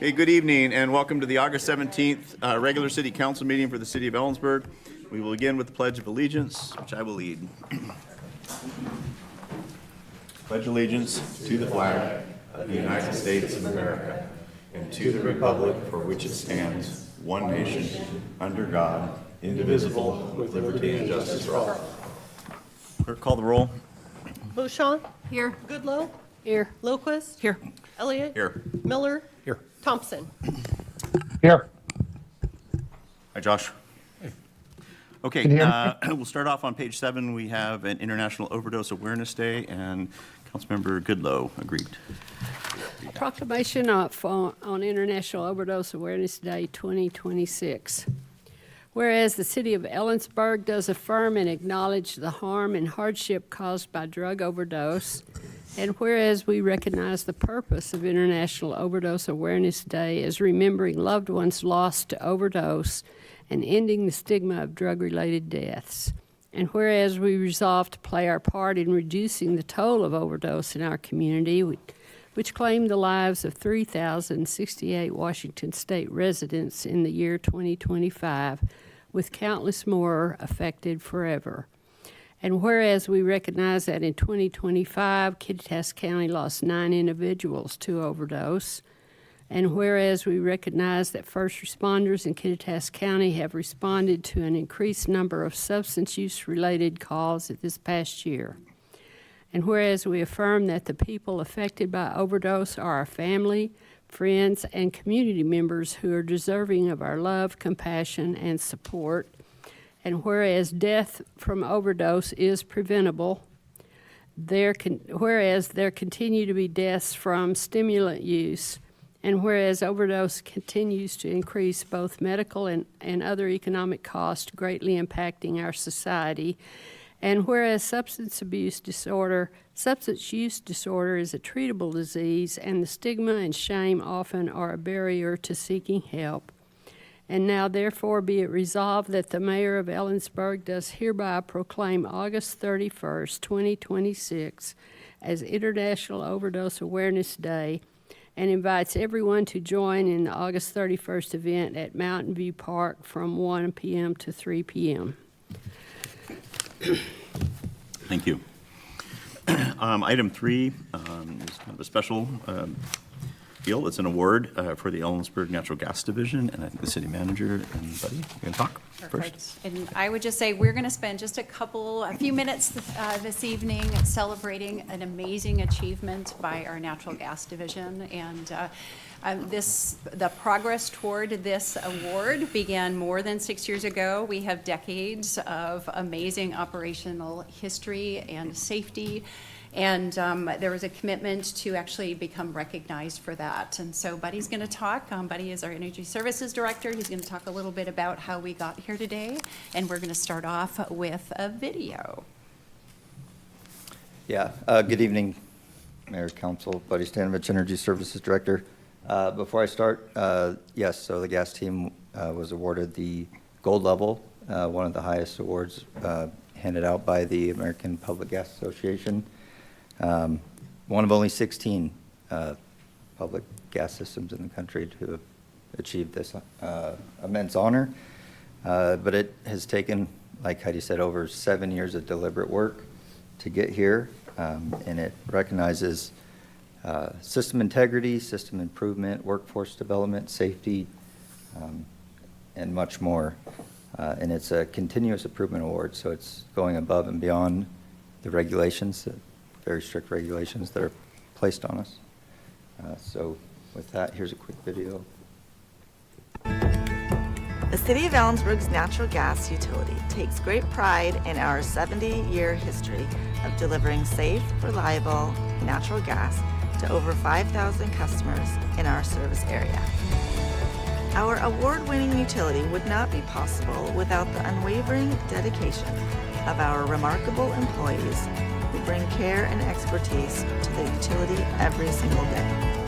Hey, good evening and welcome to the August 17th regular City Council meeting for the City of Ellensburg. We will begin with the Pledge of Allegiance, which I will lead. Pledge allegiance to the flag of the United States of America and to the republic for which it stands, one nation, under God, indivisible, with liberty and justice for all. Clerk, call the roll. Beauchamp? Here. Goodlow? Here. Lowquist? Here. Elliott? Here. Miller? Here. Thompson? Here. Hi, Josh. Okay, Can you hear we'll start off on page 7. We have an International Overdose Awareness Day, and Councilmember Goodlow agreed. Proclamation on International Overdose Awareness Day 2026. Whereas the city of Ellensburg does affirm and acknowledge the harm and hardship caused by drug overdose, and whereas we recognize the purpose of International Overdose Awareness Day as remembering loved ones lost to overdose and ending the stigma of drug-related deaths, and whereas we resolve to play our part in reducing the toll of overdose in our community, which claimed the lives of 3,068 Washington State residents in the year 2025, with countless more affected forever. And whereas we recognize that in 2025, Kittitas County lost 9 individuals to overdose, and whereas we recognize that first responders in Kittitas County have responded to an increased number of substance use-related calls this past year. And whereas we affirm that the people affected by overdose are our family, friends, and community members who are deserving of our love, compassion, and support. And whereas death from overdose is preventable, whereas there continue to be deaths from stimulant use, and whereas overdose continues to increase both medical and other economic costs, greatly impacting our society, and whereas substance use disorder is a treatable disease, and the stigma and shame often are a barrier to seeking help. And now therefore be it resolved that the mayor of Ellensburg does hereby proclaim August 31st, 2026 as International Overdose Awareness Day, and invites everyone to join in the August 31st event at Mountain View Park from 1 p.m. to 3 p.m. Thank you. Item 3 is kind of a special deal. It's an award for the Ellensburg Natural Gas Division, and I think the city manager and Buddy, you can talk first. And I would just say we're going to spend just a few minutes this evening celebrating an amazing achievement by our Natural Gas Division, and the progress toward this award began more than 6 years ago. We have decades of amazing operational history and safety, and there was a commitment to actually become recognized for that. And so Buddy's going to talk. Buddy is our Energy Services Director. He's going to talk a little bit about how we got here today, and we're going to start off with a video. Yeah, good evening, Mayor, Council. Buddy Stanovich, Energy Services Director. Before I start, yes, so the gas team was awarded the gold level, one of the highest awards handed out by the American Public Gas Association. One of only 16 public gas systems in the country to have achieved this immense honor. But it has taken, like Heidi said, over 7 years of deliberate work to get here, and it recognizes system integrity, system improvement, workforce development, safety, and much more. And it's a continuous improvement award, so it's going above and beyond the regulations, very strict regulations that are placed on us. So with that, here's a quick video. The City of Ellensburg's natural gas utility takes great pride in our 70-year history of delivering safe, reliable natural gas to over 5,000 customers in our service area. Our award-winning utility would not be possible without the unwavering dedication of our remarkable employees who bring care and expertise to the utility every single day.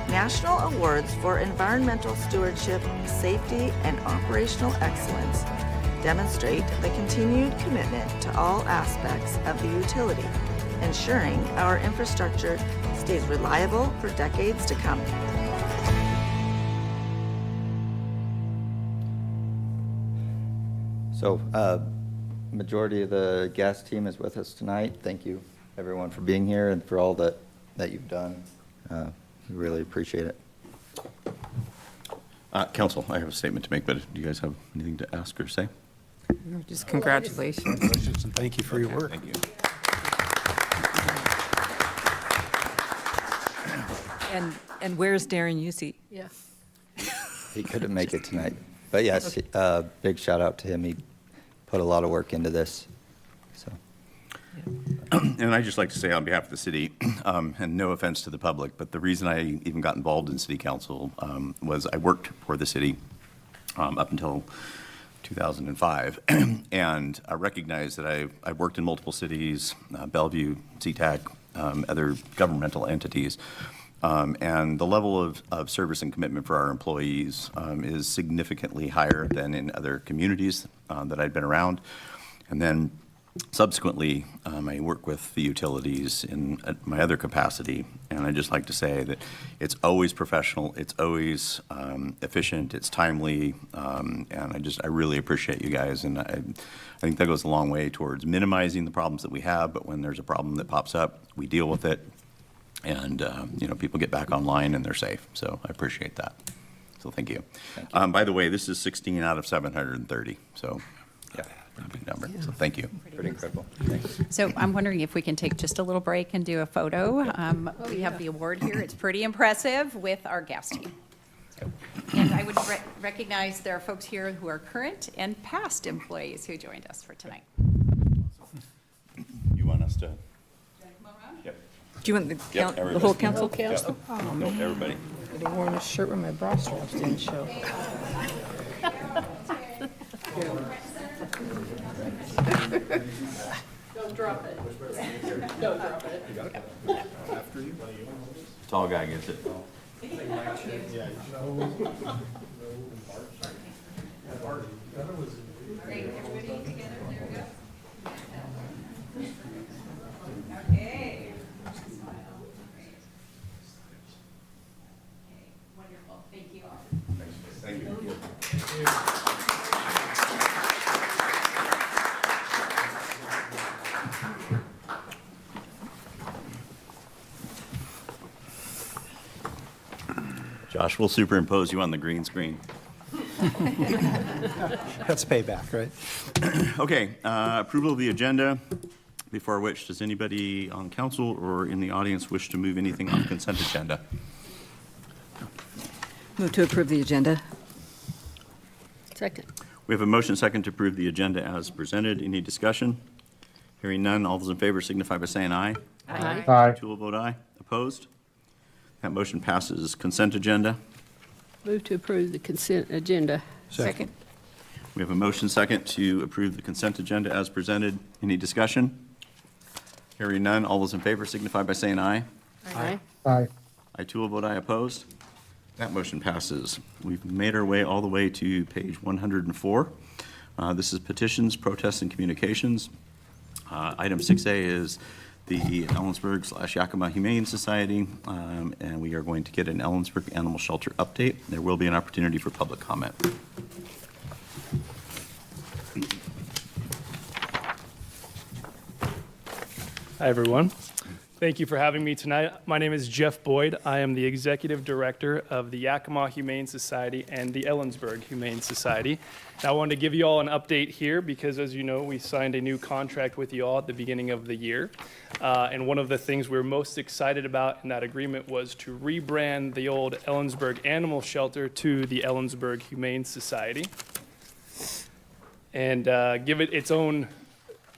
National awards for environmental stewardship, safety, and operational excellence demonstrate the continued commitment to all aspects of the utility, ensuring our infrastructure stays reliable for decades to come. So, majority of the gas team is with us tonight. Thank you, everyone, for being here and for all that you've done. We really appreciate it. Council, I have a statement to make, but do you guys have anything to ask or say? Just congratulations. Congratulations, and thank you for your work. Thank you. And where's Darren Yusey? Yeah. He couldn't make it tonight. But yes, big shout out to him. He put a lot of work into this. So, And I'd just like to say on behalf of the city, and no offense to the public, but the reason I even got involved in city council was I worked for the city up until 2005. And I recognize that I've worked in multiple cities, Bellevue, CTAC, other governmental entities. And the level of service and commitment for our employees is significantly higher than in other communities that I'd been around. And then subsequently, I work with the utilities in my other capacity, and I'd just like to say that it's always professional, it's always efficient, it's timely, and I really appreciate you guys, and I think that goes a long way towards minimizing the problems that we have, but when there's a problem that pops up, we deal with it, and people get back online and they're safe, so I appreciate that. So thank you. By the way, this is 16 out of 730, so yeah. A big number, so thank you. pretty incredible. Thanks. So I'm wondering if we can take just a little break and do a photo. We have the award here. It's pretty impressive with our gas team. And I would recognize there are folks here who are current and past employees who joined us for tonight. You want us to? Yep. Do you want the Everybody. whole council? Council? No, everybody. I'd have worn a shirt with my bra straps didn't show. Don't drop it. Don't drop it. Tall guy gets it. Great, everybody together, there we go. Okay. Smile. Great. Okay, wonderful, thank you all. Thank you. Josh, we'll superimpose you on the green screen. That's payback, right? Okay, approval of the agenda, before which, does anybody on council or in the audience wish to move anything on consent agenda? Move to approve the agenda. Second. We have a motion second to approve the agenda as presented. Any discussion? Hearing none, all those in favor signify by saying aye. Aye. Two will vote aye. Opposed? That motion passes. Consent agenda. Move to approve the consent agenda. Second. We have a motion second to approve the consent agenda as presented. Any discussion? Hearing none, all those in favor signify by saying aye. Aye. I too will vote aye. Opposed? That motion passes. We've made our way all the way to page 104. This is petitions, protests, and communications. Item 6A is the Ellensburg/Yakima Humane Society, and we are going to get an Ellensburg Animal Shelter update. There will be an opportunity for public comment. Hi, everyone. Thank you for having me tonight. My name is Jeff Boyd. I am the Executive Director of the Yakima Humane Society and the Ellensburg Humane Society. And I wanted to give you all an update here because, as you know, we signed a new contract with you all at the beginning of the year. And one of the things we were most excited about in that agreement was to rebrand the old Ellensburg Animal Shelter to the Ellensburg Humane Society and give it its own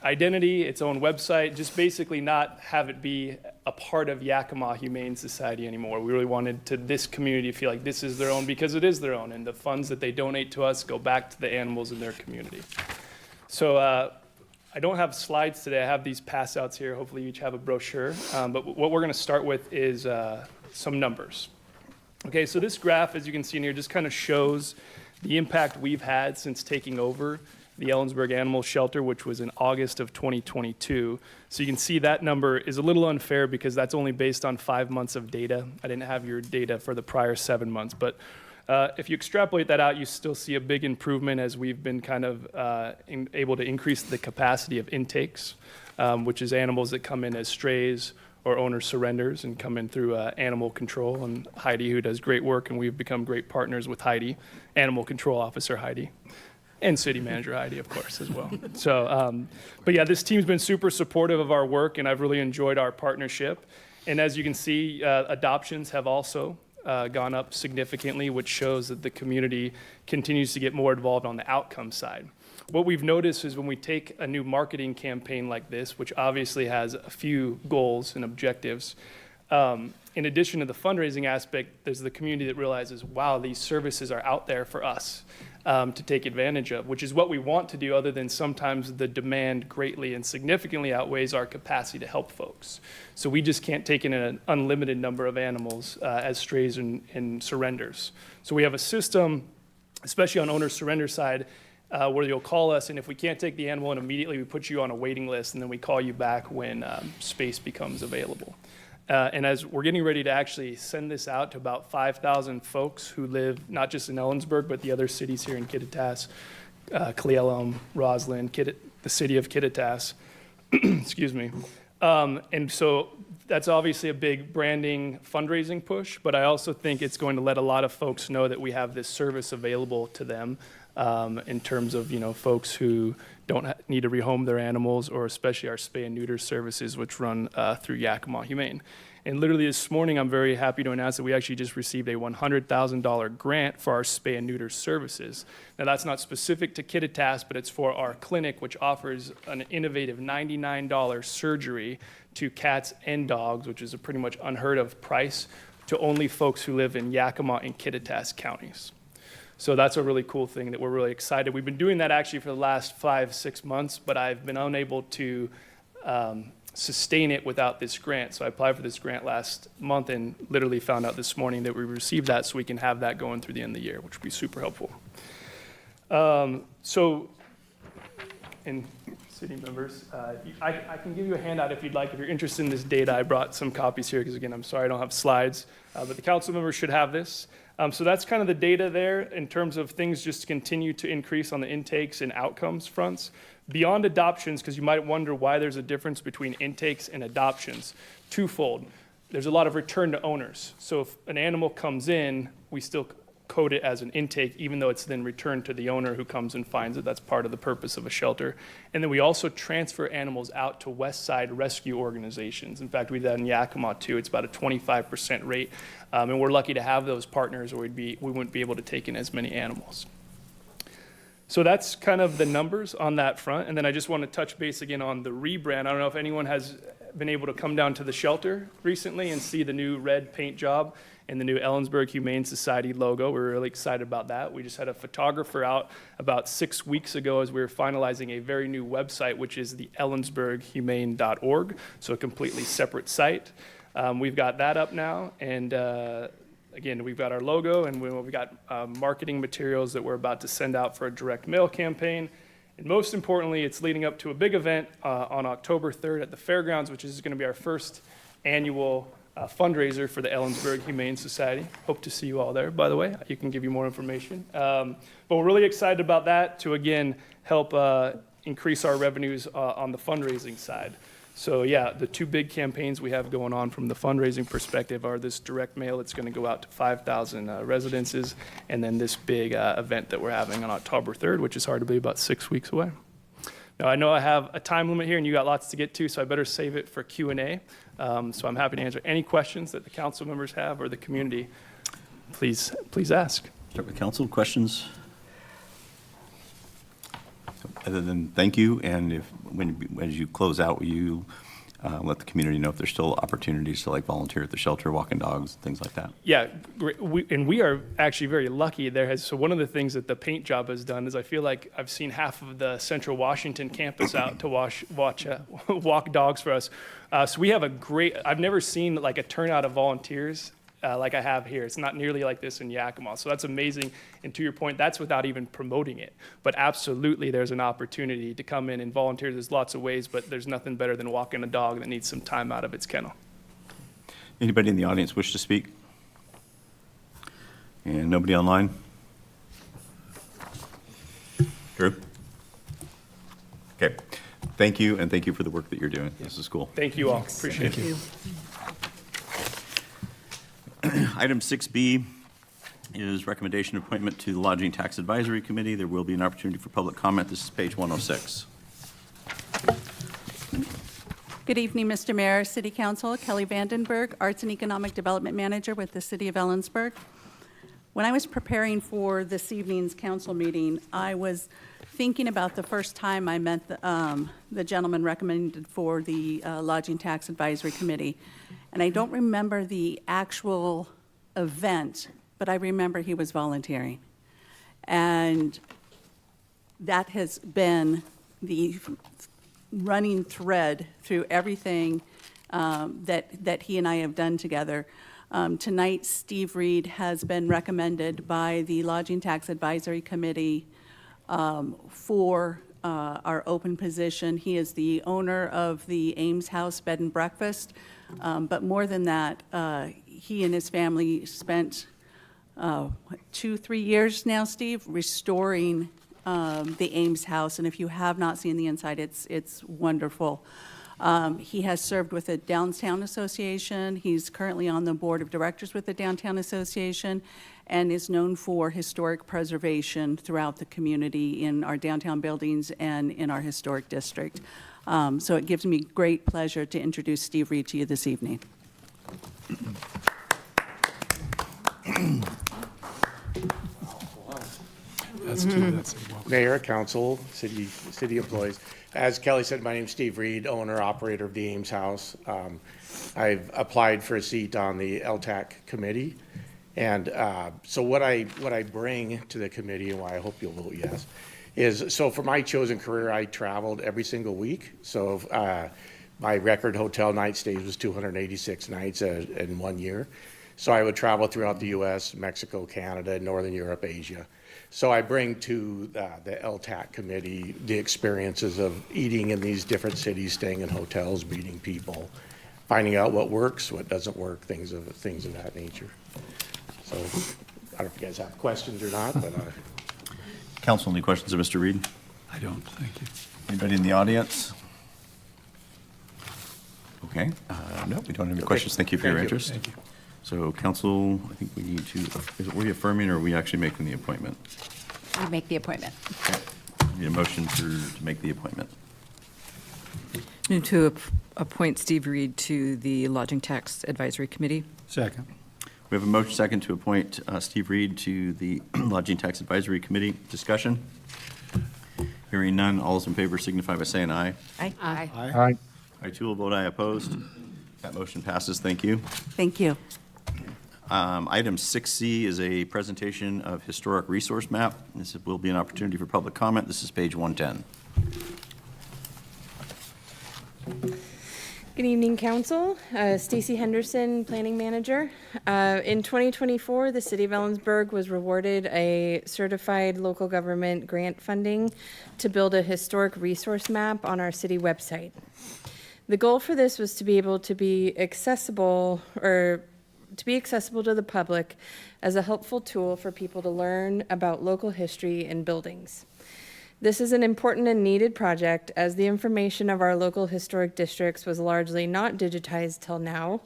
identity, its own website, just basically not have it be a part of Yakima Humane Society anymore. We really wanted this community to feel like this is their own because it is their own, and the funds that they donate to us go back to the animals in their community. So I don't have slides today. I have these pass outs here. Hopefully you each have a brochure. But what we're going to start with is some numbers. Okay, so this graph, as you can see in here, just kind of shows the impact we've had since taking over the Ellensburg Animal Shelter, which was in August of 2022. So you can see that number is a little unfair because that's only based on 5 months of data. I didn't have your data for the prior 7 months, but if you extrapolate that out, you still see a big improvement as we've been kind of able to increase the capacity of intakes, which is animals that come in as strays or owner surrenders and come in through animal control. And Heidi, who does great work, and we've become great partners with Heidi, Animal Control Officer Heidi, and City Manager Heidi, of course, as well. So, but yeah, this team's been super supportive of our work, and I've really enjoyed our partnership. And as you can see, adoptions have also gone up significantly, which shows that the community continues to get more involved on the outcome side. What we've noticed is when we take a new marketing campaign like this, which obviously has a few goals and objectives, in addition to the fundraising aspect, there's the community that realizes, wow, these services are out there for us to take advantage of, which is what we want to do, other than sometimes the demand greatly and significantly outweighs our capacity to help folks. So we just can't take in an unlimited number of animals as strays and surrenders. So we have a system, especially on owner surrender side, where you'll call us, and if we can't take the animal in immediately, we put you on a waiting list, and then we call you back when space becomes available. And as we're getting ready to actually send this out to about 5,000 folks who live not just in Ellensburg, but the other cities here in Kittitas, Cle Elum, Roslyn, the city of Kittitas, excuse me. And so that's obviously a big branding fundraising push, but I also think it's going to let a lot of folks know that we have this service available to them. In terms of, folks who don't need to rehome their animals, or especially our spay and neuter services, which run through Yakima Humane. And literally this morning, I'm very happy to announce that we actually just received a $100,000 grant for our spay and neuter services. Now, that's not specific to Kittitas, but it's for our clinic, which offers an innovative $99 surgery to cats and dogs, which is a pretty much unheard of price, to only folks who live in Yakima and Kittitas counties. So that's a really cool thing that we're really excited. We've been doing that actually for the last 5-6 months, but I've been unable to sustain it without this grant. So I applied for this grant last month and literally found out this morning that we received that, so we can have that going through the end of the year, which would be super helpful. And city members, I can give you a handout if you'd like. If you're interested in this data, I brought some copies here because, again, I'm sorry I don't have slides, but the council members should have this. So that's kind of the data there in terms of things just continue to increase on the intakes and outcomes fronts. Beyond adoptions, because you might wonder why there's a difference between intakes and adoptions, twofold. There's a lot of return to owners. So if an animal comes in, we still code it as an intake, even though it's then returned to the owner who comes and finds it. That's part of the purpose of a shelter. And then we also transfer animals out to West Side rescue organizations. In fact, we did that in Yakima too. It's about a 25% rate. And we're lucky to have those partners, or we wouldn't be able to take in as many animals. So that's kind of the numbers on that front. And then I just want to touch base again on the rebrand. I don't know if anyone has been able to come down to the shelter recently and see the new red paint job and the new Ellensburg Humane Society logo. We're really excited about that. We just had a photographer out about 6 weeks ago as we were finalizing a very new website, which is the ellensburghumane.org, so a completely separate site. We've got that up now, and again, we've got our logo, and we've got marketing materials that we're about to send out for a direct mail campaign. And most importantly, it's leading up to a big event on October 3rd at the fairgrounds, which is going to be our first annual fundraiser for the Ellensburg Humane Society. Hope to see you all there, by the way. You can give you more information. But we're really excited about that to, again, help increase our revenues on the fundraising side. So yeah, the two big campaigns we have going on from the fundraising perspective are this direct mail that's going to go out to 5,000 residences, and then this big event that we're having on October 3rd, which is hard to believe, about 6 weeks away. Now, I know I have a time limit here, and you got lots to get to, so I better save it for Q&A. So I'm happy to answer any questions that the council members have or the community. Please ask. Start with council questions. Other than thank you, and as you close out, will you let the community know if there's still opportunities to volunteer at the shelter, walking dogs, things like that? Yeah, we are actually very lucky. So one of the things that the paint job has done is I feel like I've seen half of the Central Washington campus out to walk dogs for us. So we have I've never seen a turnout of volunteers like I have here. It's not nearly like this in Yakima. So that's amazing. And to your point, that's without even promoting it. But absolutely, there's an opportunity to come in and volunteer. There's lots of ways, but there's nothing better than walking a dog that needs some time out of its kennel. Anybody in the audience wish to speak? And nobody online? Drew? Okay. Thank you, and thank you for the work that you're doing. This is cool. Thank you all. Appreciate it. Item 6B is recommendation of appointment to the Lodging Tax Advisory Committee. There will be an opportunity for public comment. This is page 106. Good evening, Mr. Mayor, City Council. Kelly Vandenberg, Arts and Economic Development Manager with the City of Ellensburg. When I was preparing for this evening's council meeting, I was thinking about the first time I met the gentleman recommended for the Lodging Tax Advisory Committee. And I don't remember the actual event, but I remember he was volunteering. And that has been the running thread through everything that he and I have done together. Tonight, Steve Reed has been recommended by the Lodging Tax Advisory Committee for our open position. He is the owner of the Ames House Bed and Breakfast. But more than that, he and his family spent 2-3 years now, Steve, restoring the Ames House. And if you have not seen the inside, it's wonderful. He has served with the Downtown Association. He's currently on the board of directors with the Downtown Association and is known for historic preservation throughout the community in our downtown buildings and in our historic district. So it gives me great pleasure to introduce Steve Reed to you this evening. Mayor, council, city employees. As Kelly said, my name's Steve Reed, owner, operator of the Ames House. I've applied for a seat on the LTAC committee. And so what I bring to the committee, and why I hope you'll vote yes, is so for my chosen career, I traveled every single week. So my record hotel night stays was 286 nights in 1 year. So I would travel throughout the U.S., Mexico, Canada, Northern Europe, Asia. So I bring to the LTAC committee the experiences of eating in these different cities, staying in hotels, meeting people, finding out what works, what doesn't work, things of that nature. So I don't know if you guys have questions or not, but Council, any questions of Mr. Reed? I don't, thank you. Anybody in the audience? Okay, no, we don't have any questions. Thank you for your interest. Thank you. So council, I think we need to, is it reaffirming or are we actually making the appointment? We make the appointment. Okay. Need a motion to make the appointment. Move to appoint Steve Reed to the Lodging Tax Advisory Committee. Second. We have a motion second to appoint Steve Reed to the Lodging Tax Advisory Committee. Discussion? Hearing none, all those in favor signify by saying aye. Aye. Aye. I too will vote aye opposed. That motion passes. Thank you. Thank you. Item 6C is a presentation of historic resource map. This will be an opportunity for public comment. This is page 110. Good evening, Council. Stacy Henderson, Planning Manager. In 2024, the City of Ellensburg was rewarded a certified local government grant funding to build a historic resource map on our city website. The goal for this was to be able to be accessible to the public as a helpful tool for people to learn about local history and buildings. This is an important and needed project as the information of our local historic districts was largely not digitized till now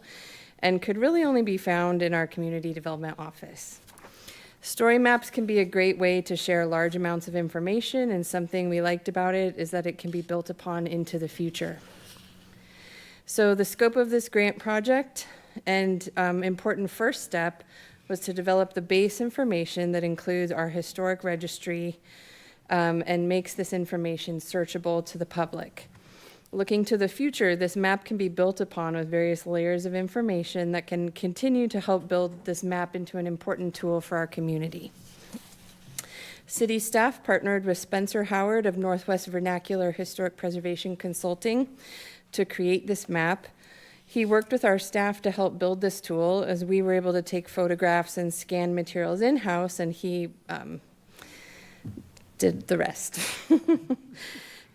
and could really only be found in our community development office. Story maps can be a great way to share large amounts of information, and something we liked about it is that it can be built upon into the future. So the scope of this grant project and important first step was to develop the base information that includes our historic registry and makes this information searchable to the public. Looking to the future, this map can be built upon with various layers of information that can continue to help build this map into an important tool for our community. City staff partnered with Spencer Howard of Northwest Vernacular Historic Preservation Consulting to create this map. He worked with our staff to help build this tool, as we were able to take photographs and scan materials in-house, and he did the rest.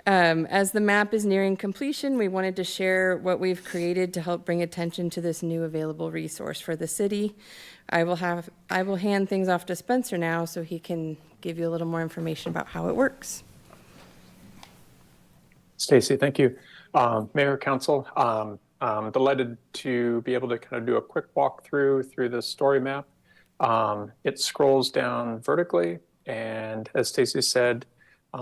As the map is nearing completion, we wanted to share what we've created to help bring attention to this new available resource for the city. I will hand things off to Spencer now so he can give you a little more information about how it works. Stacy, thank you. Mayor, Council, delighted to be able to kind of do a quick walkthrough through this story map. It scrolls down vertically, and as Stacy said,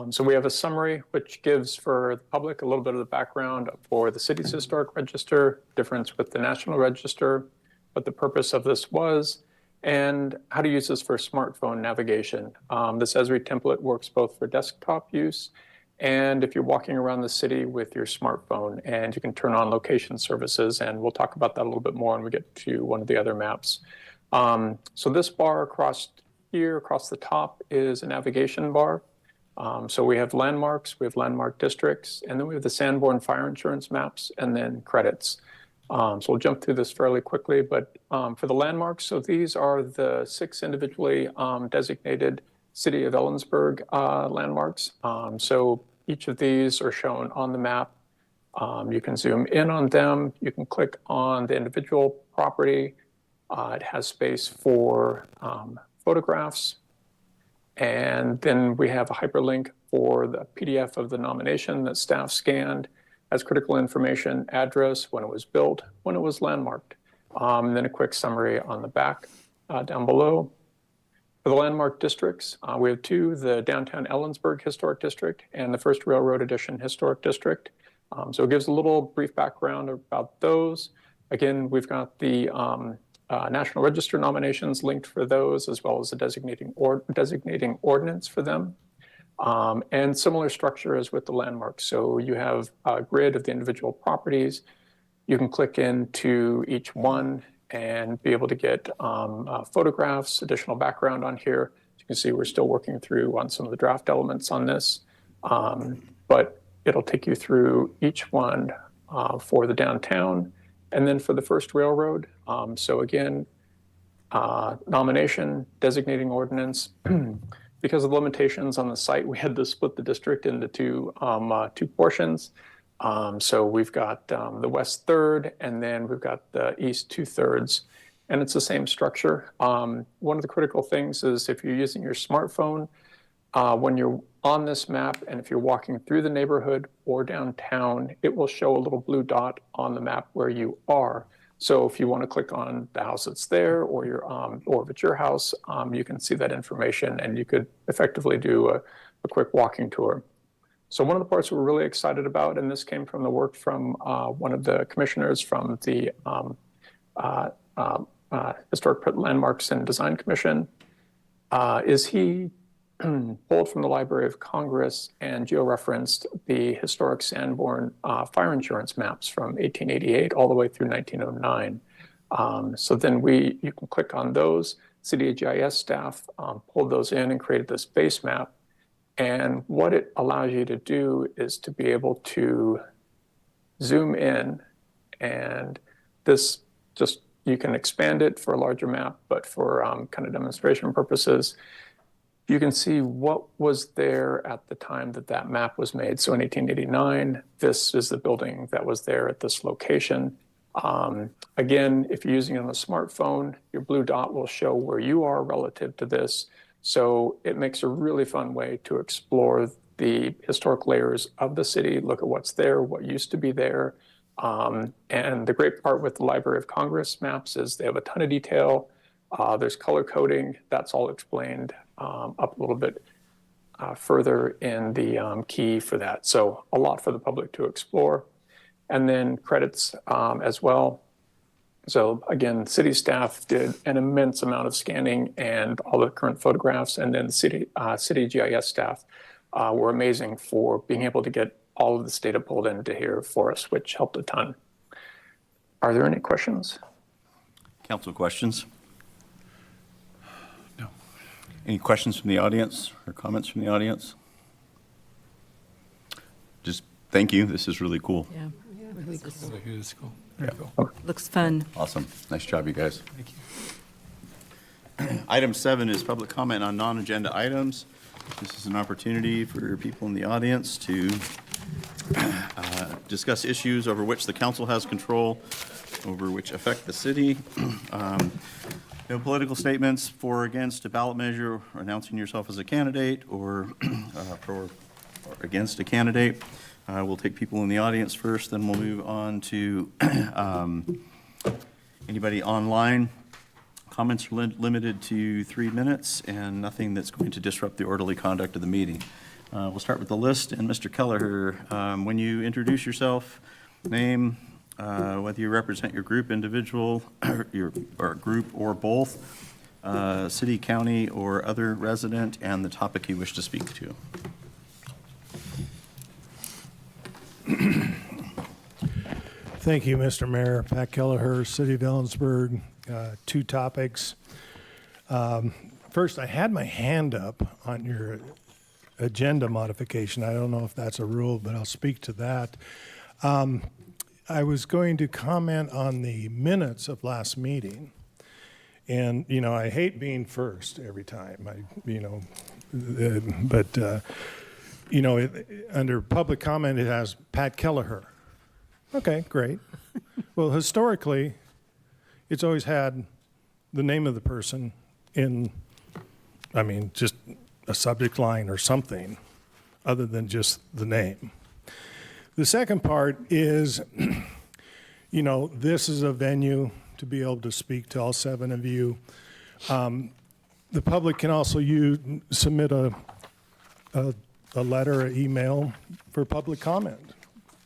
so we have a summary which gives for the public a little bit of the background for the city's historic register, difference with the National Register, what the purpose of this was, and how to use this for smartphone navigation. This Esri template works both for desktop use and if you're walking around the city with your smartphone, and you can turn on location services, and we'll talk about that a little bit more when we get to one of the other maps. So this bar across here, across the top, is a navigation bar. So we have landmarks, we have landmark districts, and then we have the Sanborn fire insurance maps, and then credits. So we'll jump through this fairly quickly, but for the landmarks, so these are the 6 individually designated City of Ellensburg landmarks. So each of these are shown on the map. You can zoom in on them. You can click on the individual property. It has space for photographs. And then we have a hyperlink for the PDF of the nomination that staff scanned, has critical information, address, when it was built, when it was landmarked. And then a quick summary on the back down below. For the landmark districts, we have 2, the downtown Ellensburg Historic District and the First Railroad Edition Historic District. So it gives a little brief background about those. Again, we've got the National Register nominations linked for those, as well as the designating ordinance for them. And similar structure as with the landmarks. So you have a grid of the individual properties. You can click into each one and be able to get photographs, additional background on here. As you can see, we're still working through on some of the draft elements on this, but it'll take you through each one for the downtown. And then for the First Railroad, so again, nomination, designating ordinance. Because of limitations on the site, we had to split the district into two portions. So we've got the west third, and then we've got the east 2/3, and it's the same structure. One of the critical things is if you're using your smartphone, when you're on this map, and if you're walking through the neighborhood or downtown, it will show a little blue dot on the map where you are. So if you want to click on the house that's there, or if it's your house, you can see that information, and you could effectively do a quick walking tour. So one of the parts we're really excited about, and this came from the work from one of the commissioners from the Historic Landmarks and Design Commission, is he pulled from the Library of Congress and georeferenced the historic Sanborn fire insurance maps from 1888 all the way through 1909. So then you can click on those. City GIS staff pulled those in and created this base map. And what it allows you to do is to be able to zoom in, and this just, you can expand it for a larger map, but for kind of demonstration purposes, you can see what was there at the time that map was made. So in 1889, this is the building that was there at this location. Again, if you're using it on a smartphone, your blue dot will show where you are relative to this. So it makes a really fun way to explore the historic layers of the city, look at what's there, what used to be there. And the great part with the Library of Congress maps is they have a ton of detail. There's color coding. That's all explained up a little bit further in the key for that. So a lot for the public to explore. And then credits as well. So again, city staff did an immense amount of scanning and all the current photographs, and then city GIS staff were amazing for being able to get all of this data pulled into here for us, which helped a ton. Are there any questions? Council questions? No. Any questions from the audience or comments from the audience? Just thank you. This is really cool. Yeah. Really cool. It is cool. Very cool. Looks fun. Awesome. Nice job, you guys. Thank you. Item 7 is public comment on non-agenda items. This is an opportunity for people in the audience to discuss issues over which the council has control, over which affect the city. No political statements for or against a ballot measure, or announcing yourself as a candidate, or for or against a candidate. We'll take people in the audience first, then we'll move on to anybody online. Comments are limited to 3 minutes, and nothing that's going to disrupt the orderly conduct of the meeting. We'll start with the list, and Mr. Kelleher, when you introduce yourself, name, whether you represent your group, individual, or group, or both, city, county, or other resident, and the topic you wish to speak to. Thank you, Mr. Mayor. Pat Kelleher, City of Ellensburg. 2 topics. First, I had my hand up on your agenda modification. I don't know if that's a rule, but I'll speak to that. I was going to comment on the minutes of last meeting. And, you know, I hate being first every time. Under public comment, it has Pat Kelleher. Okay, great. Well, historically, it's always had the name of the person in, just a subject line or something other than just the name. The second part is, this is a venue to be able to speak to all 7 of you. The public can also submit a letter, an email for public comment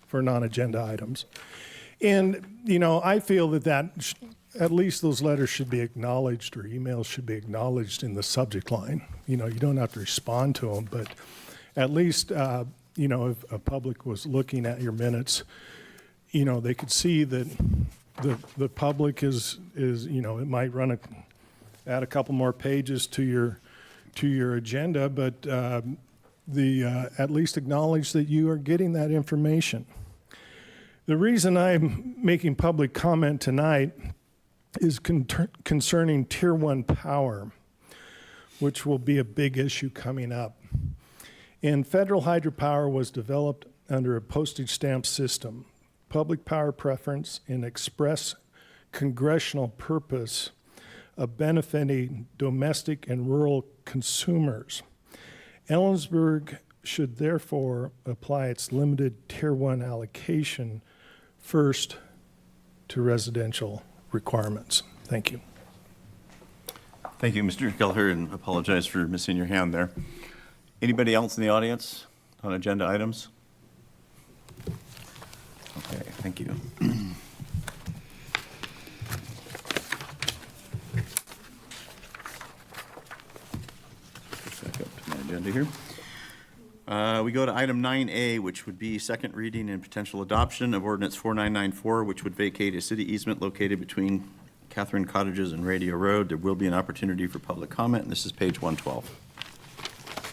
for non-agenda items. And, I feel that at least those letters should be acknowledged, or emails should be acknowledged in the subject line. You don't have to respond to them, but at least, if a public was looking at your minutes, they could see that the public is it might add a couple more pages to your agenda, but at least acknowledge that you are getting that information. The reason I'm making public comment tonight is concerning Tier 1 power, which will be a big issue coming up. And federal hydropower was developed under a postage stamp system. Public power preference and express congressional purpose of benefiting domestic and rural consumers. Ellensburg should therefore apply its limited Tier 1 allocation first to residential requirements. Thank you. Thank you, Mr. Kelleher, and apologize for missing your hand there. Anybody else in the audience on agenda items? Okay, thank you. Back up to my agenda here. We go to item 9A, which would be second reading and potential adoption of ordinance 4994, which would vacate a city easement located between Catherine Cottages and Radio Road. There will be an opportunity for public comment, and this is page 112.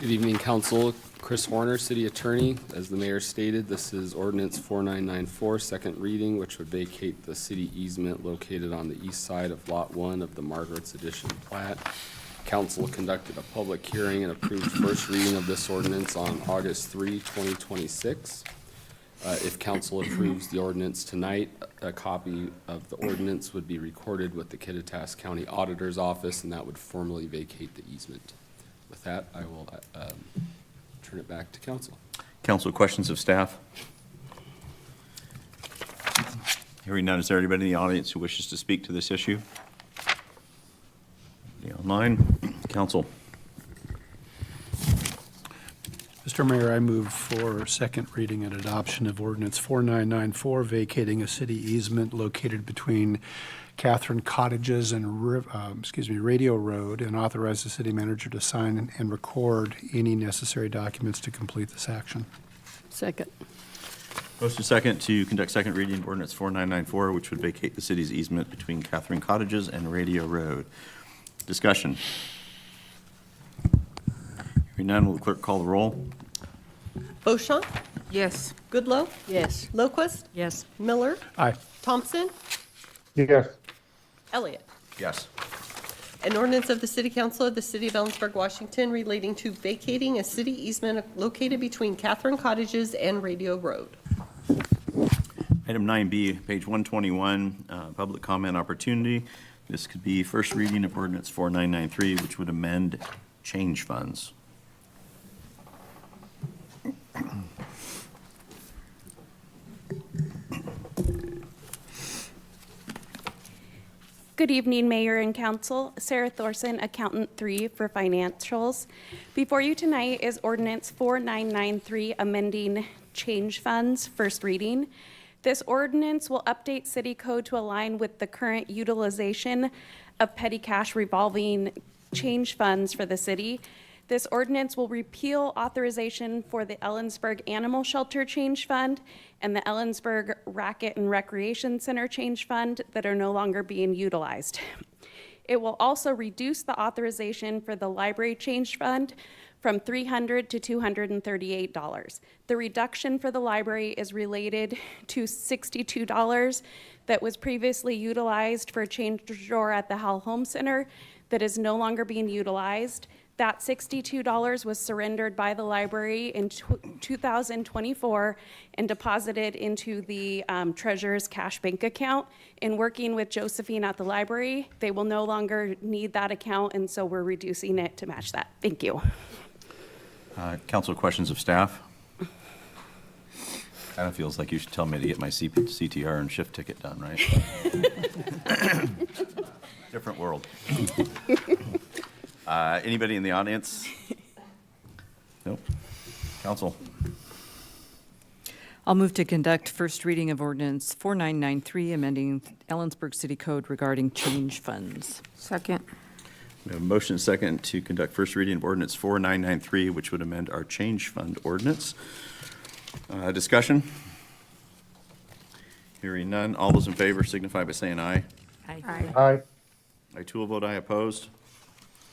Good evening, Council. Chris Horner, City Attorney. As the Mayor stated, this is ordinance 4994, second reading, which would vacate the city easement located on the east side of Lot 1 of the Margaret's Edition plat. Council conducted a public hearing and approved first reading of this ordinance on August 3, 2026. If council approves the ordinance tonight, a copy of the ordinance would be recorded with the Kittitas County Auditor's Office, and that would formally vacate the easement. With that, I will turn it back to council. Council, questions of staff? Hearing none, is there anybody in the audience who wishes to speak to this issue? Online, council. Mr. Mayor, I move for second reading and adoption of ordinance 4994, vacating a city easement located between Catherine Cottages and Radio Road, and authorize the city manager to sign and record any necessary documents to complete this action. Second. Motion second to conduct second reading of ordinance 4994, which would vacate the city's easement between Catherine Cottages and Radio Road. Discussion. Hearing none, will the clerk call the roll? Beauchamp? Yes. Goodloe? Yes. Lowquist? Yes. Miller? Aye. Thompson? Yes. Elliott? Yes. An ordinance of the City Council of the City of Ellensburg, Washington relating to vacating a city easement located between Catherine Cottages and Radio Road. Item 9B, page 121, public comment opportunity. This could be first reading of ordinance 4993, which would amend change funds. Good evening, Mayor and Council. Sarah Thorson, Accountant 3 for Financials. Before you tonight is Ordinance 4993, amending change funds, first reading. This ordinance will update city code to align with the current utilization of petty cash revolving change funds for the city. This ordinance will repeal authorization for the Ellensburg Animal Shelter Change Fund and the Ellensburg Racket and Recreation Center Change Fund that are no longer being utilized. It will also reduce the authorization for the Library Change Fund from $300 to $238. The reduction for the library is related to $62 that was previously utilized for a change drawer at the Howell Home Center that is no longer being utilized. That $62 was surrendered by the library in 2024 and deposited into the treasurer's cash bank account. In working with Josephine at the library, they will no longer need that account, and so we're reducing it to match that. Thank you. Council, questions of staff? Kind of feels like you should tell me to get my CTR and shift ticket done, right? Different world. Anybody in the audience? Nope. Council. I'll move to conduct first reading of ordinance 4993, amending Ellensburg City Code regarding change funds. Second. We have a motion and second to conduct first reading of ordinance 4993, which would amend our change fund ordinance. Discussion? Hearing none. All those in favor signify by saying aye. Aye. Aye. I too will vote aye. Opposed?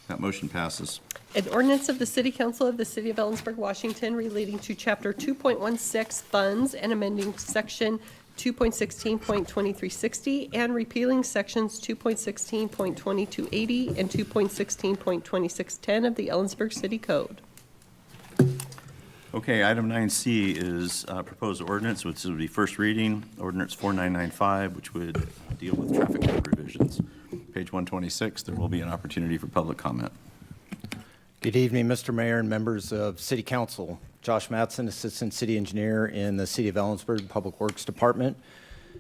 That motion passes. An ordinance of the City Council of the City of Ellensburg, Washington relating to Chapter 2.16 Funds and amending Section 2.16.2360 and repealing Sections 2.16.2280 and 2.16.2610 of the Ellensburg City Code. Okay, item 9C is proposed ordinance, which would be first reading, ordinance 4995, which would deal with traffic code revisions. Page 126, there will be an opportunity for public comment. Good evening, Mr. Mayor and members of City Council. Josh Mattson, Assistant City Engineer in the City of Ellensburg Public Works Department.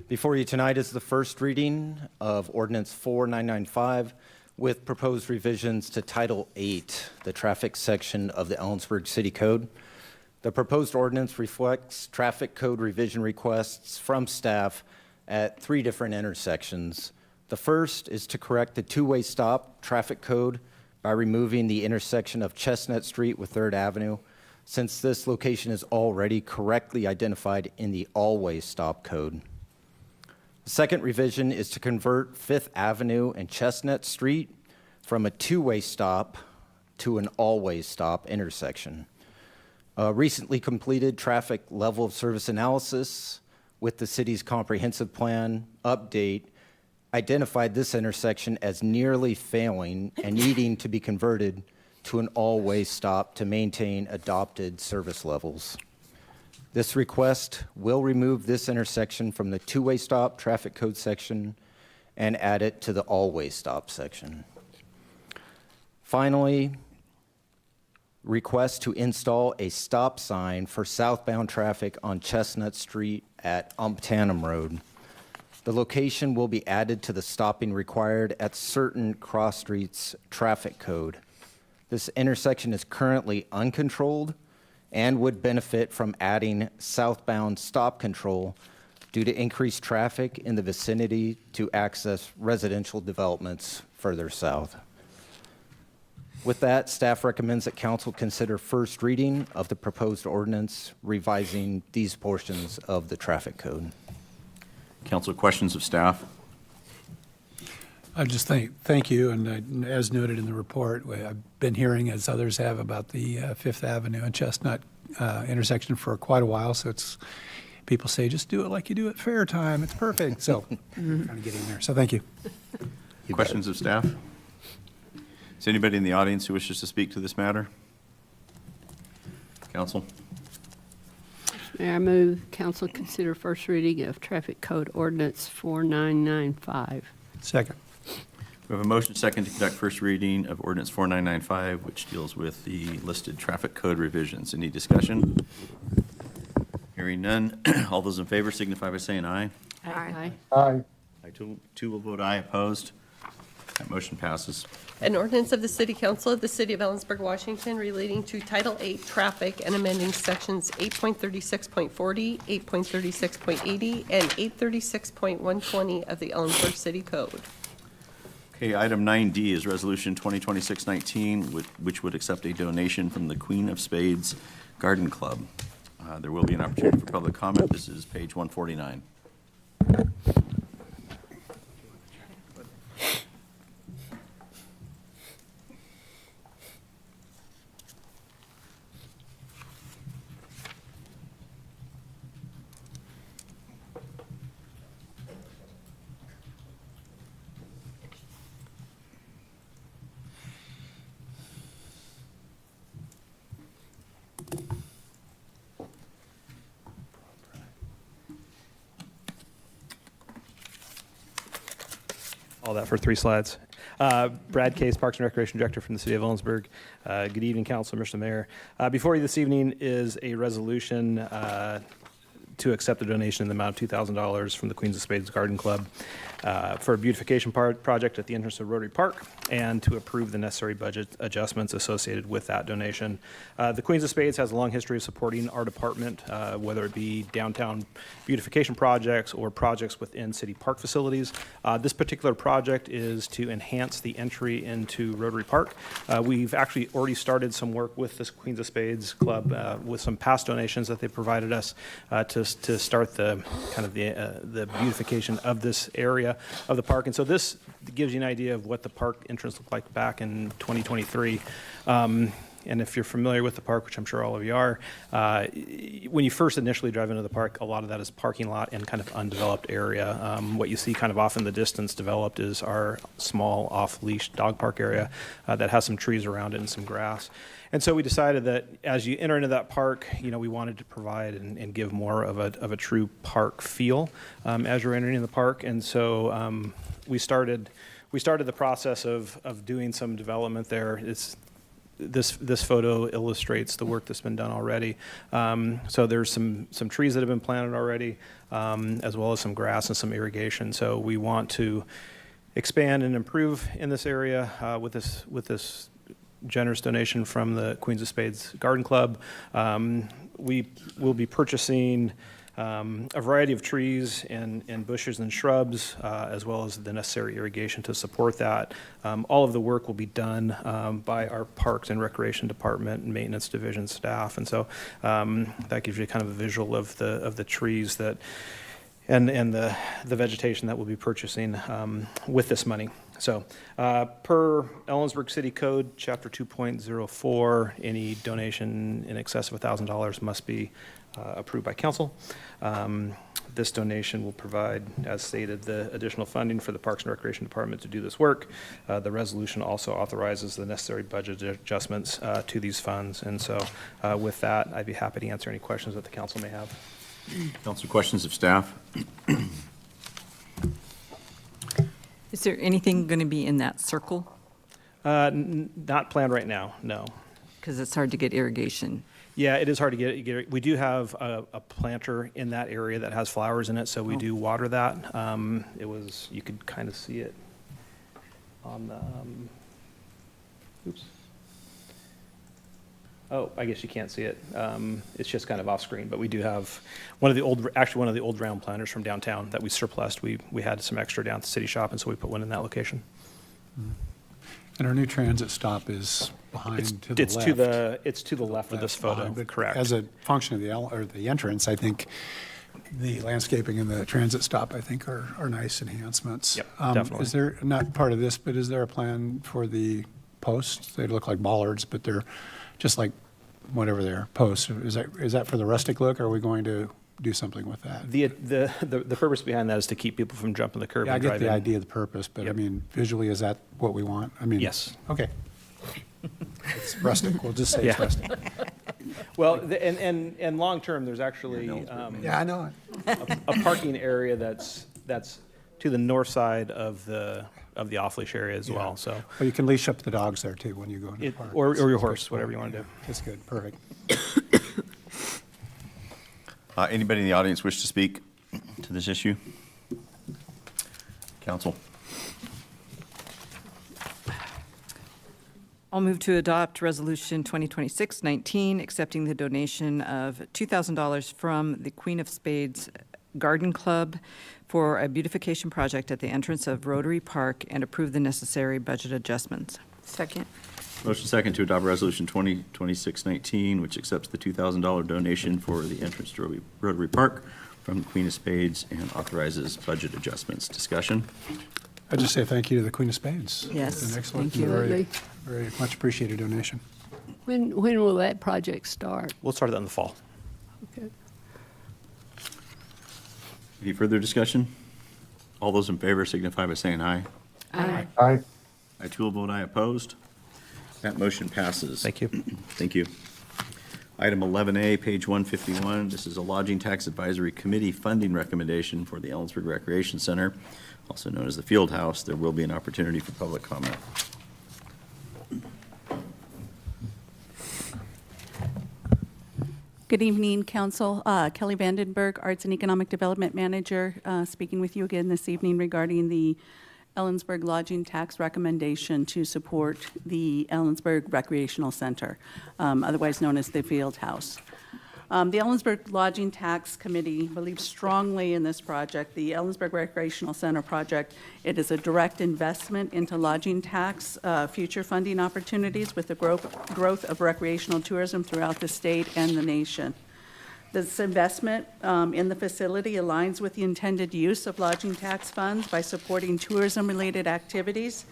Before you tonight is the first reading of Ordinance 4995 with proposed revisions to Title 8, the traffic section of the Ellensburg City Code. The proposed ordinance reflects traffic code revision requests from staff at 3 different intersections. The first is to correct the two-way stop traffic code by removing the intersection of Chestnut Street with 3rd Avenue, since this location is already correctly identified in the all-way stop code. The second revision is to convert 5th Avenue and Chestnut Street from a two-way stop to an all-way stop intersection. A recently completed traffic level of service analysis with the city's comprehensive plan update identified this intersection as nearly failing and needing to be converted to an all-way stop to maintain adopted service levels. This request will remove this intersection from the two-way stop traffic code section and add it to the all-way stop section. Finally, request to install a stop sign for southbound traffic on Chestnut Street at Umptanum Road. The location will be added to the stopping required at certain cross streets traffic code. This intersection is currently uncontrolled and would benefit from adding southbound stop control due to increased traffic in the vicinity to access residential developments further south. With that, staff recommends that council consider first reading of the proposed ordinance revising these portions of the traffic code. Council, questions of staff? I just thank you, and as noted in the report, I've been hearing, as others have, about the 5th Avenue and Chestnut intersection for quite a while, so it's, people say, just do it like you do at fair time. It's perfect. So trying to get in there. So thank you. Questions of staff? Is anybody in the audience who wishes to speak to this matter? Council? Mayor, I move council consider first reading of Traffic Code Ordinance 4995. Second. We have a motion second to conduct first reading of ordinance 4995, which deals with the listed traffic code revisions. Any discussion? Hearing none. All those in favor signify by saying aye. Aye. Aye. I too will vote aye. Opposed? That motion passes. An ordinance of the City Council of the City of Ellensburg, Washington, relating to Title 8 Traffic and amending Sections 8.36.40, 8.36.80, and 836.120 of the Ellensburg City Code. Okay, item 9D is Resolution 2026-19, which would accept a donation from the Queen of Spades Garden Club. There will be an opportunity for public comment. This is page 149. All that for 3 slides. Brad Case, Parks and Recreation Director from the City of Ellensburg. Good evening, Council, Mr. Mayor. Before you this evening is a resolution to accept a donation in the amount of $2,000 from the Queens of Spades Garden Club for a beautification project at the entrance of Rotary Park, and to approve the necessary budget adjustments associated with that donation. The Queens of Spades has a long history of supporting our department, whether it be downtown beautification projects or projects within city park facilities. This particular project is to enhance the entry into Rotary Park. We've actually already started some work with this Queens of Spades Club with some past donations that they provided us to start the kind of the beautification of this area of the park. And so this gives you an idea of what the park entrance looked like back in 2023. And if you're familiar with the park, which I'm sure all of you are, when you first initially drive into the park, a lot of that is parking lot and kind of undeveloped area. What you see kind of off in the distance developed is our small off-leash dog park area that has some trees around it and some grass. And so we decided that as you enter into that park, you know, we wanted to provide and give more of a true park feel as you're entering the park. And so we started the process of doing some development there. This photo illustrates the work that's been done already. So there's some trees that have been planted already, as well as some grass and some irrigation. So we want to expand and improve in this area with this generous donation from the Queens of Spades Garden Club. We will be purchasing a variety of trees and bushes and shrubs, as well as the necessary irrigation to support that. All of the work will be done by our Parks and Recreation Department and Maintenance Division staff. And so that gives you kind of a visual of the trees that and the vegetation that we'll be purchasing with this money. So per Ellensburg City Code, Chapter 2.04, any donation in excess of $1,000 must be approved by council. This donation will provide, as stated, the additional funding for the Parks and Recreation Department to do this work. The resolution also authorizes the necessary budget adjustments to these funds. And so with that, I'd be happy to answer any questions that the council may have. Council, questions of staff? Is there anything going to be in that circle? Not planned right now, no. Because it's hard to get irrigation. Yeah, it is hard to get. We do have a planter in that area that has flowers in it, so we do water that. You could kind of see it on the, oops. Oh, I guess you can't see it. It's just kind of off screen, but we do have one of the old round planters from downtown that we surplused. We had some extra down at the city shop, and so we put one in that location. And our new transit stop is behind to the left. It's to the left of this photo, But correct. As a function of the entrance, I think the landscaping and the transit stop, I think, are nice enhancements. Yep, definitely. Is there, not part of this, but is there a plan for the posts? They look like bollards, but they're just like whatever their posts, is that for the rustic look, or are we going to do something with that? The purpose behind that is to keep people from jumping the curb Yeah, I and get driving. the idea of the purpose, but I mean, visually, is that what we want? I mean. Yes. Okay. It's rustic, we'll just say it's Yeah. rustic. Well, and long-term, there's actually Yeah, I know it. a parking area that's to the north side of the off-leash area as well, so. Well, you can leash up the dogs there too when you go into the park. Or your It's horse, good. whatever you want to do. That's good, perfect. Anybody in the audience wish to speak to this issue? Council. I'll move to adopt Resolution 2026-19, accepting the donation of $2,000 from the Queen of Spades Garden Club for a beautification project at the entrance of Rotary Park and approve the necessary budget adjustments. Second. Motion second to adopt Resolution 2026-19, which accepts the $2,000 donation for the entrance to Rotary Park from the Queen of Spades and authorizes budget adjustments. Discussion? I just say thank you to the Queen of Spades. Yes, It's an excellent, thank you. very, very much appreciated donation. When will that project start? We'll start that in the fall. Okay. Any further discussion? All those in favor signify by saying aye. Aye. Aye. I too will vote aye opposed. That motion passes. Thank you. Thank you. Item 11A, page 151. This is a Lodging Tax Advisory Committee funding recommendation for the Ellensburg Recreation Center, also known as the Field House. There will be an opportunity for public comment. Good evening, Council. Kelly Vandenberg, Arts and Economic Development Manager, speaking with you again this evening regarding the Ellensburg lodging tax recommendation to support the Ellensburg Recreational Center, otherwise known as the Field House. The Ellensburg Lodging Tax Committee believes strongly in this project, the Ellensburg Recreational Center project. It is a direct investment into lodging tax future funding opportunities with the growth of recreational tourism throughout the state and the nation. This investment in the facility aligns with the intended use of lodging tax funds by supporting tourism-related activities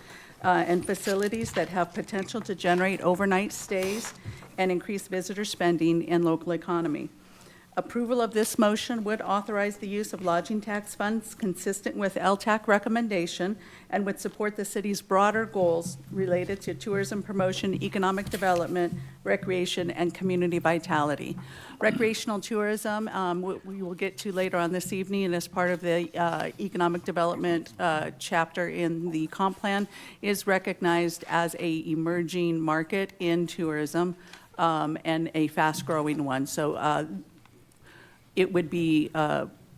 and facilities that have potential to generate overnight stays and increase visitor spending in local economy. Approval of this motion would authorize the use of lodging tax funds consistent with LTAC recommendation and would support the city's broader goals related to tourism promotion, economic development, recreation, and community vitality. Recreational tourism, we will get to later on this evening, and as part of the economic development chapter in the comp plan, is recognized as a emerging market in tourism and a fast-growing one. So it would be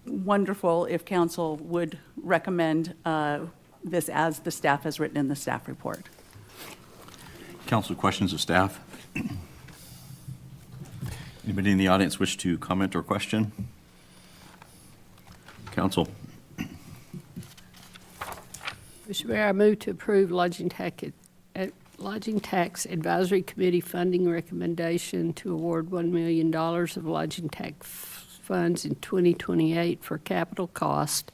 wonderful if council would recommend this as the staff has written in the staff report. Council, questions of staff? Anybody in the audience wish to comment or question? Council. Mr. Mayor, I move to approve Lodging Tax Advisory Committee funding recommendation to award $1 million of lodging tax funds in 2028 for capital cost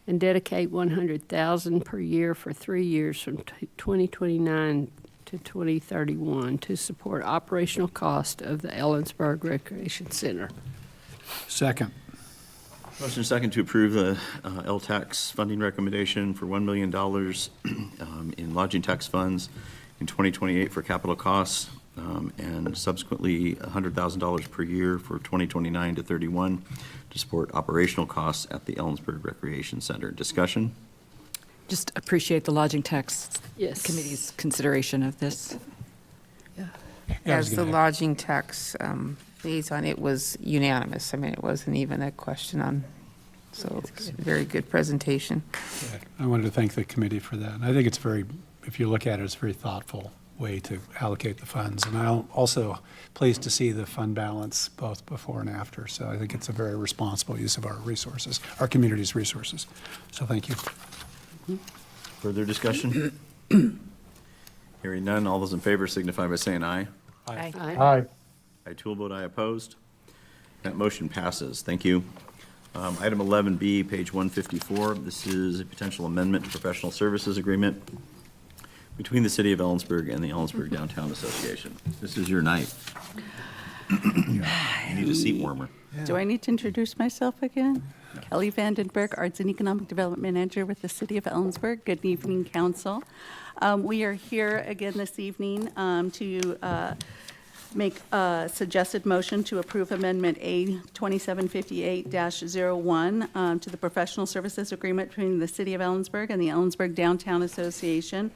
and dedicate $100,000 per year for 3 years from 2029 to 2031 to support operational cost of the Ellensburg Recreation Center. Second. Motion second to approve the LTAX funding recommendation for $1 million in lodging tax funds in 2028 for capital costs and subsequently $100,000 per year for 2029 to 31 to support operational costs at the Ellensburg Recreation Center. Discussion? Just appreciate the Lodging Tax Yes. Committee's consideration of this. As the lodging tax liaison, it was unanimous. I mean, it wasn't even a question on, so it's a very good presentation. I wanted to thank the committee for that. And I think it's very, if you look at it, it's a very thoughtful way to allocate the funds. And I'm also pleased to see the fund balance both before and after. So I think it's a very responsible use of our resources, our community's resources. So thank you. Further discussion? Hearing none, all those in favor signify by saying aye. Aye. Aye. I too will vote aye opposed. That motion passes. Thank you. Item 11B, page 154. This is a potential amendment to professional services agreement between the City of Ellensburg and the Ellensburg Downtown Association. This is your night. You need a seat warmer. Do I need to introduce myself again? Kelly Vandenberg, Arts and Economic Development Manager with the City of Ellensburg. Good evening, Council. We are here again this evening to make a suggested motion to approve Amendment A 2758-01 to the Professional Services Agreement between the City of Ellensburg and the Ellensburg Downtown Association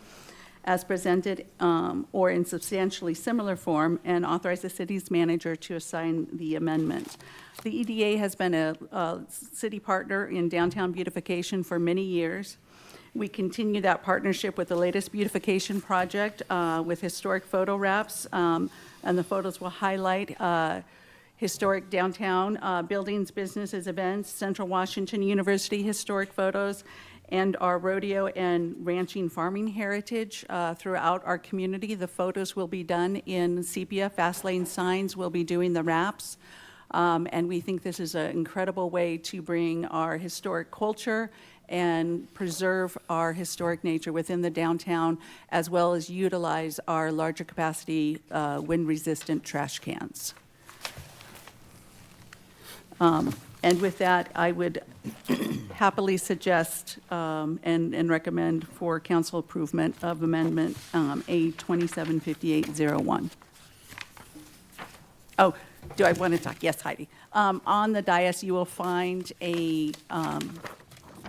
as presented or in substantially similar form, and authorize the city's manager to assign the amendment. The EDA has been a city partner in downtown beautification for many years. We continue that partnership with the latest beautification project with historic photo wraps, and the photos will highlight historic downtown buildings, businesses, events, Central Washington University historic photos, and our rodeo and ranching farming heritage throughout our community. The photos will be done in sepia. Fast lane signs will be doing the wraps. And we think this is an incredible way to bring our historic culture and preserve our historic nature within the downtown, as well as utilize our larger capacity wind-resistant trash cans. And with that, I would happily suggest and recommend for council approval of Amendment A 2758-01. Oh, do I want to talk? Yes, Heidi. On the dais, you will find a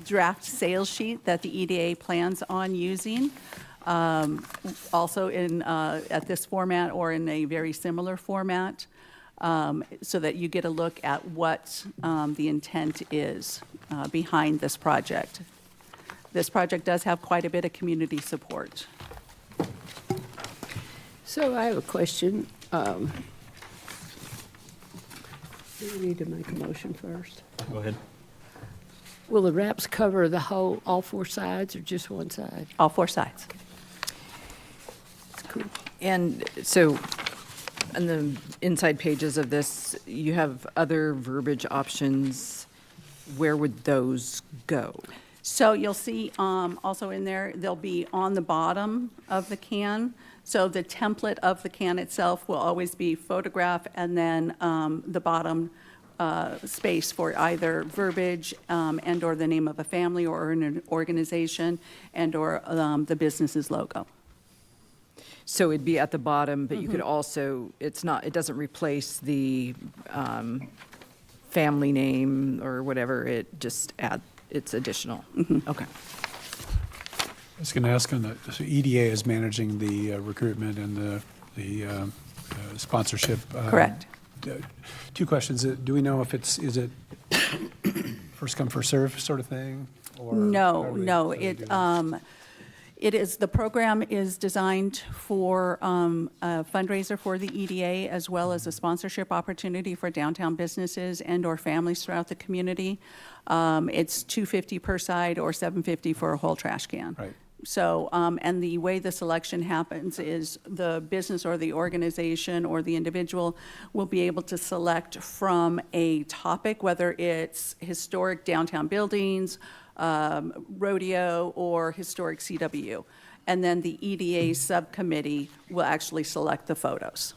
draft sales sheet that the EDA plans on using, also in at this format or in a very similar format, so that you get a look at what the intent is behind this project. This project does have quite a bit of community support. So I have a question. Do we need to make a motion first? Go ahead. Will the wraps cover the whole, all four sides or just one side? All four sides. That's cool. And so on the inside pages of this, you have other verbiage options. Where would those go? So you'll see also in there, they'll be on the bottom of the can. So the template of the can itself will always be photograph and then the bottom space for either verbiage and or the name of a family or an organization and or the business's logo. So it'd be at the bottom, but you could also, it doesn't replace the family name or whatever, it's additional. Okay. I was going to ask, so EDA is managing the recruitment and the sponsorship. Correct. Two questions. Do we know if is it first come, first serve sort of thing? Or No. It is, the program is designed for a fundraiser for the EDA as well as a sponsorship opportunity for downtown businesses and or families throughout the community. It's $250 per side or $750 for a whole trash can. Right. So, and the way the selection happens is the business or the organization or the individual will be able to select from a topic, whether it's historic downtown buildings, rodeo, or historic CW. And then the EDA subcommittee will actually select the photos.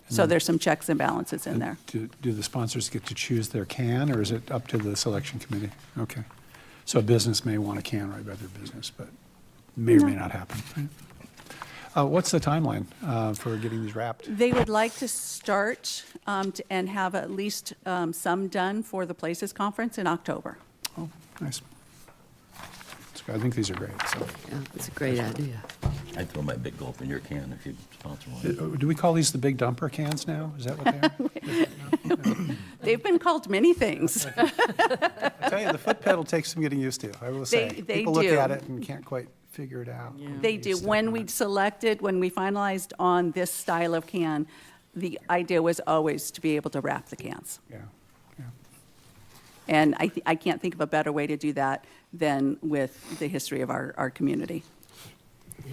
So there's some checks and balances in there. Do the sponsors get to choose their can, or is it up to the selection committee? Okay. So a business may want a can right by their business, but may or may not happen. Right? What's the timeline for getting these wrapped? They would like to start and have at least some done for the Places Conference in October. Oh, nice. I think these are great. So. Yeah, it's a great idea. I'd throw my big gulp in your can if you sponsor one. Do we call these the big dumper cans now? Is that what they are? They've been called many things. I tell you, the foot pedal takes some getting used to, I will say. They People do. look at it and can't quite figure it out. Yeah. They do. When we finalized on this style of can, the idea was always to be able to wrap the cans. Yeah. And I can't think of a better way to do that than with the history of our community.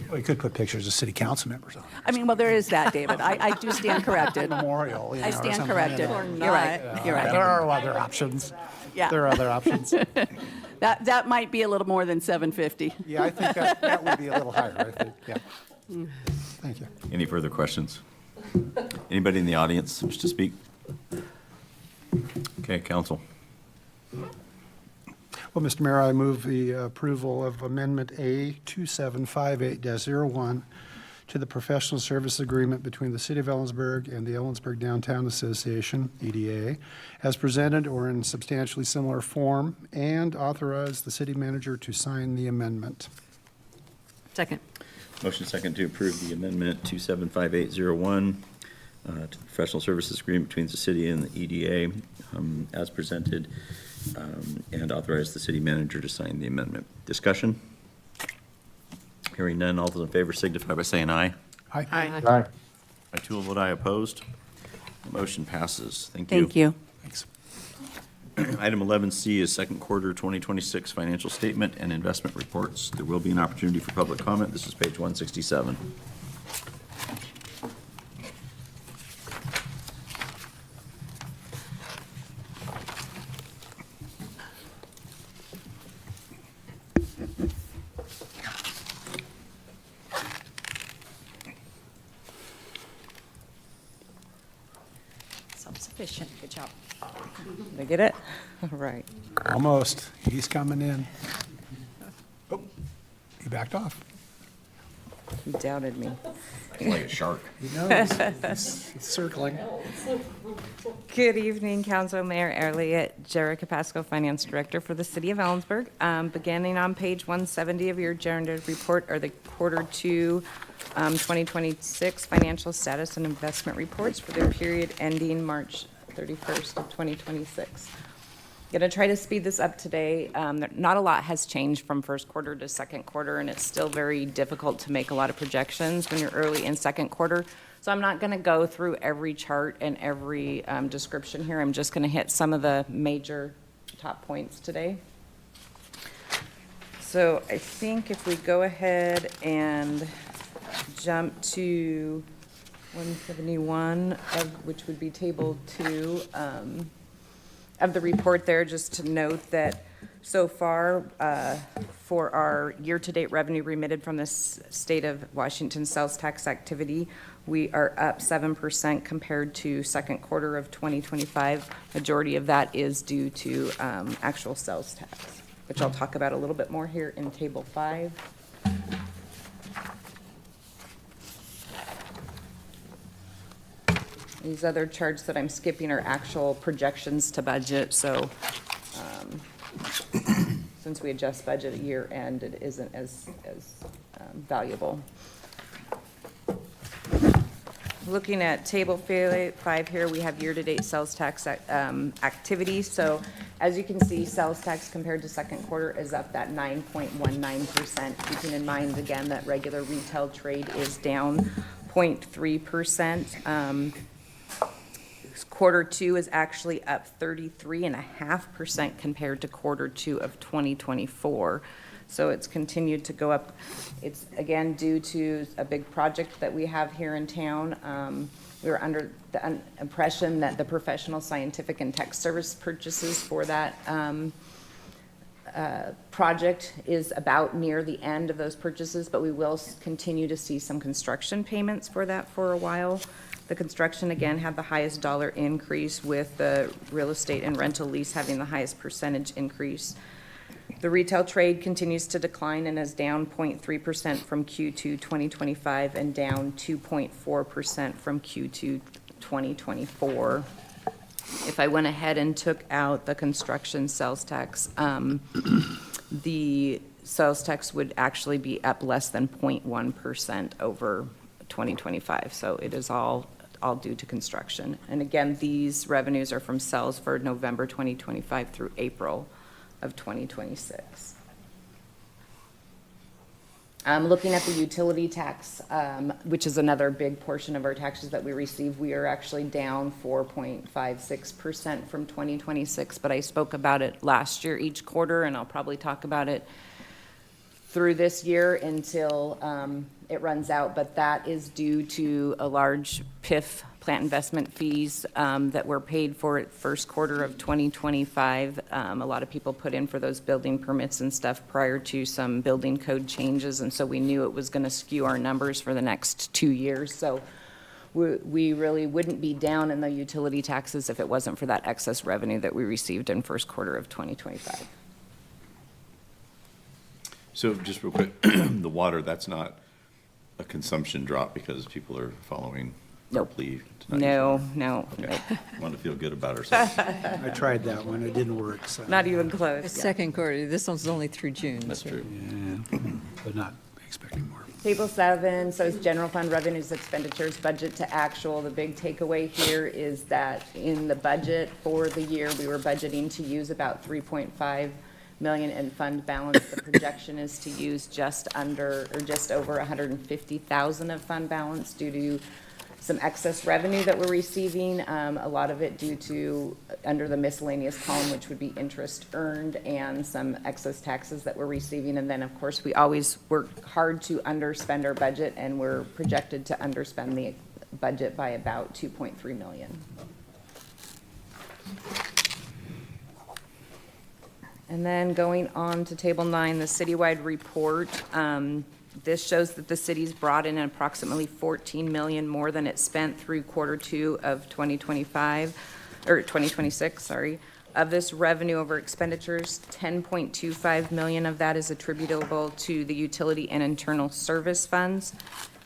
Well, you could put pictures of city council members on it. I mean, well, there is that, David. I do stand corrected. Memorial. I stand corrected. Or You're right. You're right. There are other options. Yeah. There are other options. That might be a little more than $750. Yeah, I think that would be a little higher, I think, yeah. Thank you. Any further questions? Anybody in the audience wish to speak? Okay, council. Well, Mr. Mayor, I move the approval of Amendment A 2758-01 to the professional service agreement between the City of Ellensburg and the Ellensburg Downtown Association, EDA, as presented or in substantially similar form, and authorize the city manager to sign the amendment. Second. Motion second to approve the amendment 275801 to the professional services agreement between the city and the EDA as presented, and authorize the city manager to sign the amendment. Discussion? Hearing none, all those in favor signify by saying aye. Aye. I too will vote aye. Opposed? The motion passes. Thank you. Thank you. Thanks. Item 11C is second quarter 2026 financial statement and investment reports. There will be an opportunity for public comment. This is page 167. Self-sufficient, good job. Did I get it? All right. Almost. He's coming in. Oh, he backed off. He doubted me. Like a shark. He knows. He's circling. Good evening, Council. Mayor Elliott, Jerica Pasco, Finance Director for the City of Ellensburg. Beginning on page 170 of your agenda report are the Quarter 2 2026 financial status and investment reports for the period ending March 31st of 2026. Going to try to speed this up today. Not a lot has changed from first quarter to second quarter, and it's still very difficult to make a lot of projections when you're early in second quarter. So I'm not going to go through every chart and every description here. I'm just going to hit some of the major top points today. So I think if we go ahead and jump to 171, which would be table 2 of the report there, just to note that so far for our year-to-date revenue remitted from the state of Washington sales tax activity, we are up 7% compared to second quarter of 2025. Majority of that is due to actual sales tax, which I'll talk about a little bit more here in table 5. These other charts that I'm skipping are actual projections to budget, so since we adjust budget at year end, it isn't as valuable. Looking at table 5 here, we have year-to-date sales tax activity. So as you can see, sales tax compared to second quarter is up that 9.19%, keeping in mind again that regular retail trade is down 0.3%. Quarter 2 is actually up 33.5% compared to quarter 2 of 2024. So it's continued to go up. It's again due to a big project that we have here in town. We were under the impression that the professional, scientific, and tech service purchases for that project is about near the end of those purchases, but we will continue to see some construction payments for that for a while. The construction, again, had the highest dollar increase, with the real estate and rental lease having the highest percentage increase. The retail trade continues to decline and is down 0.3% from Q2 2025 and down 2.4% from Q2 2024. If I went ahead and took out the construction sales tax, the sales tax would actually be up less than 0.1% over 2025. So it is all due to construction. And again, these revenues are from sales for November 2025 through April of 2026. Looking at the utility tax, which is another big portion of our taxes that we receive, we are actually down 4.56% from 2026, but I spoke about it last year each quarter, and I'll probably talk about it through this year until it runs out, but that is due to a large PIF, plant investment fees, that were paid for at first quarter of 2025. A lot of people put in for those building permits and stuff prior to some building code changes, and so we knew it was going to skew our numbers for the next 2 years. So we really wouldn't be down in the utility taxes if it wasn't for that excess revenue that we received in first quarter of 2025. So just real quick, the water, that's not a consumption drop because people are following our plea tonight? No. Okay. Want to feel good about ourselves. I tried that one, it didn't work, so. Not even close. The second quarter, this one's only through June. That's true. Yeah, but not expecting more. Table 7, so it's general fund revenues, expenditures, budget to actual. The big takeaway here is that in the budget for the year, we were budgeting to use about 3.5 million in fund balance. The projection is to use just under, or just over 150,000 of fund balance due to some excess revenue that we're receiving. A lot of it due to, under the miscellaneous column, which would be interest earned, and some excess taxes that we're receiving. And then, of course, we always work hard to underspend our budget, and we're projected to underspend the budget by about 2.3 million. And then going on to table 9, the citywide report. This shows that the city's brought in approximately 14 million more than it spent through quarter 2 of 2025, or 2026, sorry. Of this revenue over expenditures, 10.25 million of that is attributable to the utility and internal service funds.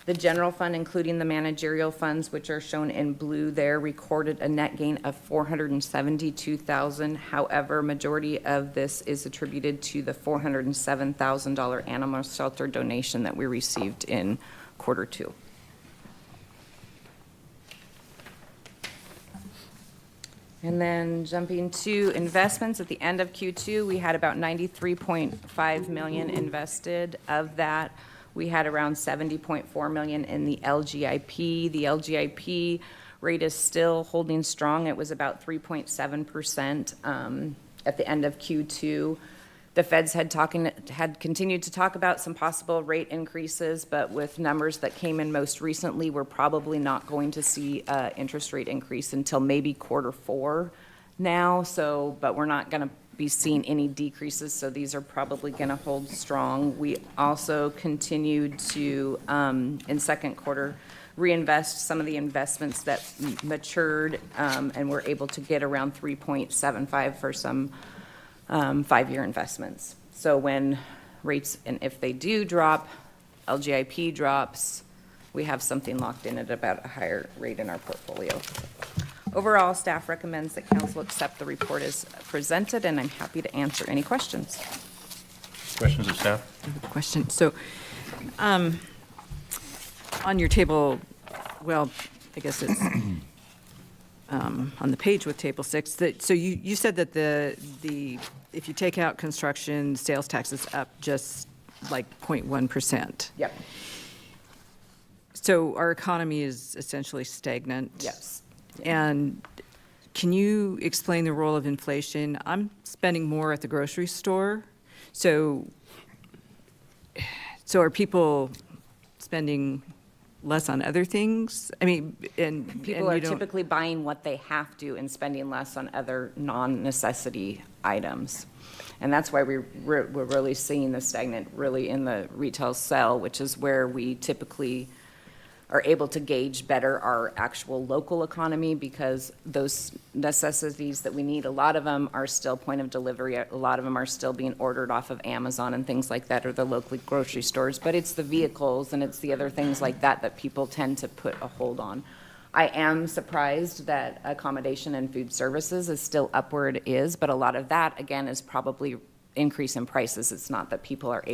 The general fund, including the managerial funds, which are shown in blue there, recorded a net gain of 472,000. However, majority of this is attributed to the $407,000 animal shelter donation that we received in quarter 2. And then jumping to investments, at the end of Q2, we had about 93.5 million invested. Of that, we had around 70.4 million in the LGIP. The LGIP rate is still holding strong. It was about 3.7% at the end of Q2. The feds had continued to talk about some possible rate increases, but with numbers that came in most recently, we're probably not going to see interest rate increase until maybe quarter 4 now. So, but we're not going to be seeing any decreases, so these are probably going to hold strong. We also continued to, in second quarter, reinvest some of the investments that matured, and we're able to get around 3.75 for some 5-year investments. So when rates, and if they do drop, LGIP drops, we have something locked in at about a higher rate in our portfolio. Overall, staff recommends that council accept the report as presented, and I'm happy to answer any questions. Questions of staff? Question. So, on your table, well, I guess it's on the page with table 6. So you said that the if you take out construction, sales tax is up just like 0.1%. Yep. So our economy is essentially stagnant. Yes. And can you explain the role of inflation? I'm spending more at the grocery store. So are people spending less on other things? I mean, and People are typically buying what they have to and spending less on other non-necessity items. And that's why we're really seeing the stagnant really in the retail sell, which is where we typically are able to gauge better our actual local economy, because those necessities that we need, a lot of them are still point of delivery. A lot of them are still being ordered off of Amazon and things like that, or the local grocery stores. But it's the vehicles and it's the other things like that that people tend to put a hold on. I am surprised that accommodation and food services is still up where it is, but a lot of that, again, is probably increase in prices. It's not that people are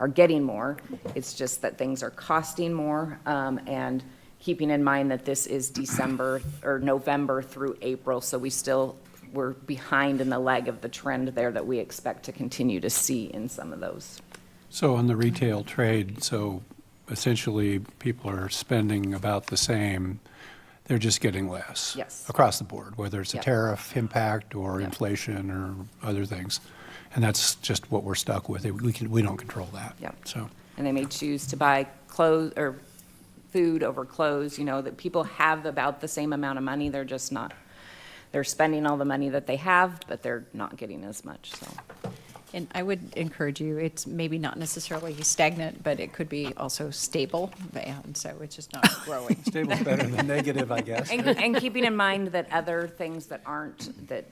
getting more. It's just that things are costing more, and keeping in mind that this is December or November through April, so we're behind in the leg of the trend there that we expect to continue to see in some of those. So on the retail trade, so essentially people are spending about the same, they're just getting less. Yes. Across the board, whether it's a Yep. tariff impact or Yep. inflation or other things. And that's just what we're stuck with. We don't control that. Yep. So, And they may choose to buy clothes or food over clothes, that people have about the same amount of money. They're just not, they're spending all the money that they have, but they're not getting as much, so. And I would encourage you, it's maybe not necessarily stagnant, but it could be also stable, and so it's just not growing. Stable's better than negative, I guess. And keeping in mind that other things that aren't, that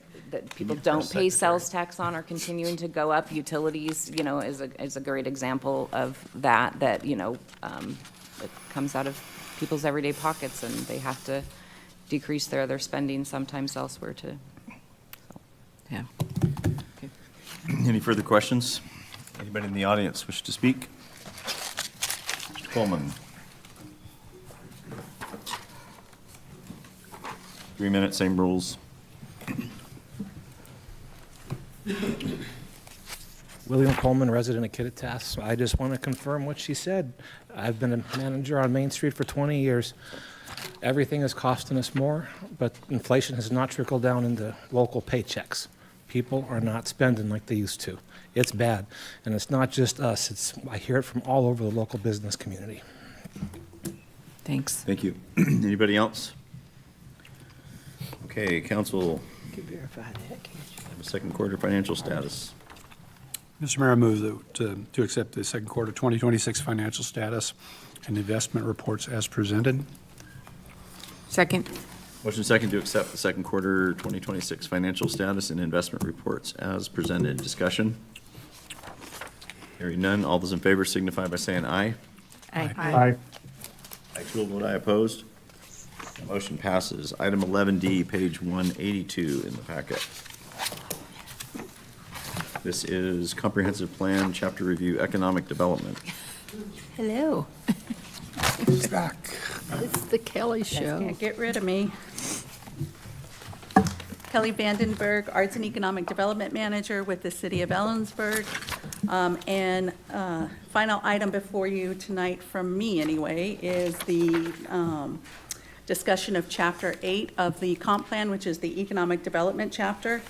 people don't pay sales tax on are continuing to go up. Utilities, is a great example of that, it comes out of people's everyday pockets, and they have to decrease their other spending sometimes elsewhere too. Yeah. Any further questions? Anybody in the audience wish to speak? Mr. Coleman. 3 minutes, same rules. William Coleman, resident of Kittitas. I just want to confirm what she said. I've been a manager on Main Street for 20 years. Everything is costing us more, but inflation has not trickled down into local paychecks. People are not spending like they used to. It's bad. And it's not just us. I hear it from all over the local business community. Thanks. Thank you. Anybody else? Okay, council. You can verify that, can't you? Have a second quarter financial status. Mr. Mayor, I move to accept the second quarter 2026 financial status and investment reports as presented. Second. Motion second to accept the second quarter 2026 financial status and investment reports as presented. Discussion? Hearing none. All those in favor signify by saying aye. Aye. Aye. I will vote aye opposed. Motion passes. Item 11D, page 182 in the packet. This is Comprehensive Plan, Chapter Review, Economic Development. Hello. It's back. It's the Kelly Show. Can't get rid of me. Kelly Vandenberg, Arts and Economic Development Manager with the City of Ellensburg. And final item before you tonight, from me anyway, is the discussion of Chapter 8 of the Comp Plan, which is the Economic Development Chapter.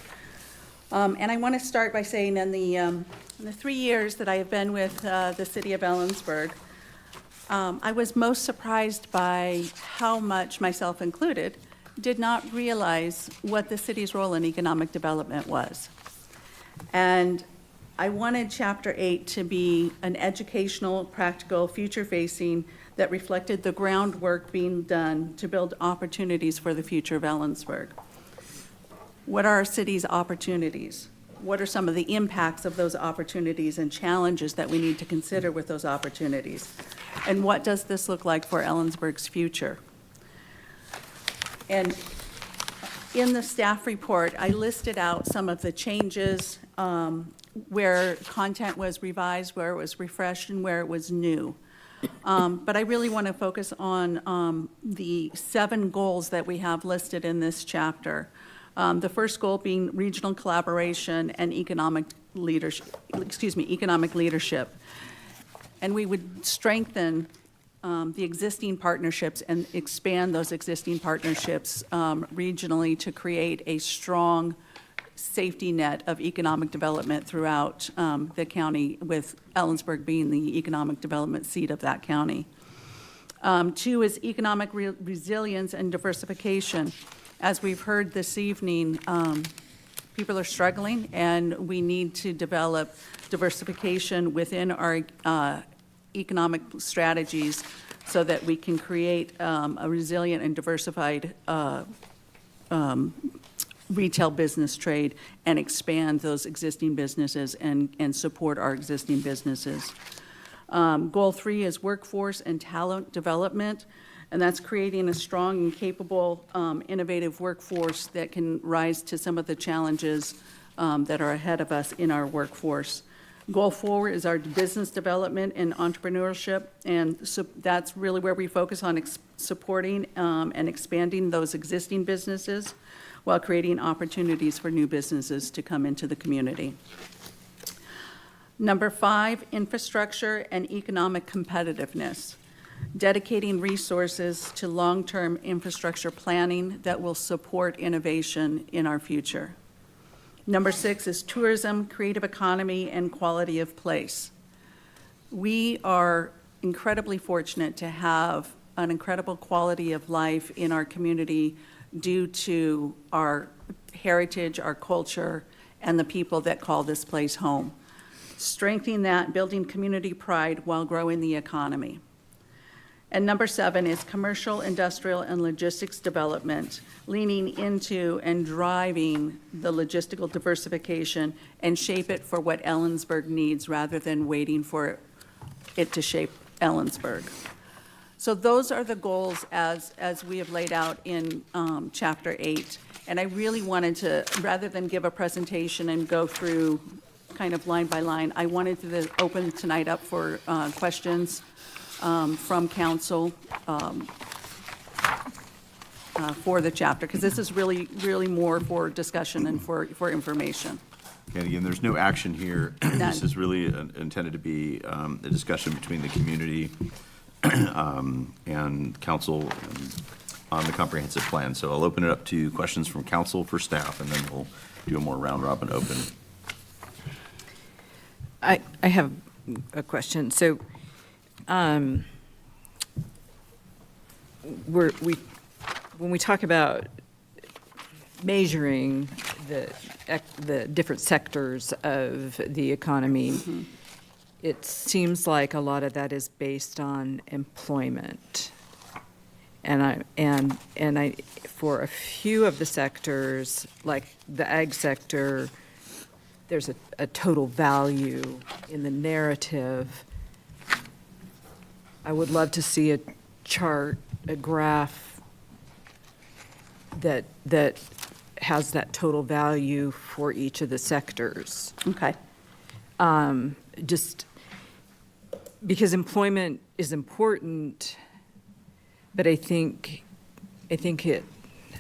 And I want to start by saying in the 3 years that I have been with the City of Ellensburg, I was most surprised by how much, myself included, did not realize what the city's role in economic development was. And I wanted Chapter 8 to be an educational, practical, future-facing that reflected the groundwork being done to build opportunities for the future of Ellensburg. What are our city's opportunities? What are some of the impacts of those opportunities and challenges that we need to consider with those opportunities? And what does this look like for Ellensburg's future? And in the staff report, I listed out some of the changes where content was revised, where it was refreshed, and where it was new. But I really want to focus on the 7 goals that we have listed in this chapter. The first goal being regional collaboration and economic leadership. And we would strengthen the existing partnerships and expand those existing partnerships regionally to create a strong safety net of economic development throughout the county, with Ellensburg being the economic development seat of that county. 2 is economic resilience and diversification. As we've heard this evening, people are struggling, and we need to develop diversification within our economic strategies so that we can create a resilient and diversified retail business trade and expand those existing businesses and support our existing businesses. Goal 3 is workforce and talent development, and that's creating a strong and capable, innovative workforce that can rise to some of the challenges that are ahead of us in our workforce. Goal 4 is our business development and entrepreneurship, and so that's really where we focus on supporting and expanding those existing businesses while creating opportunities for new businesses to come into the community. Number 5, infrastructure and economic competitiveness. Dedicating resources to long-term infrastructure planning that will support innovation in our future. Number 6 is tourism, creative economy, and quality of place. We are incredibly fortunate to have an incredible quality of life in our community due to our heritage, our culture, and the people that call this place home. Strengthening that, building community pride while growing the economy. And number 7 is commercial, industrial, and logistics development, leaning into and driving the logistical diversification and shape it for what Ellensburg needs rather than waiting for it to shape Ellensburg. So those are the goals as we have laid out in Chapter 8. And I really wanted to, rather than give a presentation and go through kind of line by line, I wanted to open tonight up for questions from council for the chapter, because this is really, really more for discussion and for information. And again, there's no action here. This is really intended to be a discussion between the community and council on the comprehensive plan. So I'll open it up to questions from council for staff, and then we'll do a more round robin open. I have a question. So, when we talk about measuring the different sectors of the economy, it seems like a lot of that is based on employment. And I for a few of the sectors, like the ag sector, there's a total value in the narrative. I would love to see a chart, a graph that has that total value for each of the sectors. Okay. Just because employment is important, but I think it,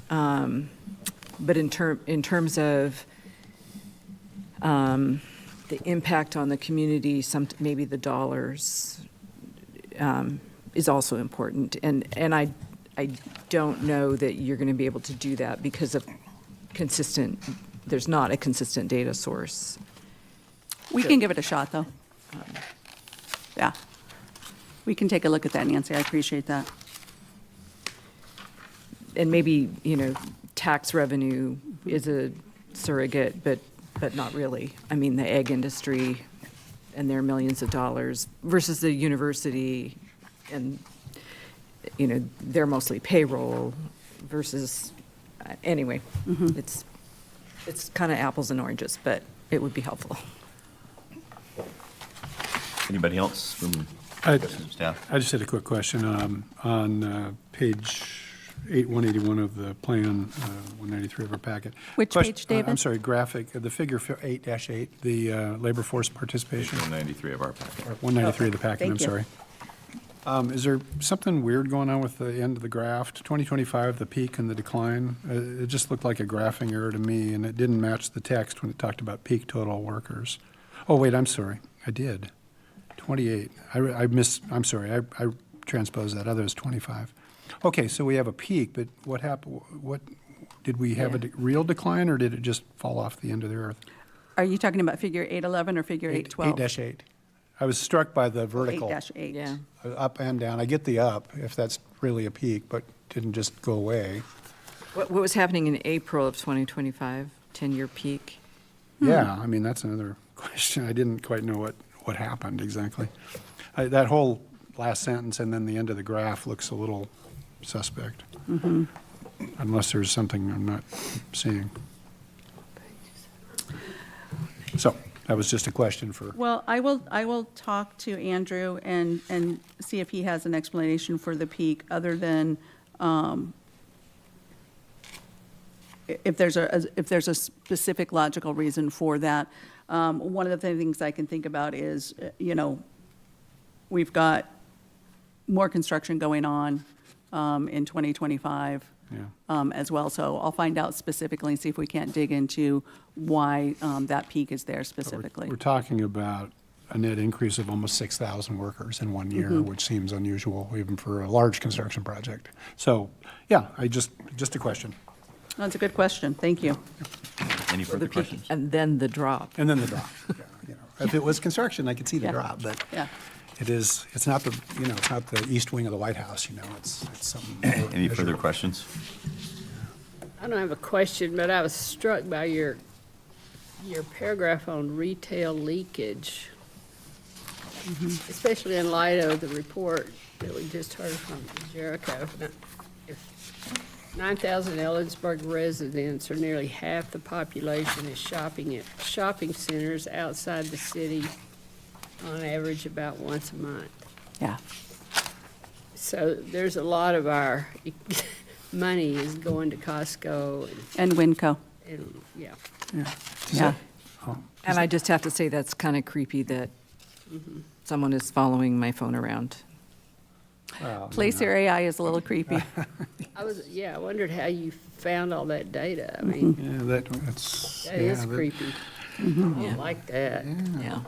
but in terms of the impact on the community, maybe the dollars is also important. And I don't know that you're going to be able to do that because of there's not a consistent data source. We can give it a shot, though. Yeah. We can take a look at that, Nancy. I appreciate that. And maybe, tax revenue is a surrogate, but not really. I mean, the egg industry and their millions of dollars versus the university and, they're mostly payroll versus, anyway, it's kind of apples and oranges, but it would be helpful. Anybody else from staff? I just had a quick question. On page 181 of the plan, 193 of our packet. Which page, David? I'm sorry, graphic, the figure 8-8, the labor force participation. 193 of our packet. 193 of the packet, Thank I'm you. sorry. Is there something weird going on with the end of the graph? 2025, the peak and the decline? It just looked like a graphing error to me, and it didn't match the text when it talked about peak total workers. Oh, wait, I'm sorry. I did. 28. I'm sorry. I transposed that. Other was 25. Okay, so we have a peak, but what happened? What did we have a real decline, or did it just fall off the end of the earth? Are you talking about figure 811 or figure 812? 8-8. I was struck by the vertical. 8-8. Yeah. Up and down. I get the up, if that's really a peak, but didn't just go away. What was happening in April of 2025, 10-year peak? Yeah, I mean, that's another question. I didn't quite know what happened exactly. That whole last sentence and then the end of the graph looks a little suspect. Unless there's something I'm not seeing. So that was just a question for. Well, I will talk to Andrew and see if he has an explanation for the peak other than if there's a specific logical reason for that. One of the things I can think about is, we've got more construction going on in 2025 as well. So I'll find out specifically and see if we can't dig into why that peak is there specifically. We're talking about a net increase of almost 6,000 workers in 1 year, which seems unusual even for a large construction project. So, yeah, just a question. That's a good question. Thank you. Any further questions? And then the drop. And then the drop. Yeah, If it was construction, I could see the Yeah. drop, but Yeah. it's not the east wing of the White House, it's something. Any further questions? I don't have a question, but I was struck by your your paragraph on retail leakage, especially in light of the report that we just heard from Jericho. If 9,000 Ellensburg residents, or nearly half the population, is shopping at shopping centers outside the city on average about once a month. Yeah. So there's a lot of our money is going to Costco And Winco. and, yeah. Yeah. And I just have to say, that's kind of creepy that someone is following my phone around. Placer AI is a little creepy. I wondered how you found all that data. I mean, Yeah, that's. that is that- creepy. I don't like that. Yeah.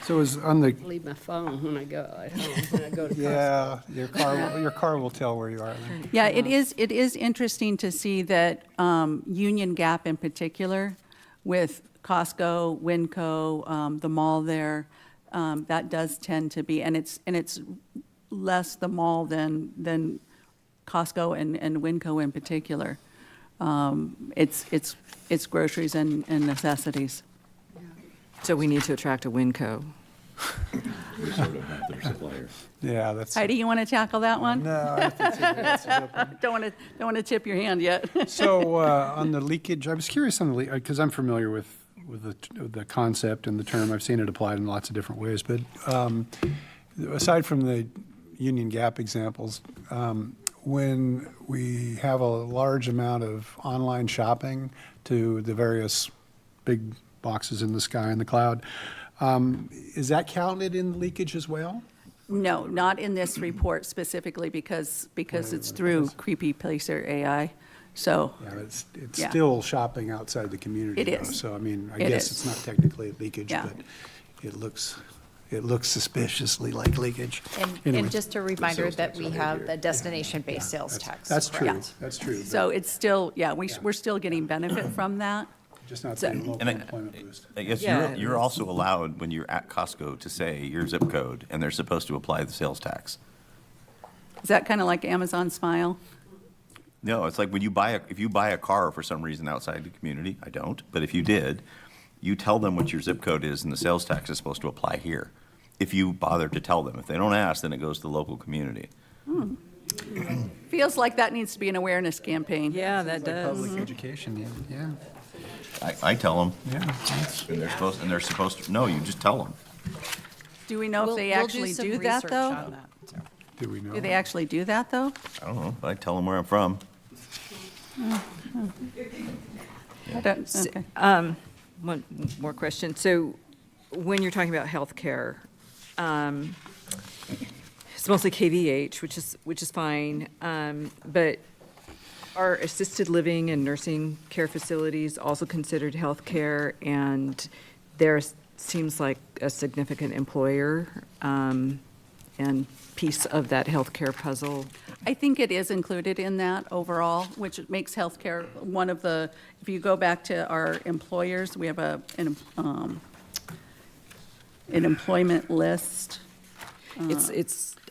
So is on the, Leave my phone when I go at home, when I go to Costco. yeah, your car will tell where you are then. Yeah, it is interesting to see that Union Gap in particular, with Costco, Winco, the mall there, that does tend to be, and it's less the mall than Costco and Winco in particular. It's groceries and necessities. So we need to attract a Winco. We sort of have their suppliers. Yeah, that's. Heidi, you want to tackle that one? No, I think that's Don't want to tip your hand yet. So on the leakage, I was curious on the leak, because I'm familiar with the concept and the term. I've seen it applied in lots of different ways. But aside from the Union Gap examples, when we have a large amount of online shopping to the various big boxes in the sky and the cloud, is that counted in leakage as well? No, not in this report specifically because it's through creepy Placer AI. So, Yeah, it's Yeah. still shopping outside the community. It though. is. So, I mean, I It guess is. it's not technically leakage, Yeah. but it looks suspiciously like leakage. And Anyway. just a reminder that we have the destination-based sales tax. That's true, correct? that's true. so it's still, we're still getting benefit from that. Just not So- the local And employment boost. I guess Yeah. you're also allowed, when you're at Costco, to say your zip code, and they're supposed to apply the sales tax. Is that kind of like Amazon Smile? No, it's like when if you buy a car for some reason outside the community, I don't, but if you did, you tell them what your zip code is, and the sales tax is supposed to apply here. If you bother to tell them. If they don't ask, then it goes to the local community. Feels like that needs to be an awareness campaign. Yeah, that does. Public education, yeah. I tell them. Yeah. And they're supposed to, no, you just tell them. Do we know if they actually do that, though? Do we know? Do they actually do that, though? I don't know, but I tell them where I'm from. I don't, okay. One more question. So when you're talking about healthcare, it's mostly KVH, which is fine, but are assisted living and nursing care facilities also considered healthcare? And there seems like a significant employer and piece of that healthcare puzzle. I think it is included in that overall, which makes healthcare one of the, if you go back to our employers, we have an employment list.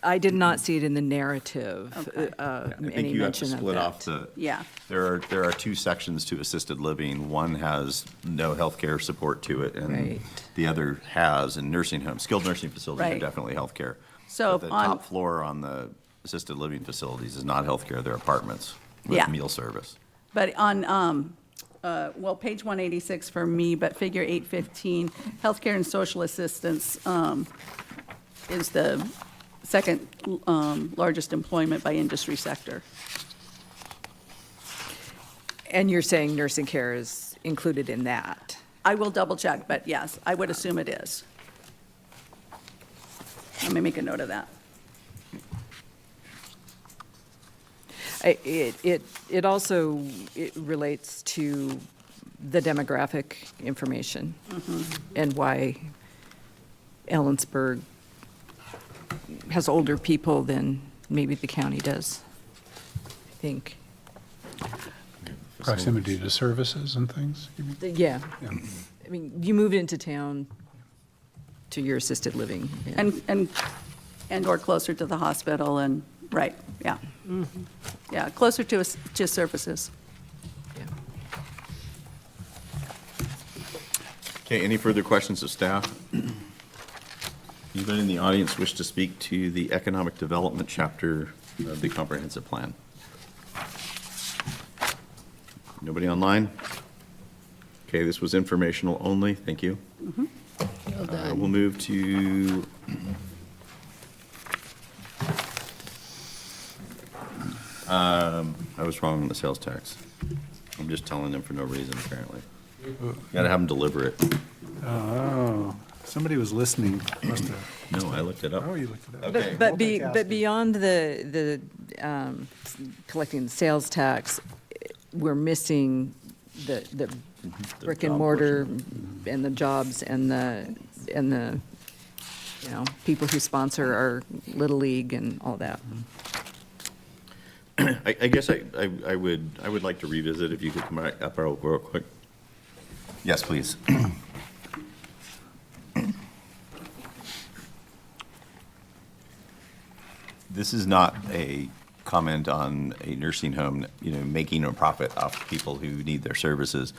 I did not see it in the narrative, Okay. I think any you have to mention of split that. off the. Yeah. There are two sections to assisted living. One has no healthcare support to it, and Right. the other has. And nursing homes, skilled nursing facilities are Right. definitely healthcare. So But the on- top floor on the assisted living facilities is not healthcare. They're apartments with Yeah. meal service. But on, page 186 for me, but figure 815, healthcare and social assistance is the second largest employment by industry sector. And you're saying nursing care is included in that? I will double check, but yes, I would assume it is. Let me make a note of that. It also relates to the demographic information and why Ellensburg has older people than maybe the county does, I think. Proximity to services and things? you mean? Yeah. Yeah. I mean, you move into town to your assisted living. And or closer to the hospital and, right, yeah. Yeah, closer to services. Okay, any further questions of staff? Anybody in the audience wish to speak to the economic development chapter of the comprehensive plan? Nobody online? Okay, this was informational only. Thank you. Well done. We'll move to I was wrong on the sales tax. I'm just telling them for no reason, apparently. Gotta have them deliver it. Oh, somebody was listening, must have. No, I looked it up. Oh, you looked it up. Okay. But beyond the collecting the sales tax, we're missing the brick and job mortar and the jobs and the people who sponsor our Little League and all that. I guess I would like to revisit, if you could come back up real quick. Yes, please. This is not a comment on a nursing home, making a profit off people who need their services.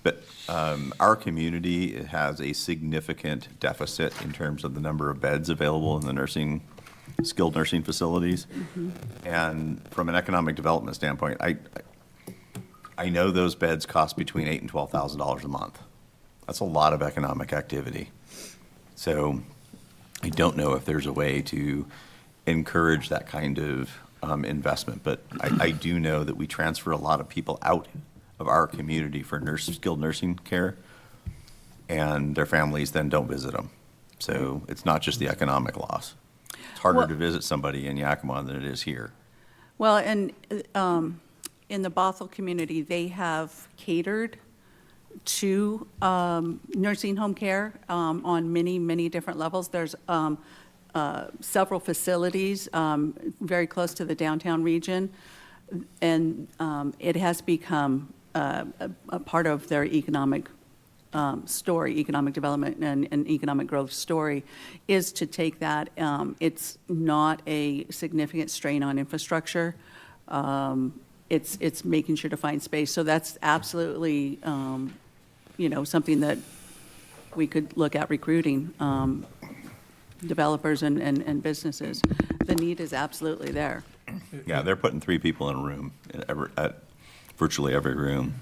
But our community has a significant deficit in terms of the number of beds available in the skilled nursing facilities. And from an economic development standpoint, I know those beds cost between $8,000 and $12,000 a month. That's a lot of economic activity. So I don't know if there's a way to encourage that kind of investment, but I do know that we transfer a lot of people out of our community for skilled nursing care, and their families then don't visit them. So it's not just the economic loss. It's harder to visit somebody in Yakima than it is here. Well, and in the Bothell community, they have catered to nursing home care on many, many different levels. There's several facilities very close to the downtown region, and it has become a part of their economic story, economic development and economic growth story, is to take that. It's not a significant strain on infrastructure. It's making sure to find space. So that's absolutely, something that we could look at recruiting developers and businesses. The need is absolutely there. Yeah, they're putting 3 people in a room at virtually every room,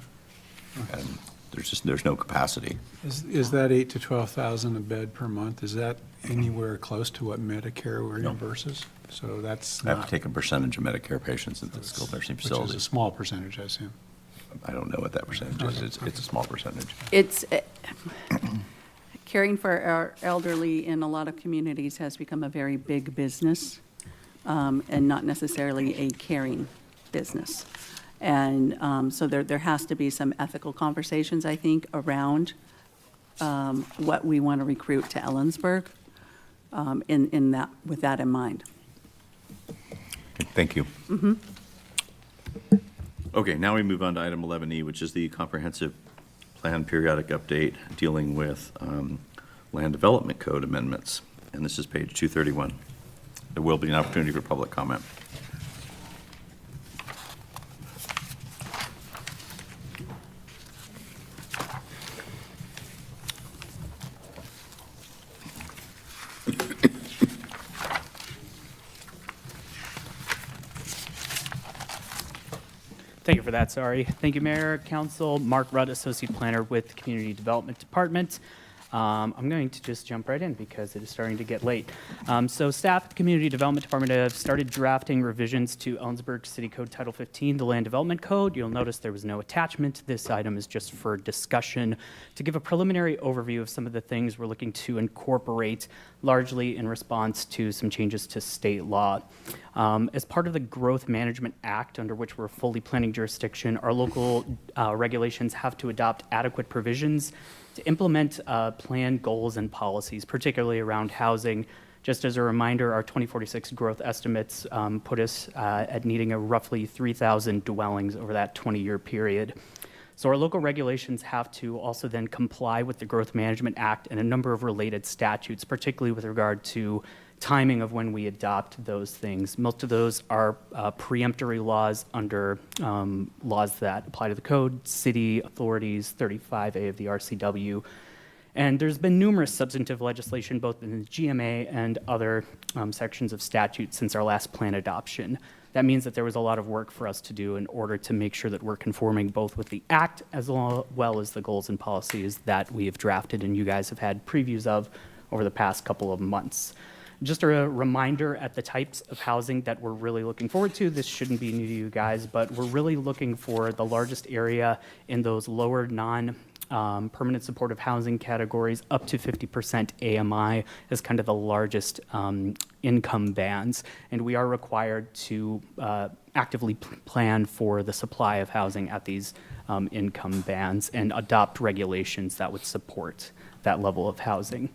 and there's no capacity. Is that 8,000 to 12,000 a bed per month? Is that anywhere close to what Medicare reimburses? So that's I have not, to take a percentage of Medicare patients at the skilled nursing which is facility. a small percentage, I assume. I don't know what that percentage is. It's a small percentage. It's caring for our elderly in a lot of communities has become a very big business, and not necessarily a caring business. And so there has to be some ethical conversations, I think, around what we want to recruit to Ellensburg, with that in mind. Okay, thank you. Okay, now we move on to item 11E, which is the comprehensive plan periodic update dealing with land development code amendments. And this is page 231. There will be an opportunity for public comment. Thank you for that, sorry. Thank you, Mayor, Council. Mark Rudd, Associate Planner with the Community Development Department. I'm going to just jump right in because it is starting to get late. So staff at the Community Development Department have started drafting revisions to Ellensburg City Code Title 15, the Land Development Code. You'll notice there was no attachment. This item is just for discussion to give a preliminary overview of some of the things we're looking to incorporate, largely in response to some changes to state law. As part of the Growth Management Act, under which we're fully planning jurisdiction, our local regulations have to adopt adequate provisions to implement plan goals and policies, particularly around housing. Just as a reminder, our 2046 growth estimates put us at needing a roughly 3,000 dwellings over that 20-year period. So our local regulations have to also then comply with the Growth Management Act and a number of related statutes, particularly with regard to timing of when we adopt those things. Most of those are preemptory laws under laws that apply to the code, city authorities, 35A of the RCW, And there's been numerous substantive legislation, both in the GMA and other sections of statute since our last plan adoption. That means that there was a lot of work for us to do in order to make sure that we're conforming both with the Act as well as the goals and policies that we have drafted and you guys have had previews of over the past couple of months. Just a reminder at the types of housing that we're really looking forward to. This shouldn't be new to you guys, but we're really looking for the largest area in those lower permanent supportive housing categories, up to 50% AMI is kind of the largest income bands. And we are required to actively plan for the supply of housing at these income bands and adopt regulations that would support that level of housing.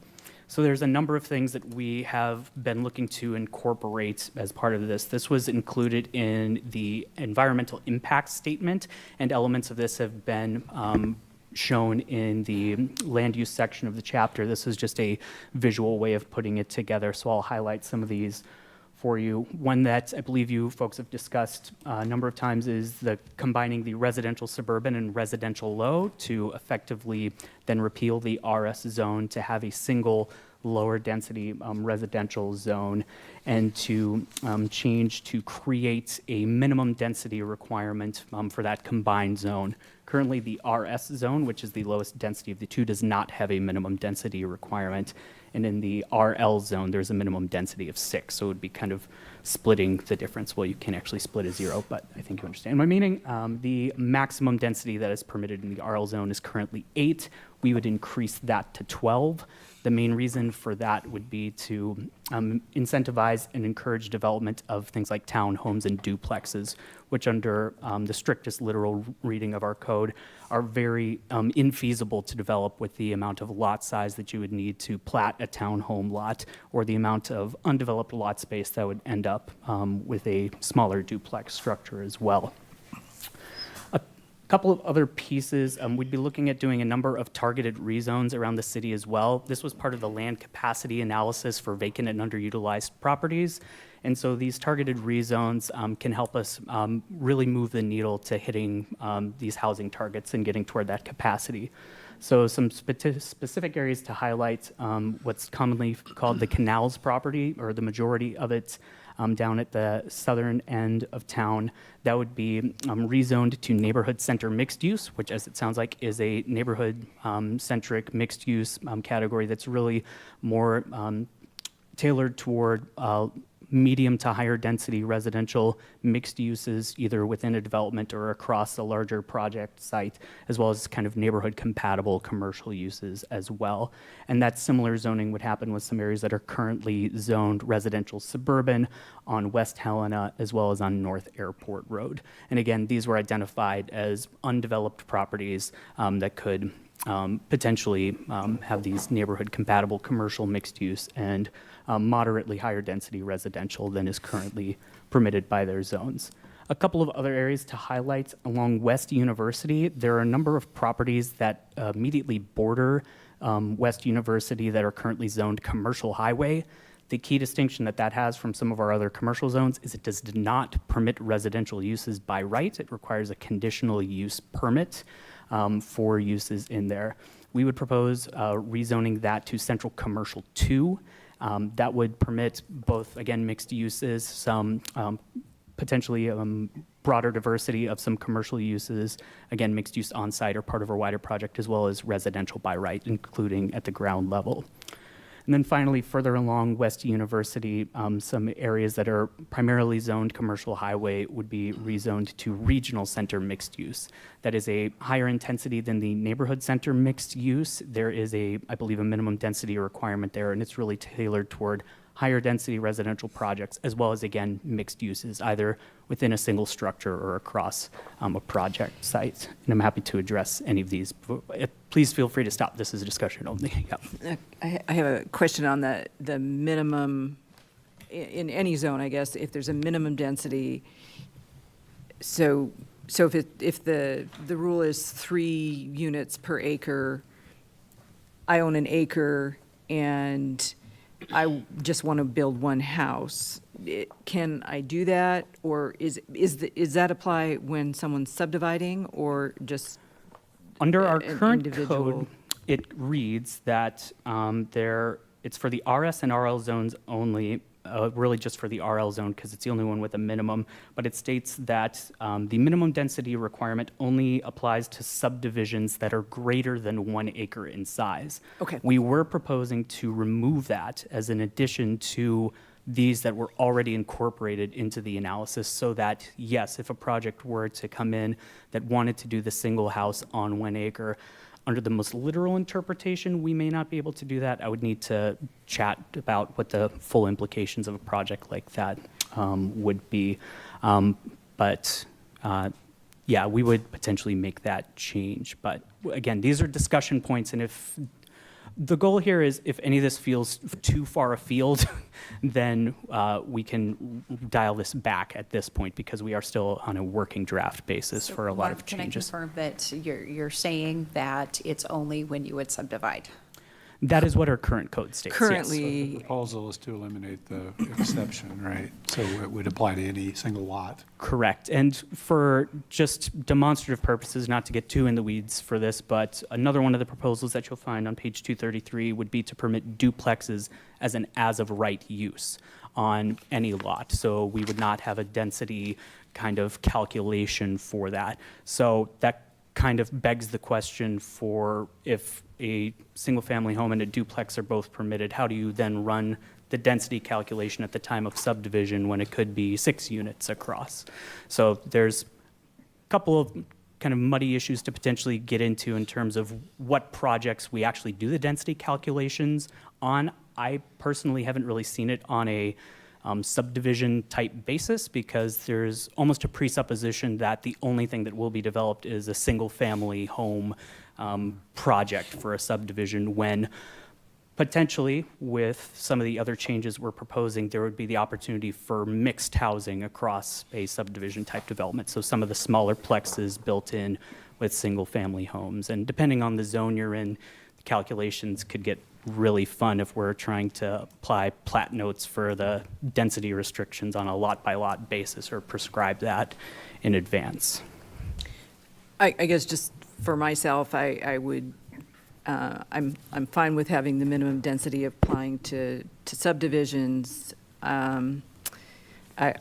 So there's a number of things that we have been looking to incorporate as part of this. This was included in the environmental impact statement, and elements of this have been shown in the land use section of the chapter. This is just a visual way of putting it together, so I'll highlight some of these for you. One that I believe you folks have discussed a number of times is combining the residential suburban and residential low to effectively then repeal the RS zone to have a single lower density residential zone, and to change to create a minimum density requirement for that combined zone. Currently, the RS zone, which is the lowest density of the two, does not have a minimum density requirement. And in the RL zone, there's a minimum density of 6. So it would be kind of splitting the difference. Well, you can actually split a 0, but I think you understand my meaning. The maximum density that is permitted in the RL zone is currently 8. We would increase that to 12. The main reason for that would be to incentivize and encourage development of things like townhomes and duplexes, which under the strictest literal reading of our code are very infeasible to develop with the amount of lot size that you would need to plat a townhome lot, or the amount of undeveloped lot space that would end up with a smaller duplex structure as well. Couple of other pieces, we'd be looking at doing a number of targeted rezones around the city as well. This was part of the land capacity analysis for vacant and underutilized properties. And so these targeted rezones can help us really move the needle to hitting these housing targets and getting toward that capacity. So some specific areas to highlight, what's commonly called the canals property, or the majority of it down at the southern end of town. That would be rezoned to neighborhood center mixed use, which, as it sounds like, is a neighborhood centric mixed use category that's really more tailored toward medium to higher density residential mixed uses, either within a development or across a larger project site, as well as kind of neighborhood compatible commercial uses as well. And that similar zoning would happen with some areas that are currently zoned residential suburban on West Helena, as well as on North Airport Road. And again, these were identified as undeveloped properties that could potentially have these neighborhood compatible commercial mixed use and moderately higher density residential than is currently permitted by their zones. A couple of other areas to highlight along West University, there are a number of properties that immediately border West University that are currently zoned commercial highway. The key distinction that that has from some of our other commercial zones is it does not permit residential uses by right. It requires a conditional use permit for uses in there. We would propose rezoning that to Central Commercial 2. That would permit both, again, mixed uses, some potentially broader diversity of some commercial uses, again, mixed use on-site or part of a wider project, as well as residential by right, including at the ground level. And then finally, further along West University, some areas that are primarily zoned commercial highway would be rezoned to regional center mixed use. That is a higher intensity than the neighborhood center mixed use. There is I believe, a minimum density requirement there, and it's really tailored toward higher density residential projects, as well as, again, mixed uses, either within a single structure or across a project site. And I'm happy to address any of these. Please feel free to stop. This is a discussion only. Yep. I have a question on the minimum, in any zone, I guess, if there's a minimum density. So if the rule is 3 units per acre, I own an acre and I just want to build one house. Can I do that, or is that apply when someone's subdividing, or just under our an current individual? it reads that it's for the RS and RL zones only, really just for the RL zone because it's the only one with a minimum, but it states that the minimum density requirement only applies to subdivisions that are greater than 1 acre in size. Okay. We were proposing to remove that as an addition to these that were already incorporated into the analysis so that, yes, if a project were to come in that wanted to do the single house on 1 acre, under the most literal interpretation, we may not be able to do that. I would need to chat about what the full implications of a project like that would be. Yeah, we would potentially make that change. But again, these are discussion points, and if the goal here is if any of this feels too far afield, then we can dial this back at this point because we are still on a working draft basis for a lot of changes. Can I confirm that you're saying that it's only when you would subdivide? That is what our current code states. yes. Currently, The proposal is to eliminate the exception, right? So it would apply to any single lot. Correct. And for just demonstrative purposes, not to get too in the weeds for this, but another one of the proposals that you'll find on page 233 would be to permit duplexes as an as-of-right use on any lot. So we would not have a density kind of calculation for that. So that kind of begs the question for if a single-family home and a duplex are both permitted, how do you then run the density calculation at the time of subdivision when it could be 6 units across? So there's a couple of kind of muddy issues to potentially get into in terms of what projects we actually do the density calculations on. I personally haven't really seen it on a subdivision type basis because there's almost a presupposition that the only thing that will be developed is a single family home project for a subdivision when potentially with some of the other changes we're proposing, there would be the opportunity for mixed housing across a subdivision type development. So some of the smaller plexes built in with single family homes. And depending on the zone you're in, the calculations could get really fun if we're trying to apply plat notes for the density restrictions on a lot by lot basis or prescribe that in advance. I guess just for myself, I would, I'm fine with having the minimum density applying to subdivisions. I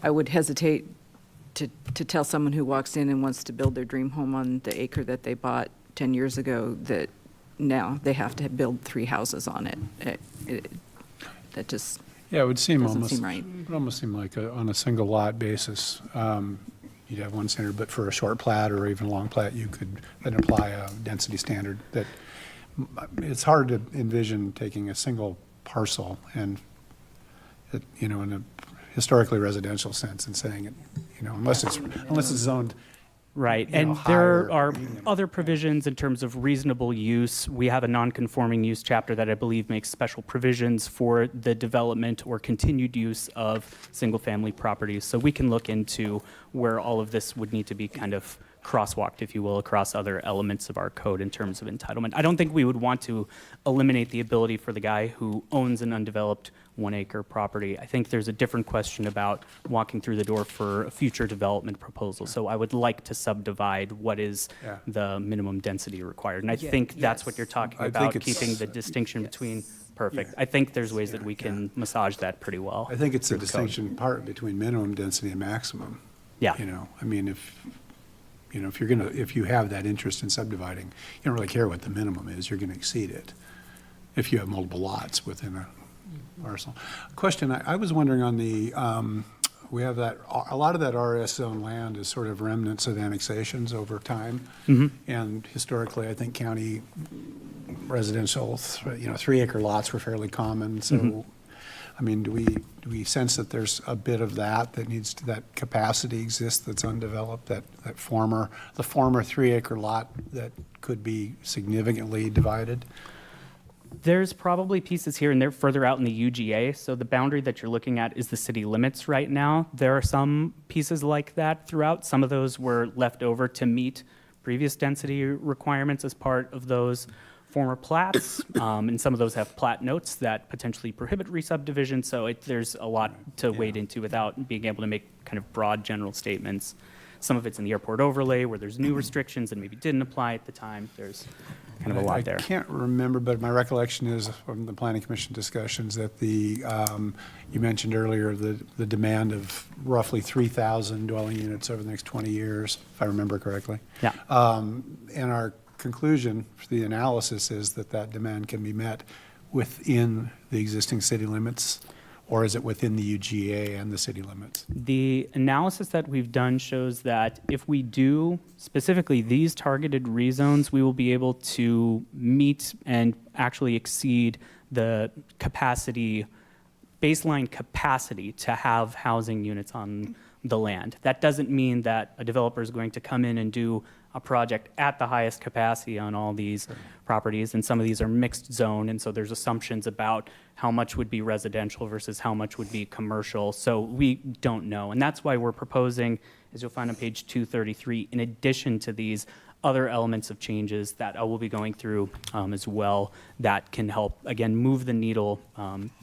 would hesitate to tell someone who walks in and wants to build their dream home on the acre that they bought 10 years ago that now they have to build 3 houses on it. That just Yeah, it would seem doesn't almost, seem right. it would almost seem like on a single lot basis, you'd have one standard, but for a short plat or even a long plat, you could then apply a density standard that, it's hard to envision taking a single parcel and, in a historically residential sense and saying it, unless it's zoned. Right, and there are other provisions in terms of reasonable use. We have a non-conforming use chapter that I believe makes special provisions for the development or continued use of single-family properties. So we can look into where all of this would need to be kind of crosswalked, if you will, across other elements of our code in terms of entitlement. I don't think we would want to eliminate the ability for the guy who owns an undeveloped 1-acre property. I think there's a different question about walking through the door for a future development proposal. So I would like to subdivide what is the minimum density required. And I think that's what you're talking about, keeping the distinction between. Perfect. I think there's ways that we can massage that pretty well. I think it's a distinction part between minimum density and maximum. Yeah. I mean, if you have that interest in subdividing, you don't really care what the minimum is, you're going to exceed it if you have multiple lots within a parcel. Question, I was wondering on the, we have that, a lot of that RS zone land is sort of remnants of annexations over time. Mm-hmm. And historically, I think county residential, 3-acre lots were fairly common. So, Mm-hmm. I mean, do we sense that there's a bit of that that capacity exists that's undeveloped, the former 3-acre lot that could be significantly divided? There's probably pieces here and there further out in the UGA. So the boundary that you're looking at is the city limits right now. There are some pieces like that throughout. Some of those were left over to meet previous density requirements as part of those former plats, and some of those have plat notes that potentially prohibit re-subdivision, so there's a lot to wade into without being able to make kind of broad general statements. Some of it's in the airport overlay where there's new restrictions that maybe didn't apply at the time. There's kind of a lot there. I can't remember, but my recollection is from the Planning Commission discussions that you mentioned earlier, the demand of roughly 3,000 dwelling units over the next 20 years, if I remember correctly. Yeah. And our conclusion for the analysis is that that demand can be met within the existing city limits, or is it within the UGA and the city limits? The analysis that we've done shows that if we do specifically these targeted rezones, we will be able to meet and actually exceed the capacity, baseline capacity to have housing units on the land. That doesn't mean that a developer is going to come in and do a project at the highest capacity on all these properties, and some of these are mixed zone, and so there's assumptions about how much would be residential versus how much would be commercial, so we don't know. And that's why we're proposing, as you'll find on page 233, in addition to these other elements of changes that I will be going through as well, that can help, again, move the needle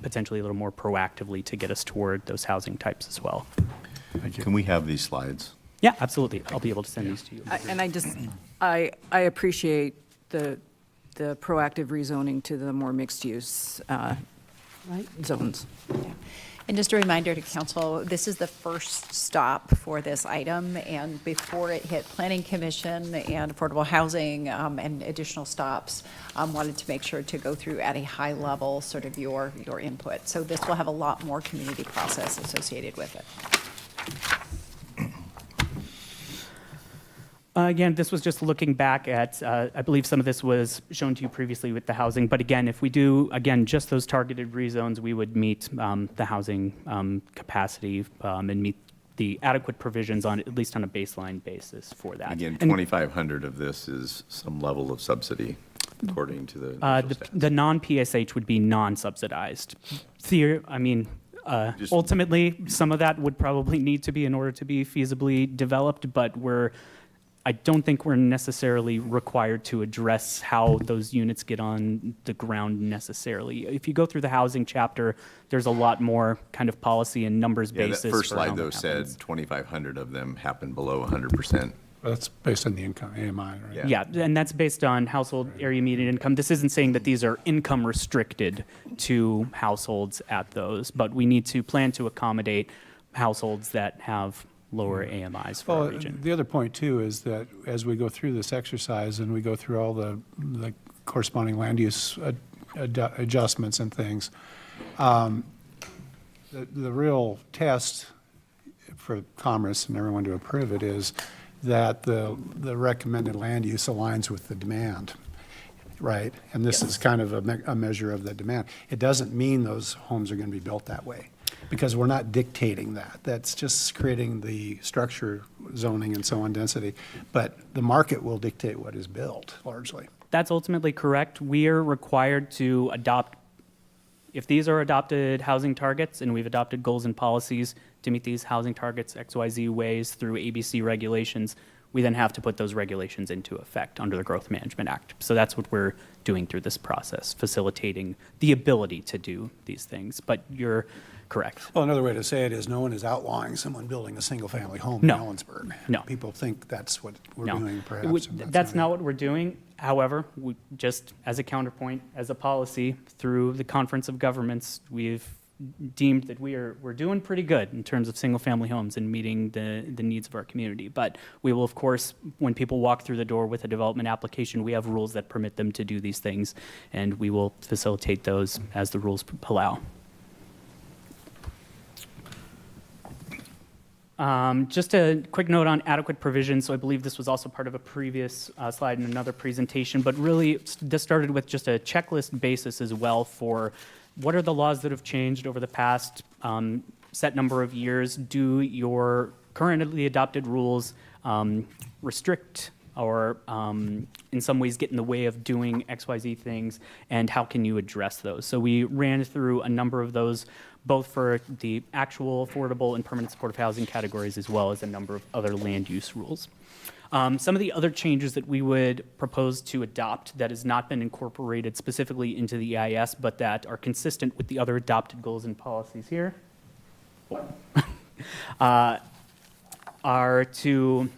potentially a little more proactively to get us toward those housing types as well. Can we have these slides? Yeah, absolutely. I'll be able to send these to you. I appreciate the proactive rezoning to the more mixed-use zones. And just a reminder to council, this is the first stop for this item, and before it hit Planning Commission and Affordable Housing and additional stops, wanted to make sure to go through at a high level sort of your input. So this will have a lot more community process associated with it. Again, this was just looking back at, I believe some of this was shown to you previously with the housing, but again, if we do, again, just those targeted rezones, we would meet the housing capacity and meet the adequate provisions on, at least on a baseline basis for that. Again, 2,500 of this is some level of subsidy, according to the the non-PSH would be non-subsidized. Ultimately, some of that would probably need to be in order to be feasibly developed, but I don't think we're necessarily required to address how those units get on the ground necessarily. If you go through the housing chapter, there's a lot more kind of policy and numbers basis. That first for how slide, though, that said happens. 2,500 of them happen below 100%. That's based on the income, AMI, right? Yeah, and that's based on household area median income. This isn't saying that these are income restricted to households at those, but we need to plan to accommodate households that have lower AMIs for our region. The other point, too, is that as we go through this exercise and we go through all the corresponding land use adjustments and things, the real test for Commerce and everyone to approve it is that the recommended land use aligns with the demand, right? And this is kind of a measure of the demand. It doesn't mean those homes are going to be built that way, because we're not dictating that. That's just creating the structure, zoning, and so on, density. But the market will dictate what is built, largely. That's ultimately correct. We are required to adopt, if these are adopted housing targets, and we've adopted goals and policies to meet these housing targets XYZ ways through ABC regulations, we then have to put those regulations into effect under the Growth Management Act. So that's what we're doing through this process, facilitating the ability to do these things. But you're correct. Well, another way to say it is no one is outlawing someone building a single-family home No. in Ellensburg. No. People think that's what we're No. doing, perhaps. and That's not what we're doing. However, we just as a counterpoint, as a policy, through the Conference of Governments, we've deemed that we're doing pretty good in terms of single-family homes and meeting the needs of our community. But we will, of course, when people walk through the door with a development application, we have rules that permit them to do these things, and we will facilitate those as the rules allow. Just a quick note on adequate provision. So I believe this was also part of a previous slide in another presentation, but really this started with just a checklist basis as well for what are the laws that have changed over the past set number of years? Do your currently adopted rules restrict or in some ways get in the way of doing XYZ things, and how can you address those? So we ran through a number of those, both for the actual affordable and permanent supportive housing categories, as well as a number of other land use rules. Some of the other changes that we would propose to adopt that has not been incorporated specifically into the EIS, but that are consistent with the other adopted goals and policies here, are to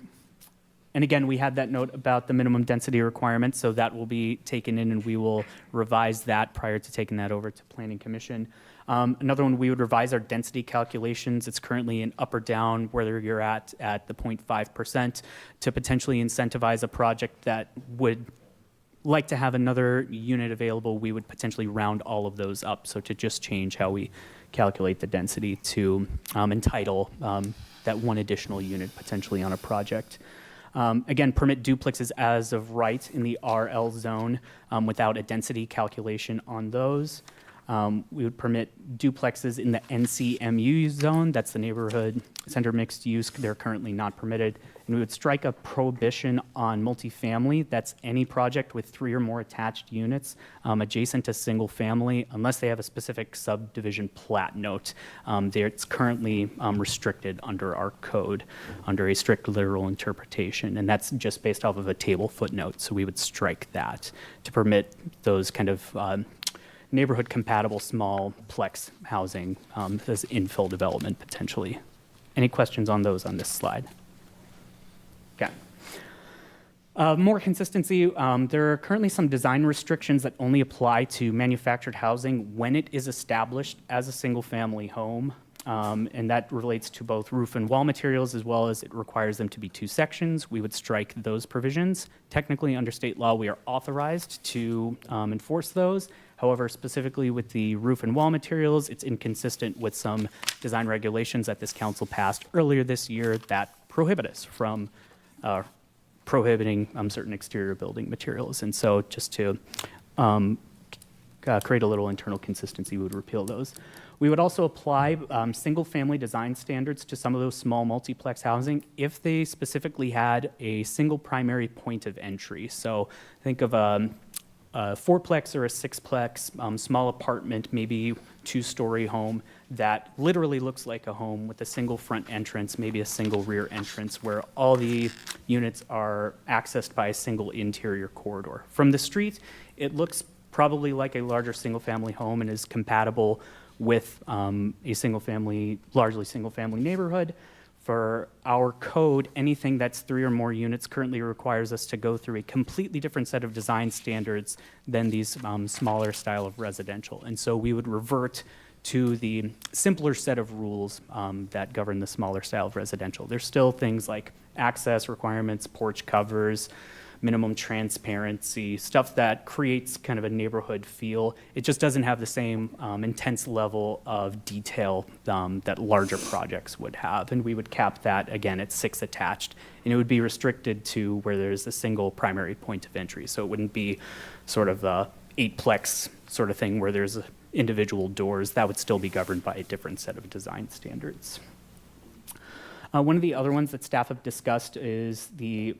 And again, we had that note about the minimum density requirement, so that will be taken in, and we will revise that prior to taking that over to Planning Commission. Another one, we would revise our density calculations. It's currently an up or down, whether you're at the 0.5%, to potentially incentivize a project that would like to have another unit available. We would potentially round all of those up, so to just change how we calculate the density to entitle that one additional unit potentially on a project. Again, permit duplexes as of right in the RL zone without a density calculation on those. We would permit duplexes in the NCMU zone, that's the neighborhood center mixed use, they're currently not permitted. And we would strike a prohibition on multifamily, that's any project with 3 or more attached units adjacent to single family, unless they have a specific subdivision plat note. It's currently restricted under our code, under a strict literal interpretation, and that's just based off of a table footnote, so we would strike that to permit those kind of neighborhood compatible small plex housing as infill development potentially. Any questions on those on this slide? Okay. More consistency, there are currently some design restrictions that only apply to manufactured housing when it is established as a single family home. And that relates to both roof and wall materials, as well as it requires them to be 2 sections. We would strike those provisions. Technically, under state law, we are authorized to enforce those. However, specifically with the roof and wall materials, it's inconsistent with some design regulations that this council passed earlier this year that prohibit us from prohibiting certain exterior building materials. And so just to create a little internal consistency, we would repeal those. We would also apply single-family design standards to some of those small multiplex housing if they specifically had a single primary point of entry. So think of a 4-plex or a 6-plex small apartment, maybe 2-story home that literally looks like a home with a single front entrance, maybe a single rear entrance, where all the units are accessed by a single interior corridor. From the street, it looks probably like a larger single-family home and is compatible with a single-family, largely single-family neighborhood. For our code, anything that's 3 or more units currently requires us to go through a completely different set of design standards than these smaller style of residential. And so we would revert to the simpler set of rules that govern the smaller style of residential. There's still things like access requirements, porch covers, minimum transparency, stuff that creates kind of a neighborhood feel. It just doesn't have the same intense level of detail that larger projects would have. And we would cap that, again, at 6 attached. And it would be restricted to where there's a single primary point of entry. So it wouldn't be sort of a 8-plex sort of thing where there's individual doors. That would still be governed by a different set of design standards. One of the other ones that staff have discussed is the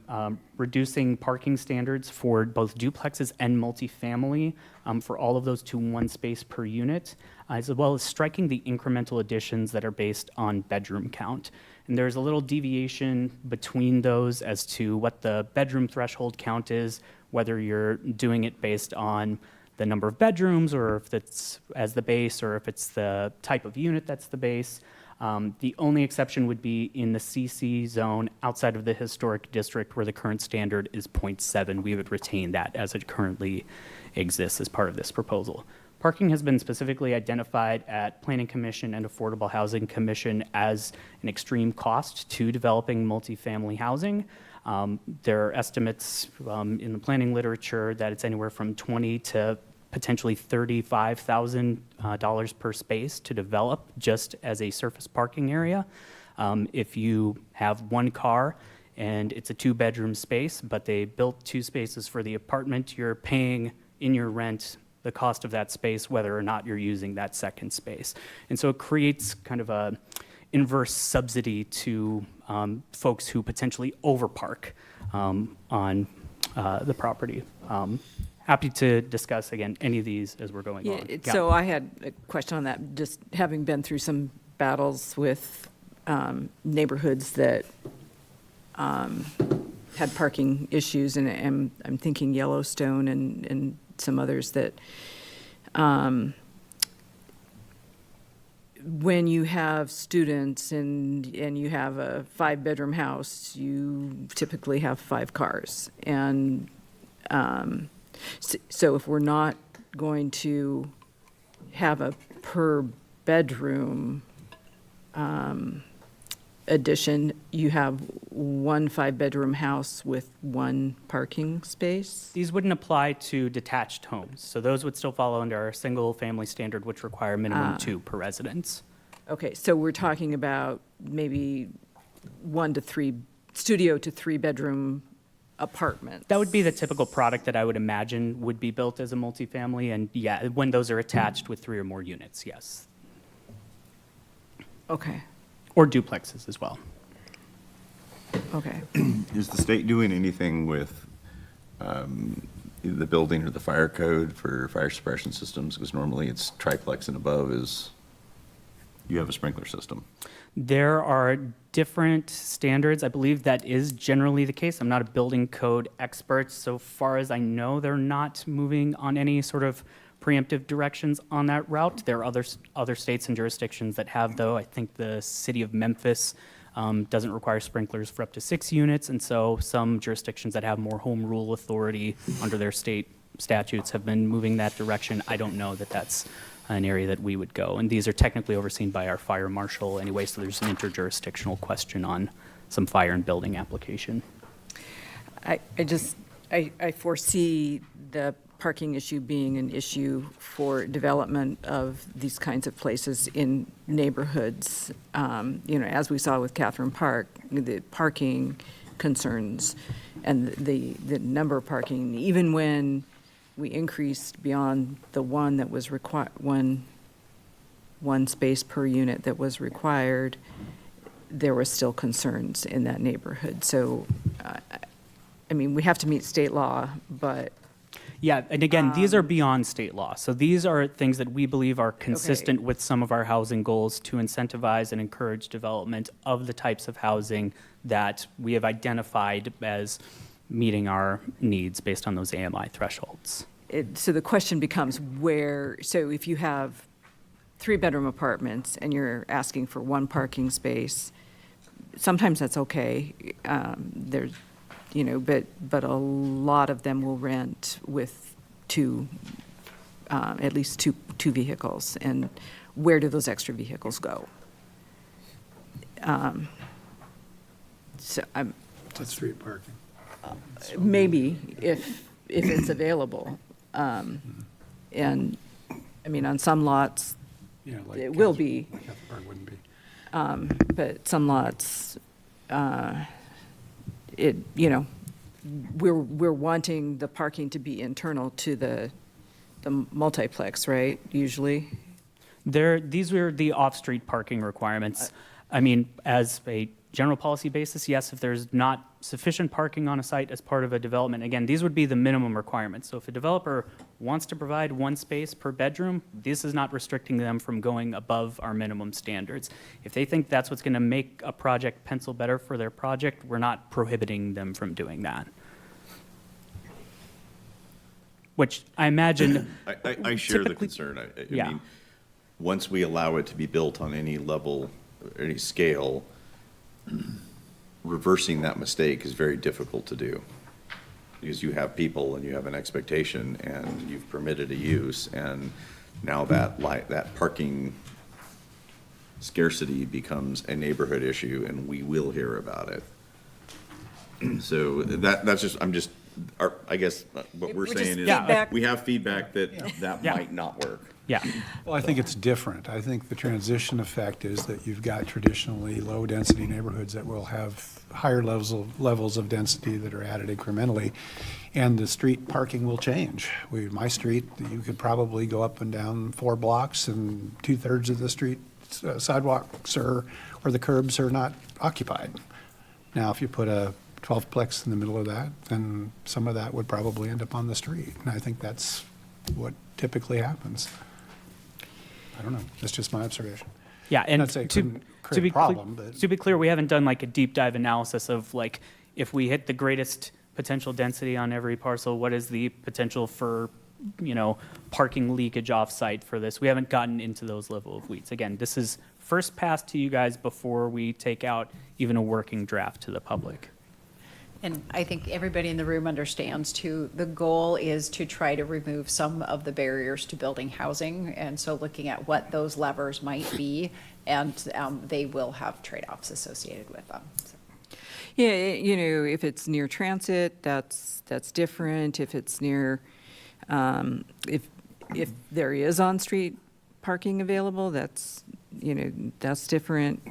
reducing parking standards for both duplexes and multifamily for all of those to 1 space per unit, as well as striking the incremental additions that are based on bedroom count. And there's a little deviation between those as to what the bedroom threshold count is, whether you're doing it based on the number of bedrooms or if it's as the base or if it's the type of unit that's the base. The only exception would be in the CC zone outside of the historic district where the current standard is 0.7. We would retain that as it currently exists as part of this proposal. Parking has been specifically identified at Planning Commission and Affordable Housing Commission as an extreme cost to developing multifamily housing. There are estimates in the planning literature that it's anywhere from $20,000 to potentially $35,000 per space to develop just as a surface parking area. If you have 1 car and it's a 2-bedroom space, but they built 2 spaces for the apartment, you're paying in your rent the cost of that space, whether or not you're using that second space. And so it creates kind of a inverse subsidy to folks who potentially overpark on the property. Happy to discuss, again, any of these as we're going on. Yeah. So I had a question on that, just having been through some battles with neighborhoods that had parking issues, and I'm thinking Yellowstone and some others that when you have students and you have a 5-bedroom house, you typically have 5 cars. And so if we're not going to have a per bedroom addition, you have one 5-bedroom house with 1 parking space? These wouldn't apply to detached homes, so those would still fall under our single-family standard, which require minimum 2 per residence. Okay, so we're talking about maybe 1 to 3, studio to 3-bedroom apartments. That would be the typical product that I would imagine would be built as a multifamily, and yeah, when those are attached with 3 or more units, yes. Okay. Or duplexes as well. Okay. Is the state doing anything with either the building or the fire code for fire suppression systems? Because normally it's triplex and above is, you have a sprinkler system. There are different standards. I believe that is generally the case. I'm not a building code expert. So far as I know, they're not moving on any sort of preemptive directions on that route. There are other states and jurisdictions that have, though. I think the city of Memphis doesn't require sprinklers for up to 6 units, and so some jurisdictions that have more home rule authority under their state statutes have been moving that direction. I don't know that that's an area that we would go, and these are technically overseen by our fire marshal anyway, so there's an interjurisdictional question on some fire and building application. I foresee the parking issue being an issue for development of these kinds of places in neighborhoods. As we saw with Catherine Park, the parking concerns and the number of parking, even when we increased beyond the one that was required, one space per unit that was required, there were still concerns in that neighborhood. So, we have to meet state law, but yeah, and again, these are beyond state law. So these are things that we believe are consistent with some of our housing goals to incentivize and encourage development of the types of housing that we have identified as meeting our needs based on those AMI thresholds. So the question becomes so if you have 3-bedroom apartments and you're asking for 1 parking space, sometimes that's okay. But a lot of them will rent with at least two vehicles. And where do those extra vehicles go? That's street parking. Maybe if it's available. And on some lots, Like it will be. Catherine wouldn't be. But some lots, we're wanting the parking to be internal to the multiplex, right, usually? These were the off-street parking requirements. As a general policy basis, yes, if there's not sufficient parking on a site as part of a development, again, these would be the minimum requirements. So if a developer wants to provide 1 space per bedroom, this is not restricting them from going above our minimum standards. If they think that's what's going to make a project pencil better for their project, we're not prohibiting them from doing that. Which I imagine... I share the concern. I mean, once we allow it to be built on any level, any scale, reversing that mistake is very difficult to do, because you have people and you have an expectation and you've permitted a use, and now that parking scarcity becomes a neighborhood issue and we will hear about it. So that's just, I guess what we're saying is we have feedback that might not work. Yeah. Well, I think it's different. I think the transition effect is that you've got traditionally low-density neighborhoods that will have higher levels of density that are added incrementally, and the street parking will change. My street, you could probably go up and down 4 blocks, and 2/3 of the street sidewalks or the curbs are not occupied. Now, if you put a 12-plex in the middle of that, then some of that would probably end up on the street, and I think that's what typically happens. I don't know. That's just my observation. Yeah, and to be clear, we haven't done like a deep dive analysis of like if we hit the greatest potential density on every parcel, what is the potential for parking leakage off-site for this. We haven't gotten into those level of weeds. Again, this is first pass to you guys before we take out even a working draft to the public. And I think everybody in the room understands too, the goal is to try to remove some of the barriers to building housing. And so looking at what those levers might be, and they will have trade-offs associated with them. So. Yeah, if it's near transit, that's different. If it's near, if there is on-street parking available, that's different.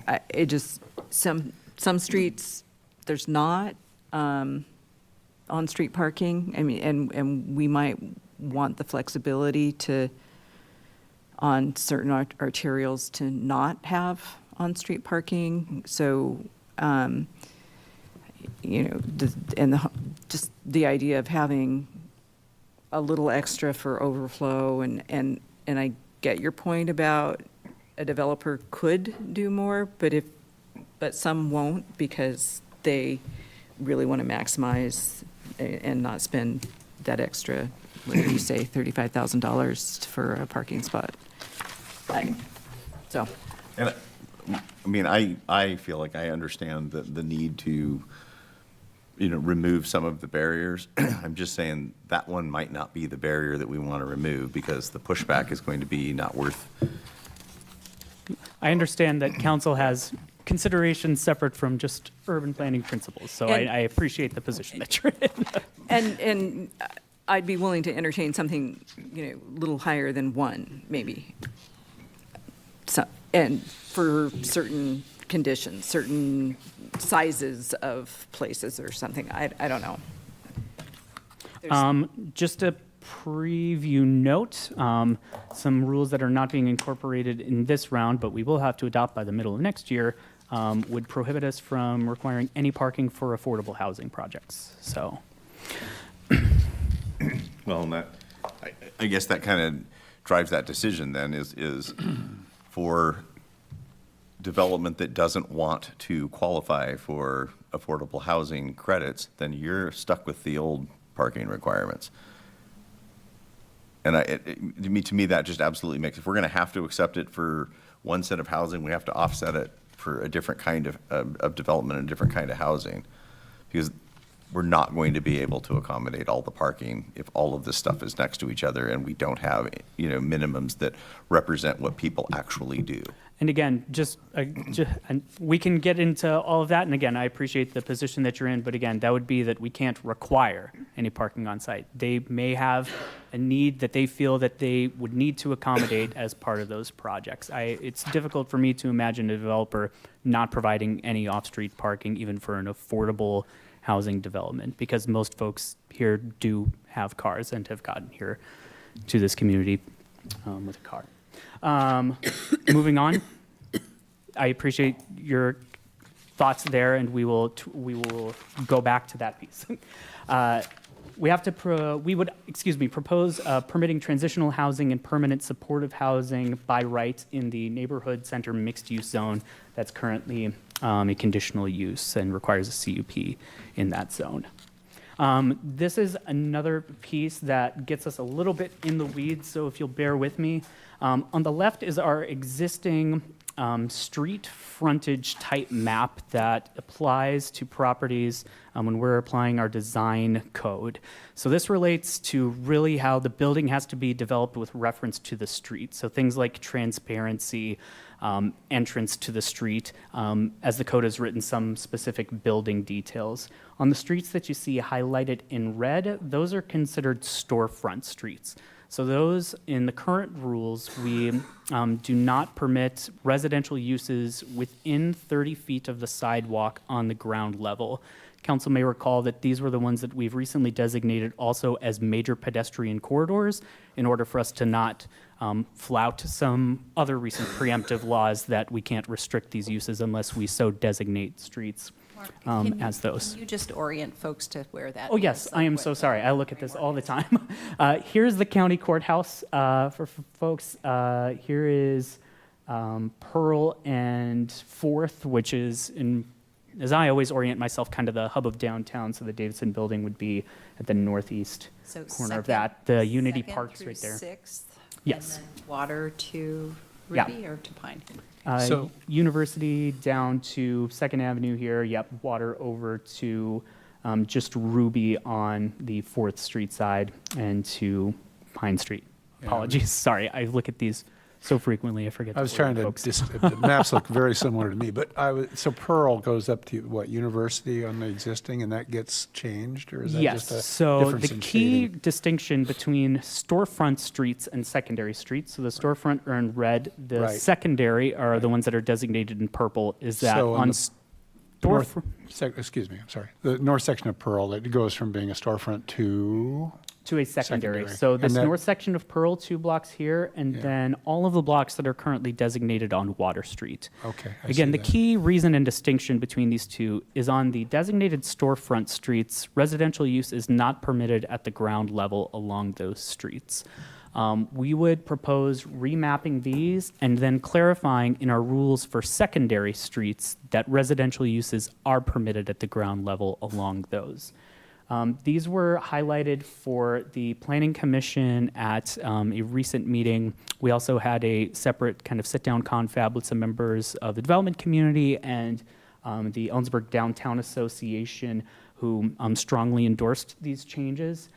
Some streets, there's not on-street parking. I mean, and we might want the flexibility to, on certain arterials, to not have on-street parking. So, just the idea of having a little extra for overflow, and I get your point about a developer could do more, but some won't, because they really want to maximize and not spend that extra, what did you say, $35,000 for a parking spot. So. And I mean, I feel like I understand the need to, remove some of the barriers. I'm just saying that one might not be the barrier that we want to remove, because the pushback is going to be not worth. I understand that council has considerations separate from just urban planning principles, so I appreciate the position that you're in. And I'd be willing to entertain something, a little higher than 1, maybe. So, and for certain conditions, certain sizes of places or something. I don't know. Just a preview note, some rules that are not being incorporated in this round, but we will have to adopt by the middle of next year, would prohibit us from requiring any parking for affordable housing projects. So. Well, I guess that kind of drives that decision then, is for development that doesn't want to qualify for affordable housing credits, then you're stuck with the old parking requirements. And to me, that just absolutely makes, if we're going to have to accept it for one set of housing, we have to offset it for a different kind of development and a different kind of housing, because we're not going to be able to accommodate all the parking if all of this stuff is next to each other and we don't have, minimums that represent what people actually do. And again, and we can get into all of that. And again, I appreciate the position that you're in, but again, that would be that we can't require any parking on site. They may have a need that they feel that they would need to accommodate as part of those projects. It's difficult for me to imagine a developer not providing any off-street parking, even for an affordable housing development, because most folks here do have cars and have gotten here to this community with a car. Moving on, I appreciate your thoughts there, and we will go back to that piece. We would propose permitting transitional housing and permanent supportive housing by right in the neighborhood center mixed-use zone that's currently a conditional use and requires a CUP in that zone. This is another piece that gets us a little bit in the weeds, so if you'll bear with me. On the left is our existing street frontage type map that applies to properties when we're applying our design code. So this relates to really how the building has to be developed with reference to the street. So things like transparency, entrance to the street, as the code is written, some specific building details. On the streets that you see highlighted in red, those are considered storefront streets. So those, in the current rules, we do not permit residential uses within 30 feet of the sidewalk on the ground level. Council may recall that these were the ones that we've recently designated also as major pedestrian corridors in order for us to not flout some other recent preemptive laws that we can't restrict these uses unless we so designate streets as those. Can you just orient folks to where that Oh, yes, I am so sorry. I look at this all the time. Here's the county courthouse for folks. Here is Pearl and Fourth, which is in as I always orient myself, kind of the hub of downtown, so the Davidson Building would be at the northeast So corner of second- that. The Unity second Park's through right there. Sixth, Yes. and then Water to Yeah. Ruby or to Pine? So University down to Second Avenue here, yep, water over to just Ruby on the 4th Street side and to Pine Street. Apologies, sorry, I look at these so frequently, I forget. I was the trying word, to, folks. the maps look very similar to me, but so Pearl goes up to what, University on the existing, and that gets changed, or is that Yes, just a so difference the in key shading? distinction between storefront streets and secondary streets, so the storefront are in red, the Right. secondary are the ones that are designated in purple, is that So on north, storefront. excuse me, I'm sorry. The north section of Pearl, it goes from being a storefront to A secondary. Secondary. So this And that- north section of Pearl, 2 blocks here, and then all of the blocks that are currently designated on Water Street. Okay, I Again, see the that. key reason and distinction between these two is on the designated storefront streets, residential use is not permitted at the ground level along those streets. We would propose remapping these and then clarifying in our rules for secondary streets that residential uses are permitted at the ground level along those. These were highlighted for the Planning Commission at a recent meeting. We also had a separate kind of sit-down confab with some members of the development community and the Ellensburg Downtown Association who strongly endorsed these changes.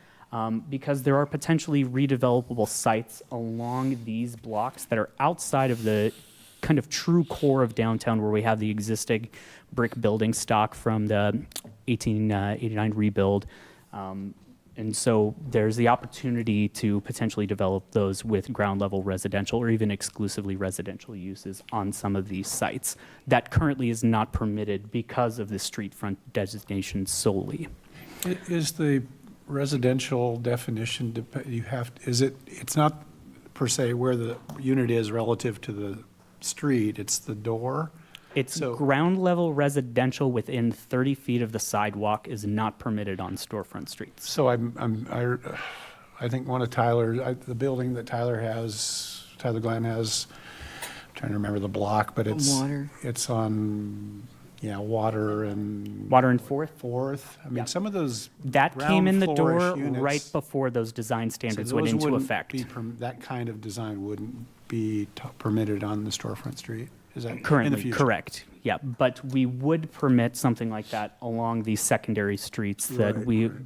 Because there are potentially redevelopable sites along these blocks that are outside of the kind of true core of downtown where we have the existing brick building stock from the 1889 rebuild. And so there's the opportunity to potentially develop those with ground level residential or even exclusively residential uses on some of these sites. That currently is not permitted because of the street front designation solely. Is the residential definition, it's not per se where the unit is relative to the street, it's the door? It's ground level residential within 30 feet of the sidewalk is not permitted on storefront streets. So I think one of the building that Tyler Glenn has, I'm trying to remember the block, but it's on, Water and 4th? 4th. I mean, some of those That came in the door ground floor-ish right units- before those design standards So went those into wouldn't effect. be that kind of design wouldn't be permitted on the storefront street? Is that in the Currently, future? correct. Yeah, but we would permit something like that along these secondary streets that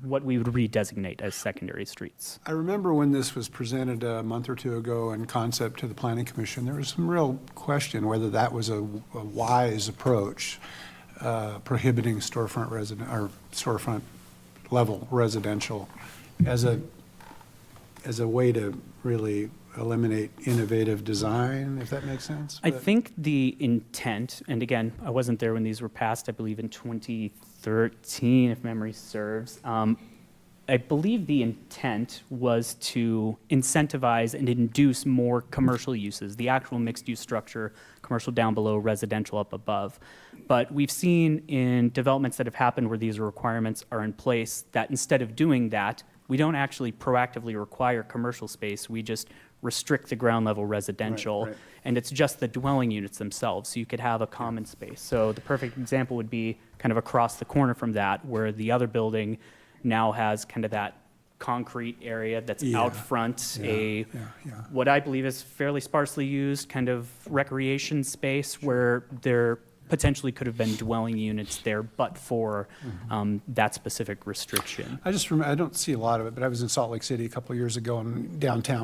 what we would redesignate as secondary streets. I remember when this was presented a month or two ago in concept to the Planning Commission, there was some real question whether that was a wise approach, prohibiting storefront level residential as a way to really eliminate innovative design, if that makes sense. I think the intent, and again, I wasn't there when these were passed, I believe in 2013, if memory serves. I believe the intent was to incentivize and induce more commercial uses, the actual mixed-use structure, commercial down below, residential up above. But we've seen in developments that have happened where these requirements are in place that instead of doing that, we don't actually proactively require commercial space, we just restrict the ground level residential, and it's just the dwelling units themselves, so you could have a common space. So the perfect example would be kind of across the corner from that, where the other building now has kind of that concrete area that's out front, what I believe is fairly sparsely used kind of recreation space where there potentially could have been dwelling units there, but for that specific restriction. I don't see a lot of it, but I was in Salt Lake City a couple of years ago and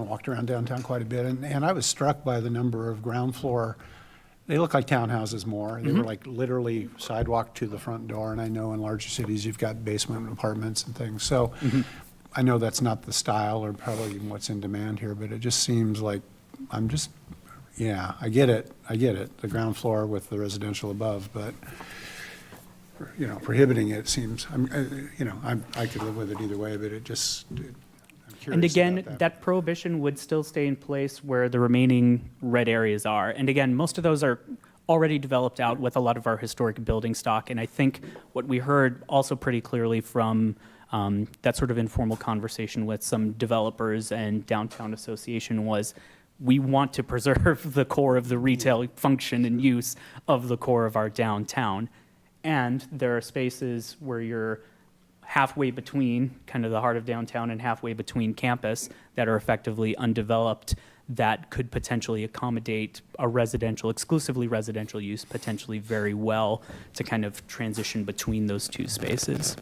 walked around downtown quite a bit, and I was struck by the number of ground floor. They look like townhouses more. They were like literally sidewalk to the front door, and I know in larger cities you've got basement apartments and things. So I know that's not the style or probably even what's in demand here, but it just seems like I get it. The ground floor with the residential above, but prohibiting it seems, I could live with it either way, but I'm curious And again, about that prohibition would still stay in place where the remaining red areas are. And again, most of those are already developed out with a lot of our historic building stock. And I think what we heard also pretty clearly from that sort of informal conversation with some developers and downtown association was we want to preserve the core of the retail function and use of the core of our downtown. And there are spaces where you're halfway between kind of the heart of downtown and halfway between campus that are effectively undeveloped that could potentially accommodate a residential, exclusively residential use potentially very well to kind of transition between those two spaces.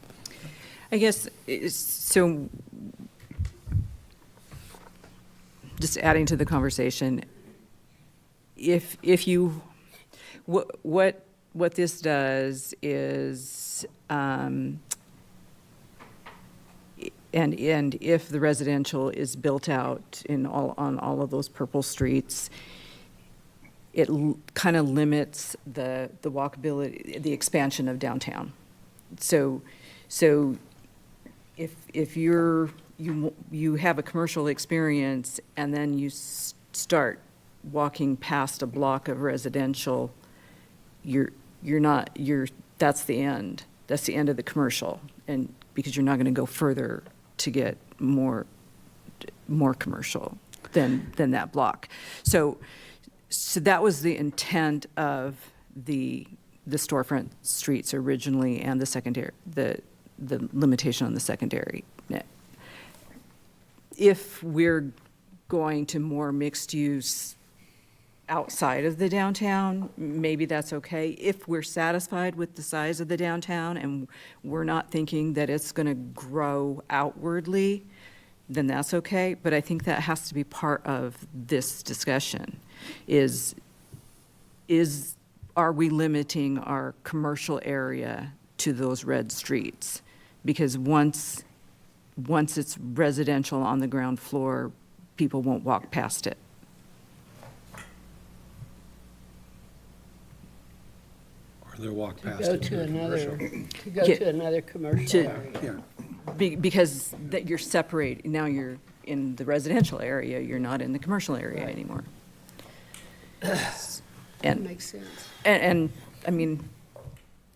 I guess, so just adding to the conversation, if you, what this does is, and if the residential is built out on all of those purple streets, it kind of limits the walkability, the expansion of downtown. So if you have a commercial experience and then you start walking past a block of residential, that's the end. That's the end of the commercial, and because you're not going to go further to get more commercial than that block. So that was the intent of the storefront streets originally, and the secondary, the limitation on the secondary. If we're going to more mixed use outside of the downtown, maybe that's okay. If we're satisfied with the size of the downtown and we're not thinking that it's going to grow outwardly, then that's okay. But I think that has to be part of this discussion, are we limiting our commercial area to those red streets? Because once it's residential on the ground floor, people won't walk past it. Or they'll walk past Go it. to another, Yeah. to another commercial area. Yeah. Because that you're separate, now you're in the residential area, you're not in the commercial area anymore. That makes sense. And I mean,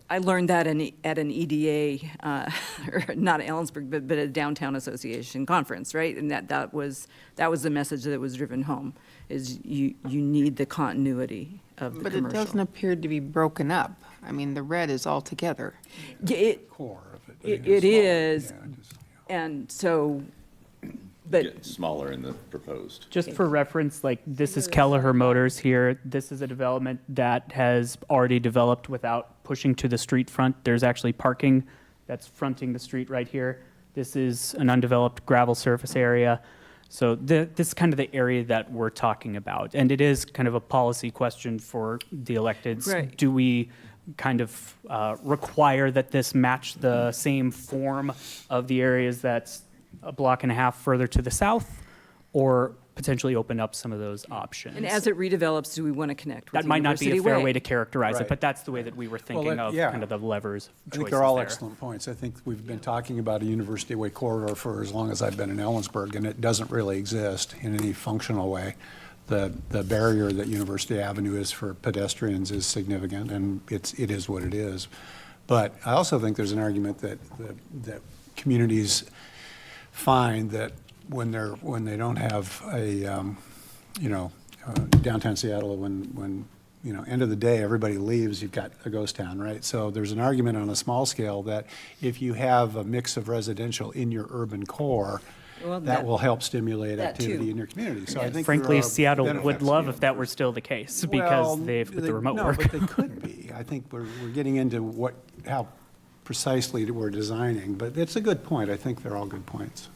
I learned that at an EDA, or not at Ellensburg, but at a downtown association conference, right? And that was the message that was driven home, is you need the continuity of the But commercial. it doesn't appear to be broken up. I mean, the red is all together. Yeah, Core of it. it is, and so, but Get smaller in the proposed. Just for reference, like this is Kelleher Motors here. This is a development that has already developed without pushing to the street front. There's actually parking that's fronting the street right here. This is an undeveloped gravel surface area. So this is kind of the area that we're talking about. And it is kind of a policy question for the electeds. Right. Do we kind of require that this match the same form of the areas that's a block and a half further to the south, or potentially open up some of those options? and as it redevelops, do we want to connect with That might not be a University fair Way? way to characterize Right. it, but that's the way that we were thinking of yeah. kind of the levers of I choices think they're all there. excellent points. I think we've been talking about a University Way corridor for as long as I've been in Ellensburg, and it doesn't really exist in any functional way. The barrier that University Avenue is for pedestrians is significant, and it is what it is. But I also think there's an argument that communities find that when they don't have downtown Seattle, when end of the day, everybody leaves, you've got a ghost town, right? So there's an argument on a small scale that if you have a mix of residential in your urban core, Well, that will help stimulate that activity too. in your community. So I think Frankly, there are Seattle would benefits. love if that were still the case, because with the remote no, work. but they could be. I think we're getting into how precisely we're designing, but it's a good point. I think they're all good points.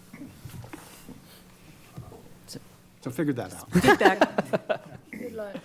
So figure that out. Feedback. Good luck.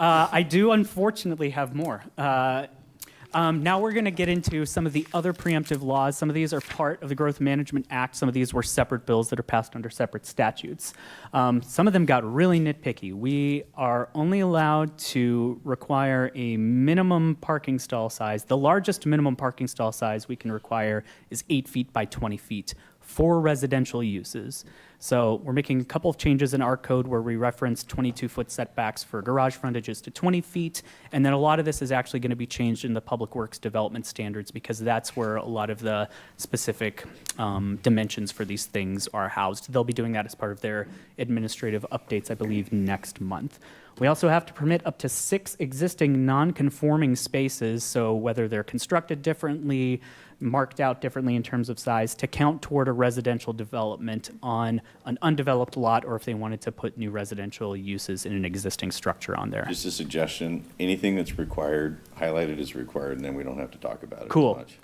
I do unfortunately have more. Now we're going to get into some of the other preemptive laws. Some of these are part of the Growth Management Act. Some of these were separate bills that are passed under separate statutes. Some of them got really nitpicky. We are only allowed to require a minimum parking stall size. The largest minimum parking stall size we can require is 8 feet by 20 feet for residential uses. So we're making a couple of changes in our code where we reference 22-foot setbacks for garage frontages to 20 feet. And then a lot of this is actually going to be changed in the Public Works development standards because that's where a lot of the specific dimensions for these things are housed. They'll be doing that as part of their administrative updates, I believe, next month. We also have to permit up to 6 existing non-conforming spaces, so whether they're constructed differently, marked out differently in terms of size, to count toward a residential development on an undeveloped lot, or if they wanted to put new residential uses in an existing structure on there. Just a suggestion, anything that's required, highlighted as required, and then we don't have to talk about it as Cool. much.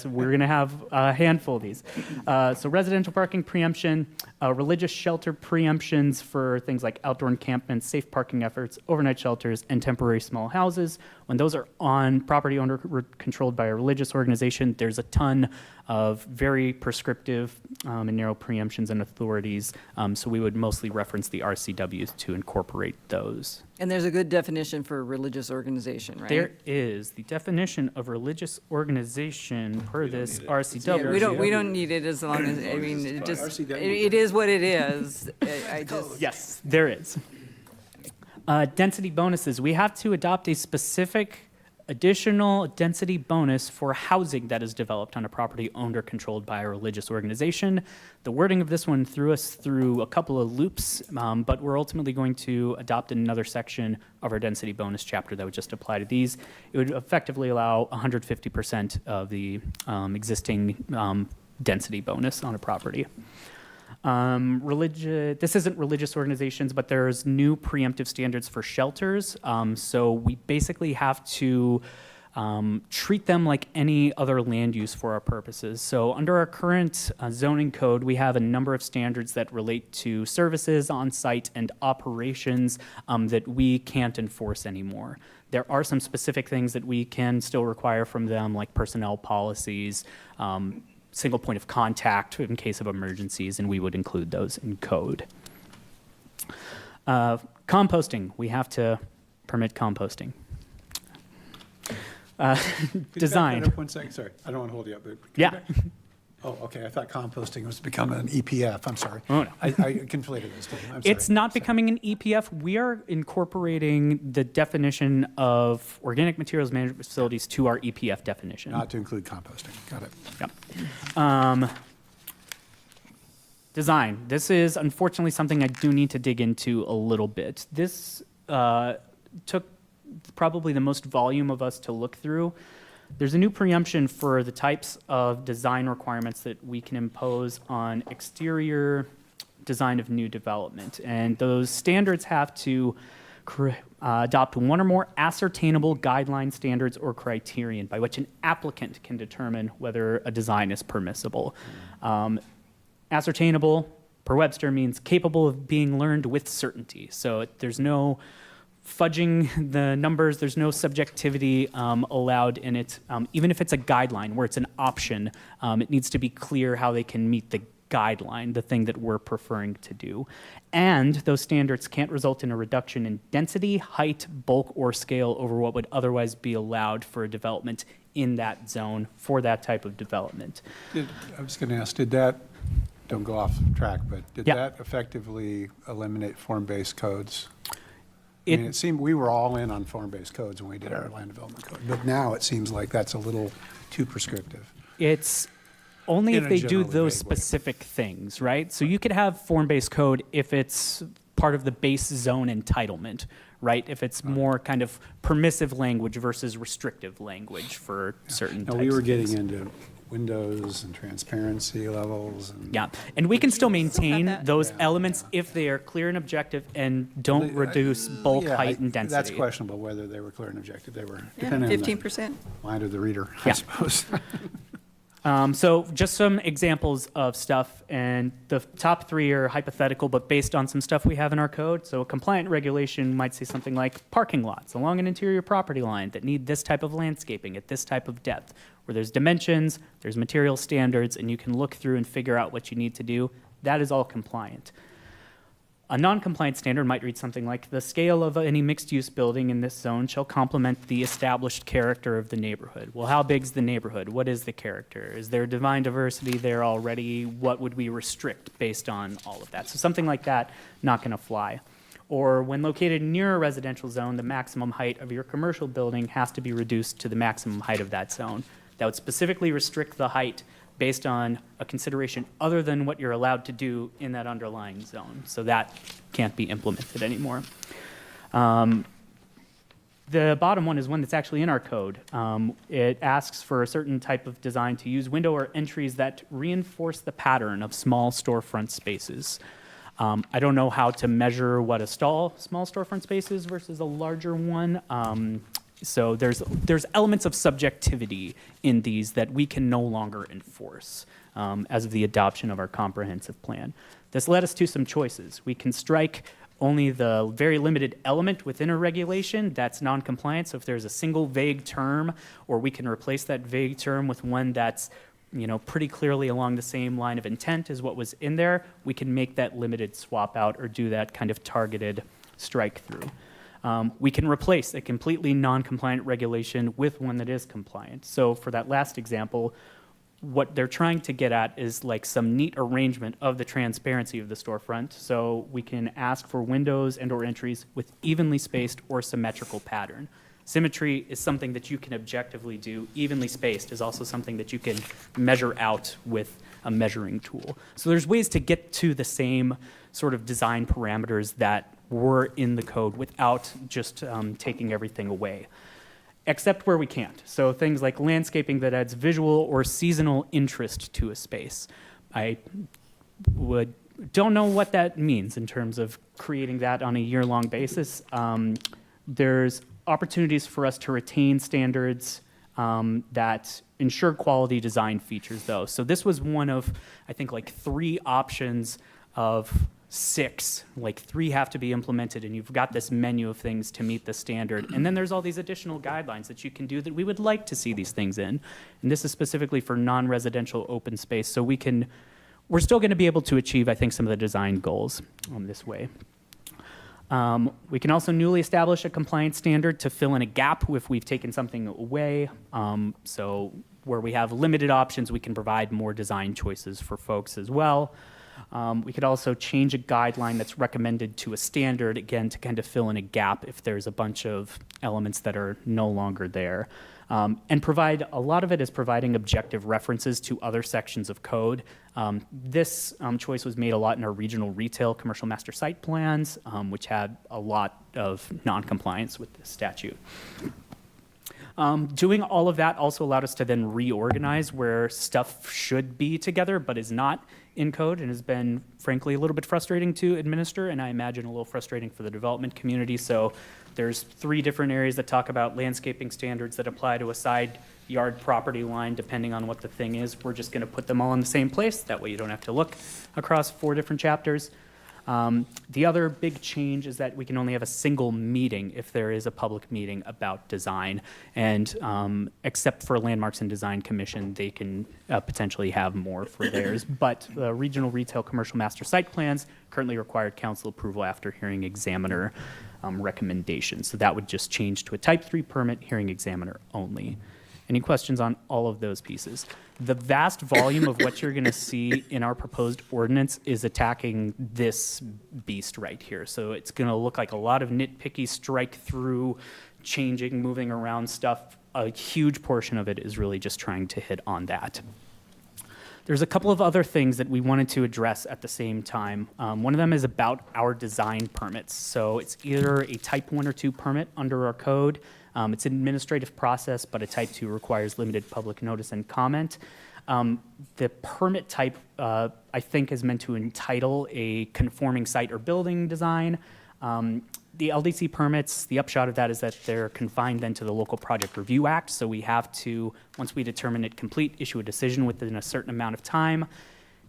We're going to have a handful of these. So residential parking preemption, religious shelter preemptions for things like outdoor encampments, safe parking efforts, overnight shelters, and temporary small houses. When those are on property owned or controlled by a religious organization, there's a ton of very prescriptive and narrow preemptions and authorities. So we would mostly reference the RCWs to incorporate those. And there's a good definition for religious organization, right? There is the definition of religious organization per this RCW. Yeah, we don't need it as long as, I mean, it is what it is. Yes, there is. Density bonuses. We have to adopt a specific additional density bonus for housing that is developed on a property owned or controlled by a religious organization. The wording of this one threw us through a couple of loops, but we're ultimately going to adopt another section of our density bonus chapter that would just apply to these. It would effectively allow 150% of the existing density bonus on a property. This isn't religious organizations, but there's new preemptive standards for shelters. So we basically have to treat them like any other land use for our purposes. So under our current zoning code, we have a number of standards that relate to services on site and operations that we can't enforce anymore. There are some specific things that we can still require from them, like personnel policies, single point of contact in case of emergencies, and we would include those in code. Composting, we have to permit composting. Design. Could you back that up 1 second? Sorry, I don't want to hold you up. But yeah. Oh, okay. I thought composting was becoming an EPF. I'm sorry. Oh, no. I conflated those two. I'm sorry. It's not becoming an EPF. We are incorporating the definition of organic materials management facilities to our EPF definition. Not to include composting. Got it. Yep. Design. This is unfortunately something I do need to dig into a little bit. This took probably the most volume of us to look through. There's a new preemption for the types of design requirements that we can impose on exterior design of new development. And those standards have to adopt one or more ascertainable guideline standards or criterion by which an applicant can determine whether a design is permissible. Ascertainable, per Webster, means capable of being learned with certainty. So there's no fudging the numbers, there's no subjectivity allowed in it. Even if it's a guideline where it's an option, it needs to be clear how they can meet the guideline, the thing that we're preferring to do. And those standards can't result in a reduction in density, height, bulk, or scale over what would otherwise be allowed for a development in that zone for that type of development. I was going to ask, did that, don't go off track, but did that effectively eliminate form-based codes? I mean, it seemed we were all in on form-based codes when we did our land development code, but now it seems like that's a little too prescriptive. It's only if they do generally those vague way. specific things, right? So you could have form-based code if it's part of the base zone entitlement, right? If it's more kind of permissive language versus restrictive language for certain types Now, we were of getting things. into windows and transparency levels. And Yeah, and we can still maintain those elements if they are clear and objective and don't reduce bulk, height, and density. That's questionable whether they were clear and objective. They were depending on 15%. the mind of the reader, I Yeah. suppose. So just some examples of stuff, and the top 3 are hypothetical, but based on some stuff we have in our code. So a compliant regulation might say something like parking lots along an interior property line that need this type of landscaping at this type of depth, where there's dimensions, there's material standards, and you can look through and figure out what you need to do. That is all compliant. A non-compliant standard might read something like, the scale of any mixed-use building in this zone shall complement the established character of the neighborhood. Well, how big's the neighborhood? What is the character? Is there divine diversity there already? What would we restrict based on all of that? So something like that, not going to fly. Or when located near a residential zone, the maximum height of your commercial building has to be reduced to the maximum height of that zone. That would specifically restrict the height based on a consideration other than what you're allowed to do in that underlying zone. So that can't be implemented anymore. The bottom one is one that's actually in our code. It asks for a certain type of design to use window or entries that reinforce the pattern of small storefront spaces. I don't know how to measure what a small storefront space is versus a larger one. So there's elements of subjectivity in these that we can no longer enforce as of the adoption of our comprehensive plan. This led us to some choices. We can strike only the very limited element within a regulation that's non-compliant. So if there's a single vague term, or we can replace that vague term with one that's pretty clearly along the same line of intent as what was in there, we can make that limited swap out or do that kind of targeted strike through. We can replace a completely non-compliant regulation with one that is compliant. So for that last example, what they're trying to get at is like some neat arrangement of the transparency of the storefront. So we can ask for windows and or entries with evenly spaced or symmetrical pattern. Symmetry is something that you can objectively do. Evenly spaced is also something that you can measure out with a measuring tool. So there's ways to get to the same sort of design parameters that were in the code without just taking everything away, except where we can't. So things like landscaping that adds visual or seasonal interest to a space. I don't know what that means in terms of creating that on a year-long basis. There's opportunities for us to retain standards that ensure quality design features, though. So this was one of, I think, like 3 options of 6. Like 3 have to be implemented, and you've got this menu of things to meet the standard. And then there's all these additional guidelines that you can do that we would like to see these things in. And this is specifically for non-residential open space. So we're still going to be able to achieve, I think, some of the design goals this way. We can also newly establish a compliance standard to fill in a gap if we've taken something away. So where we have limited options, we can provide more design choices for folks as well. We could also change a guideline that's recommended to a standard, again, to kind of fill in a gap if there's a bunch of elements that are no longer there. And provide, a lot of it is providing objective references to other sections of code. This choice was made a lot in our regional retail commercial master site plans, which had a lot of non-compliance with the statute. Doing all of that also allowed us to then reorganize where stuff should be together but is not in code, and has been, frankly, a little bit frustrating to administer, and I imagine a little frustrating for the development community. So there's 3 different areas that talk about landscaping standards that apply to a side yard property line depending on what the thing is. We're just going to put them all in the same place. That way you don't have to look across 4 different chapters. The other big change is that we can only have a single meeting if there is a public meeting about design, and except for Landmarks and Design Commission, they can potentially have more for theirs. But the regional retail commercial master site plans currently require council approval after hearing examiner recommendations. So that would just change to a type 3 permit, hearing examiner only. Any questions on all of those pieces? The vast volume of what you're going to see in our proposed ordinance is attacking this beast right here. So it's going to look like a lot of nitpicky strike through, changing, moving around stuff. A huge portion of it is really just trying to hit on that. There's a couple of other things that we wanted to address at the same time. One of them is about our design permits. So it's either a type 1 or 2 permit under our code. It's an administrative process, but a type 2 requires limited public notice and comment. The permit type, I think, is meant to entitle a conforming site or building design. The LDC permits, the upshot of that is that they're confined then to the Local Project Review Act. So we have to, once we determine it complete, issue a decision within a certain amount of time.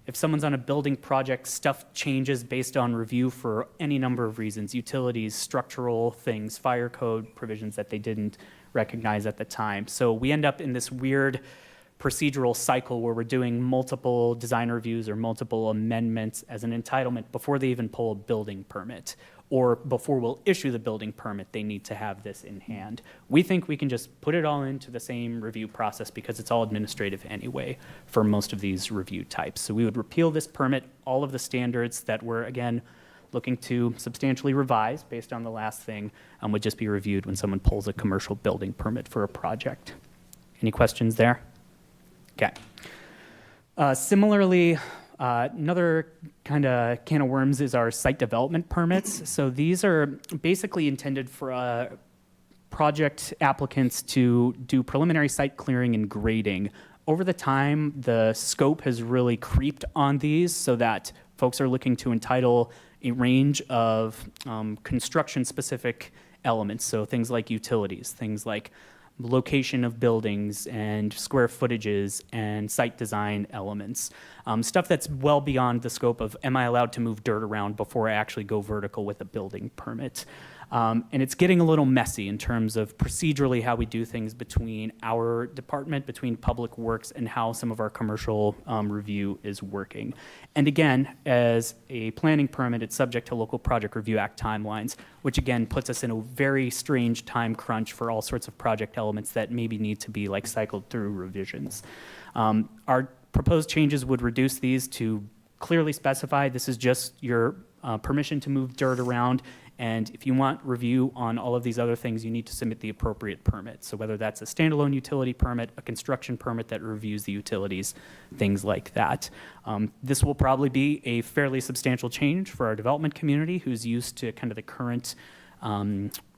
If someone's on a building project, stuff changes based on review for any number of reasons: utilities, structural things, fire code provisions that they didn't recognize at the time. So we end up in this weird procedural cycle where we're doing multiple design reviews or multiple amendments as an entitlement before they even pull a building permit, or before we'll issue the building permit, they need to have this in hand. We think we can just put it all into the same review process because it's all administrative anyway for most of these review types. So we would repeal this permit, all of the standards that we're, again, looking to substantially revise based on the last thing, would just be reviewed when someone pulls a commercial building permit for a project. Any questions there? Okay. Similarly, another kind of can of worms is our site development permits. So these are basically intended for project applicants to do preliminary site clearing and grading. Over the time, the scope has really creeped on these so that folks are looking to entitle a range of construction-specific elements. So things like utilities, things like location of buildings and square footages and site design elements. Stuff that's well beyond the scope of, am I allowed to move dirt around before I actually go vertical with a building permit? And it's getting a little messy in terms of procedurally how we do things between our department, between Public Works, and how some of our commercial review is working. And again, as a planning permit, it's subject to Local Project Review Act timelines, which again puts us in a very strange time crunch for all sorts of project elements that maybe need to be like cycled through revisions. Our proposed changes would reduce these to clearly specify this is just your permission to move dirt around. And if you want review on all of these other things, you need to submit the appropriate permit. So whether that's a standalone utility permit, a construction permit that reviews the utilities, things like that. This will probably be a fairly substantial change for our development community who's used to kind of the current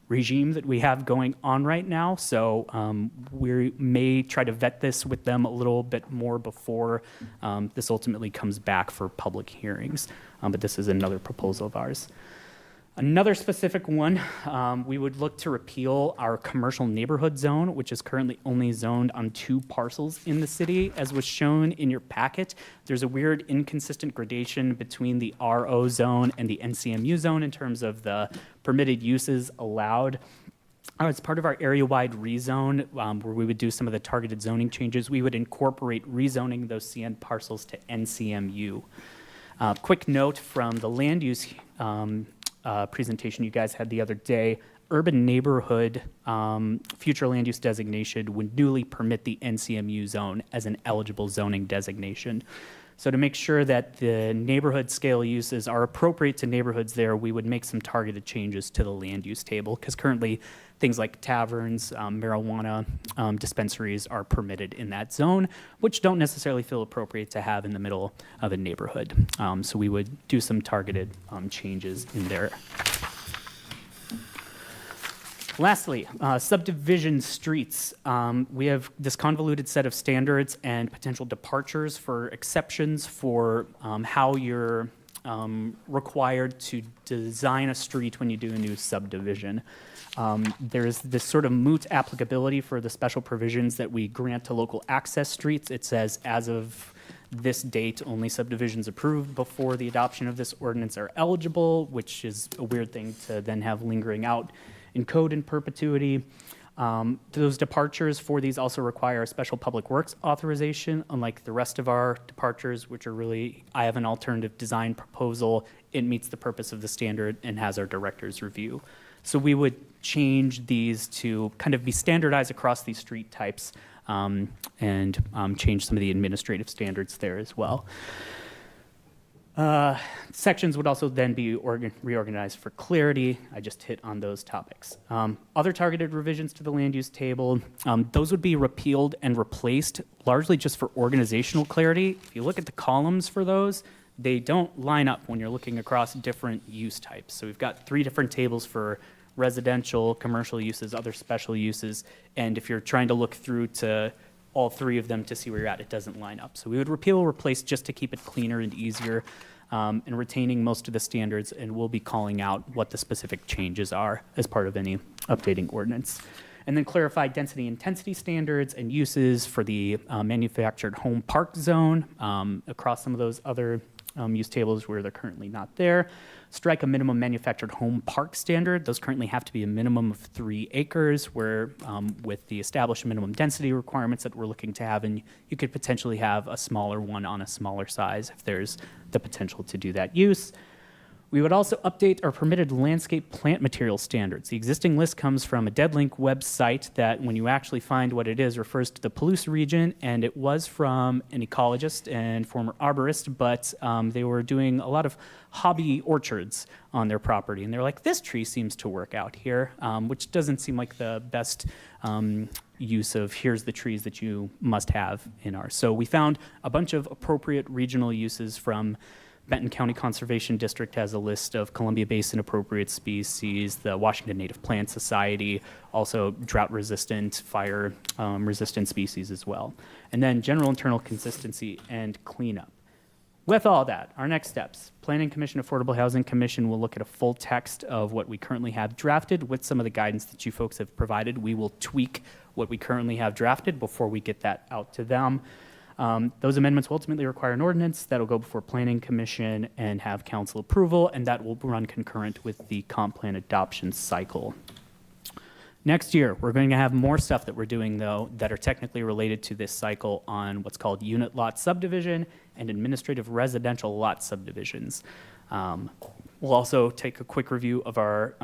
regime that we have going on right now. So we may try to vet this with them a little bit more before this ultimately comes back for public hearings. But this is another proposal of ours. Another specific one, we would look to repeal our commercial neighborhood zone, which is currently only zoned on 2 parcels in the city. As was shown in your packet, there's a weird inconsistent gradation between the RO zone and the NCMU zone in terms of the permitted uses allowed. As part of our area-wide rezone, where we would do some of the targeted zoning changes, we would incorporate rezoning those CN parcels to NCMU. Quick note from the land use presentation you guys had the other day, urban neighborhood future land use designation would newly permit the NCMU zone as an eligible zoning designation. So to make sure that the neighborhood scale uses are appropriate to neighborhoods there, we would make some targeted changes to the land use table, because currently things like taverns, marijuana dispensaries are permitted in that zone, which don't necessarily feel appropriate to have in the middle of a neighborhood. So we would do some targeted changes in there. Lastly, subdivision streets. We have this convoluted set of standards and potential departures for exceptions for how you're required to design a street when you do a new subdivision. There's this sort of moot applicability for the special provisions that we grant to local access streets. It says, as of this date, only subdivisions approved before the adoption of this ordinance are eligible, which is a weird thing to then have lingering out in code in perpetuity. Those departures for these also require a special public works authorization, unlike the rest of our departures, which are really, I have an alternative design proposal, it meets the purpose of the standard and has our director's review. So we would change these to kind of be standardized across these street types and change some of the administrative standards there as well. Sections would also then be reorganized for clarity. I just hit on those topics. Other targeted revisions to the land use table, those would be repealed and replaced largely just for organizational clarity. If you look at the columns for those, they don't line up when you're looking across different use types. So we've got 3 different tables for residential, commercial uses, other special uses, and if you're trying to look through to all 3 of them to see where you're at, it doesn't line up. So we would repeal or replace just to keep it cleaner and easier, and retaining most of the standards, and we'll be calling out what the specific changes are as part of any updating ordinance. And then clarify density intensity standards and uses for the manufactured home park zone across some of those other use tables where they're currently not there. Strike a minimum manufactured home park standard. Those currently have to be a minimum of 3 acres, where with the established minimum density requirements that we're looking to have, and you could potentially have a smaller one on a smaller size if there's the potential to do that use. We would also update our permitted landscape plant material standards. The existing list comes from a DeadLink website that, when you actually find what it is, refers to the Palouse region, and it was from an ecologist and former arborist, but they were doing a lot of hobby orchards on their property, and they're like, this tree seems to work out here, which doesn't seem like the best use of here's the trees that you must have in ours. So we found a bunch of appropriate regional uses from Benton County Conservation District has a list of Columbia Basin appropriate species, the Washington Native Plant Society, also drought-resistant, fire-resistant species as well. And then general internal consistency and cleanup. With all that, our next steps, Planning Commission, Affordable Housing Commission will look at a full text of what we currently have drafted with some of the guidance that you folks have provided. We will tweak what we currently have drafted before we get that out to them. Those amendments will ultimately require an ordinance that will go before Planning Commission and have council approval, and that will run concurrent with the comp plan adoption cycle. Next year, we're going to have more stuff that we're doing, though, that are technically related to this cycle on what's called unit lot subdivision and administrative residential lot subdivisions. We'll also take a quick review of our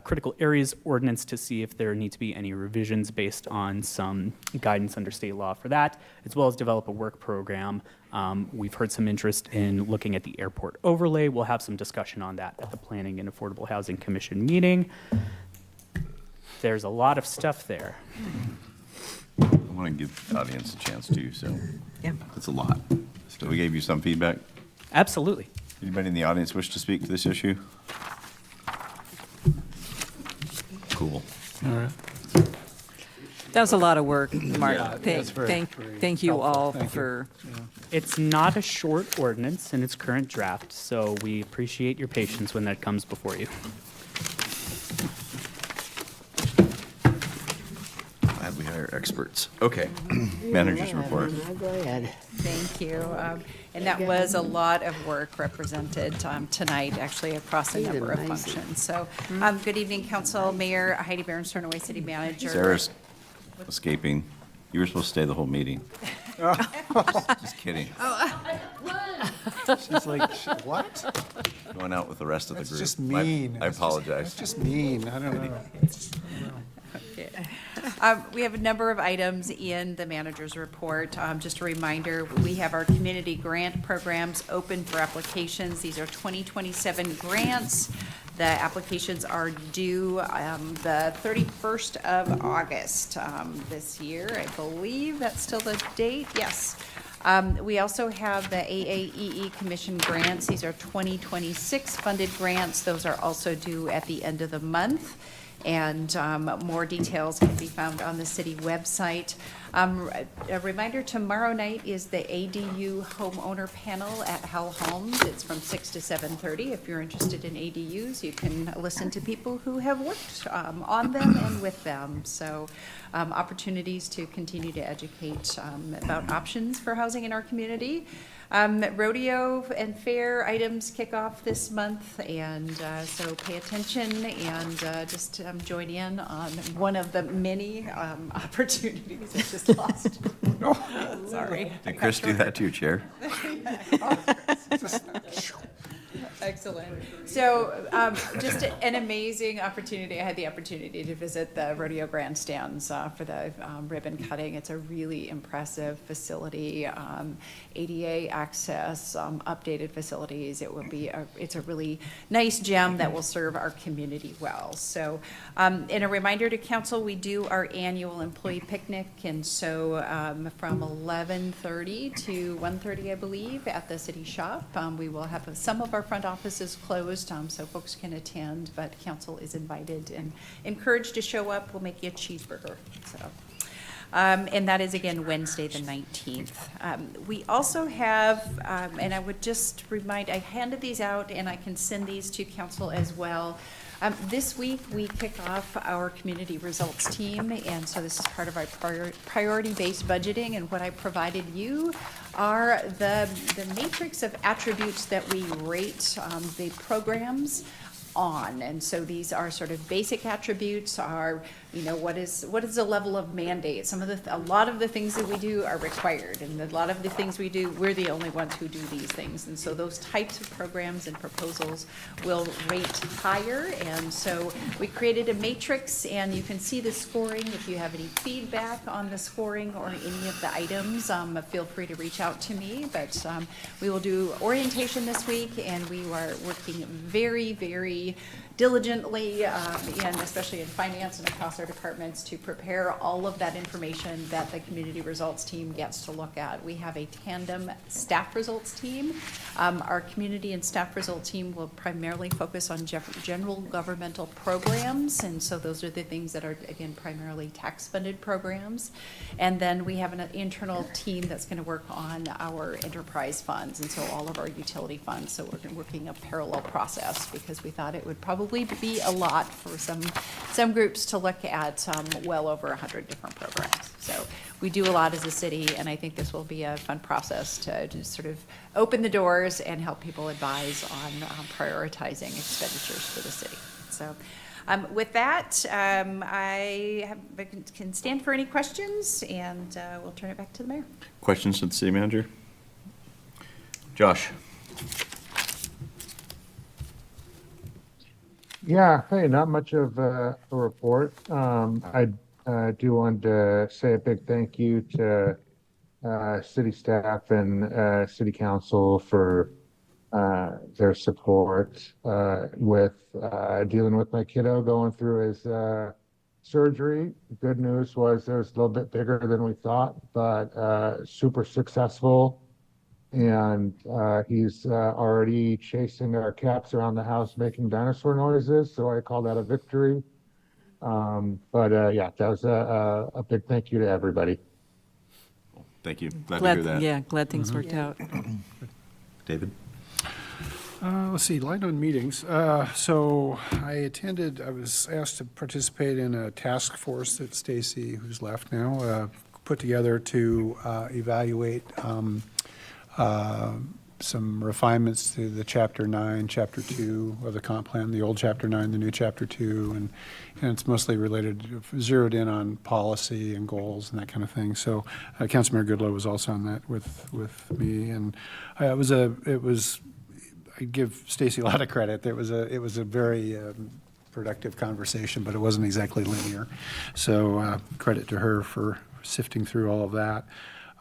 critical areas ordinance to see if there need to be any revisions based on some guidance under state law for that, as well as develop a work program. We've heard some interest in looking at the airport overlay. We'll have some discussion on that at the Planning and Affordable Housing Commission meeting. There's a lot of stuff there. I want to give the audience a chance too, so yeah, it's a lot. So we gave you some feedback? Absolutely. Anybody in the audience wish to speak to this issue? Cool. All right. That was a lot of work, Mark. Yeah, that's very Thank you helpful. all Thank you. for. It's not a short ordinance in its current draft, so we appreciate your patience when that comes before you. Glad we hire experts. Okay, manager's report. Go ahead. Thank you. And that was a lot of work represented tonight, actually, across a He's number of amazing. functions. So, good evening, Council, Mayor Heidi Behrens-Turnaway, City Manager. Sarah's escaping. You were supposed to stay the whole meeting. Just kidding. She's like, what? Going out with the rest of the That's group. just mean. I apologize. That's just mean. I don't know. We have a number of items in the manager's report. Just a reminder, we have our community grant programs open for applications. These are 2027 grants. The applications are due the 31st of August this year, I believe. That's still the date? Yes. We also have the AAEE Commission grants. These are 2026 funded grants. Those are also due at the end of the month. And more details can be found on the city website. A reminder, tomorrow night is the ADU homeowner panel at Howell Homes. It's from 6 to 7:30. If you're interested in ADUs, you can listen to people who have worked on them and with them. So opportunities to continue to educate about options for housing in our community. Rodeo and fair items kick off this month, and so pay attention and just join in on one of the many opportunities. I just lost. Sorry. Did Chris do that to your chair? Excellent. So just an amazing opportunity. I had the opportunity to visit the rodeo grandstands for the ribbon cutting. It's a really impressive facility, ADA access, updated facilities. It's a really nice gem that will serve our community well. So in a reminder to council, we do our annual employee picnic, and so from 11:30 to 1:30, I believe, at the city shop. We will have some of our front office is closed, so folks can attend, but council is invited and encouraged to show up. We'll make you a cheeseburger. So, And that is again Wednesday, the 19th. We also have, and I would just remind, I handed these out and I can send these to council as well. This week, we kick off our community results team, and so this is part of our priority-based budgeting, and what I provided you are the matrix of attributes that we rate the programs on. And so these are sort of basic attributes, are, you know, what is the level of mandate? A lot of the things that we do are required, and a lot of the things we do, we're the only ones who do these things. And so those types of programs and proposals will rate higher. And so we created a matrix, and you can see the scoring. If you have any feedback on the scoring or any of the items, feel free to reach out to me. But we will do orientation this week, and we are working very, very diligently, and especially in finance and across our departments, to prepare all of that information that the community results team gets to look at. We have a tandem staff results team. Our community and staff results team will primarily focus on general governmental programs, and so those are the things that are, again, primarily tax-funded programs. And then we have an internal team that's going to work on our enterprise funds, and so all of our utility funds. So we're working a parallel process because we thought it would probably be a lot for some groups to look at well over 100 different programs. So we do a lot as a city, and I think this will be a fun process to just sort of open the doors and help people advise on prioritizing expenditures for the city. So with that, I can stand for any questions, and we'll turn it back to the mayor. Questions to the city manager? Josh? Yeah, hey, not much of a report. I do want to say a big thank you to city staff and city council for their support with dealing with my kiddo going through his surgery. Good news was it was a little bit bigger than we thought, but super successful. And he's already chasing our cats around the house, making dinosaur noises. So I call that a victory. Yeah, that was a big thank you to everybody. Thank you. Glad to hear that. Yeah, glad things worked out. David? Let's see, line on meetings. So I was asked to participate in a task force that Stacy, who's left now, put together to evaluate some refinements to the Chapter 9, Chapter 2 of the comp plan, the old Chapter 9, the new Chapter 2, and it's mostly zeroed in on policy and goals and that kind of thing. So Councilmember Goodloe was also on that with me, and I give Stacy a lot of credit. It was a very productive conversation, but it wasn't exactly linear. So credit to her for sifting through all of that.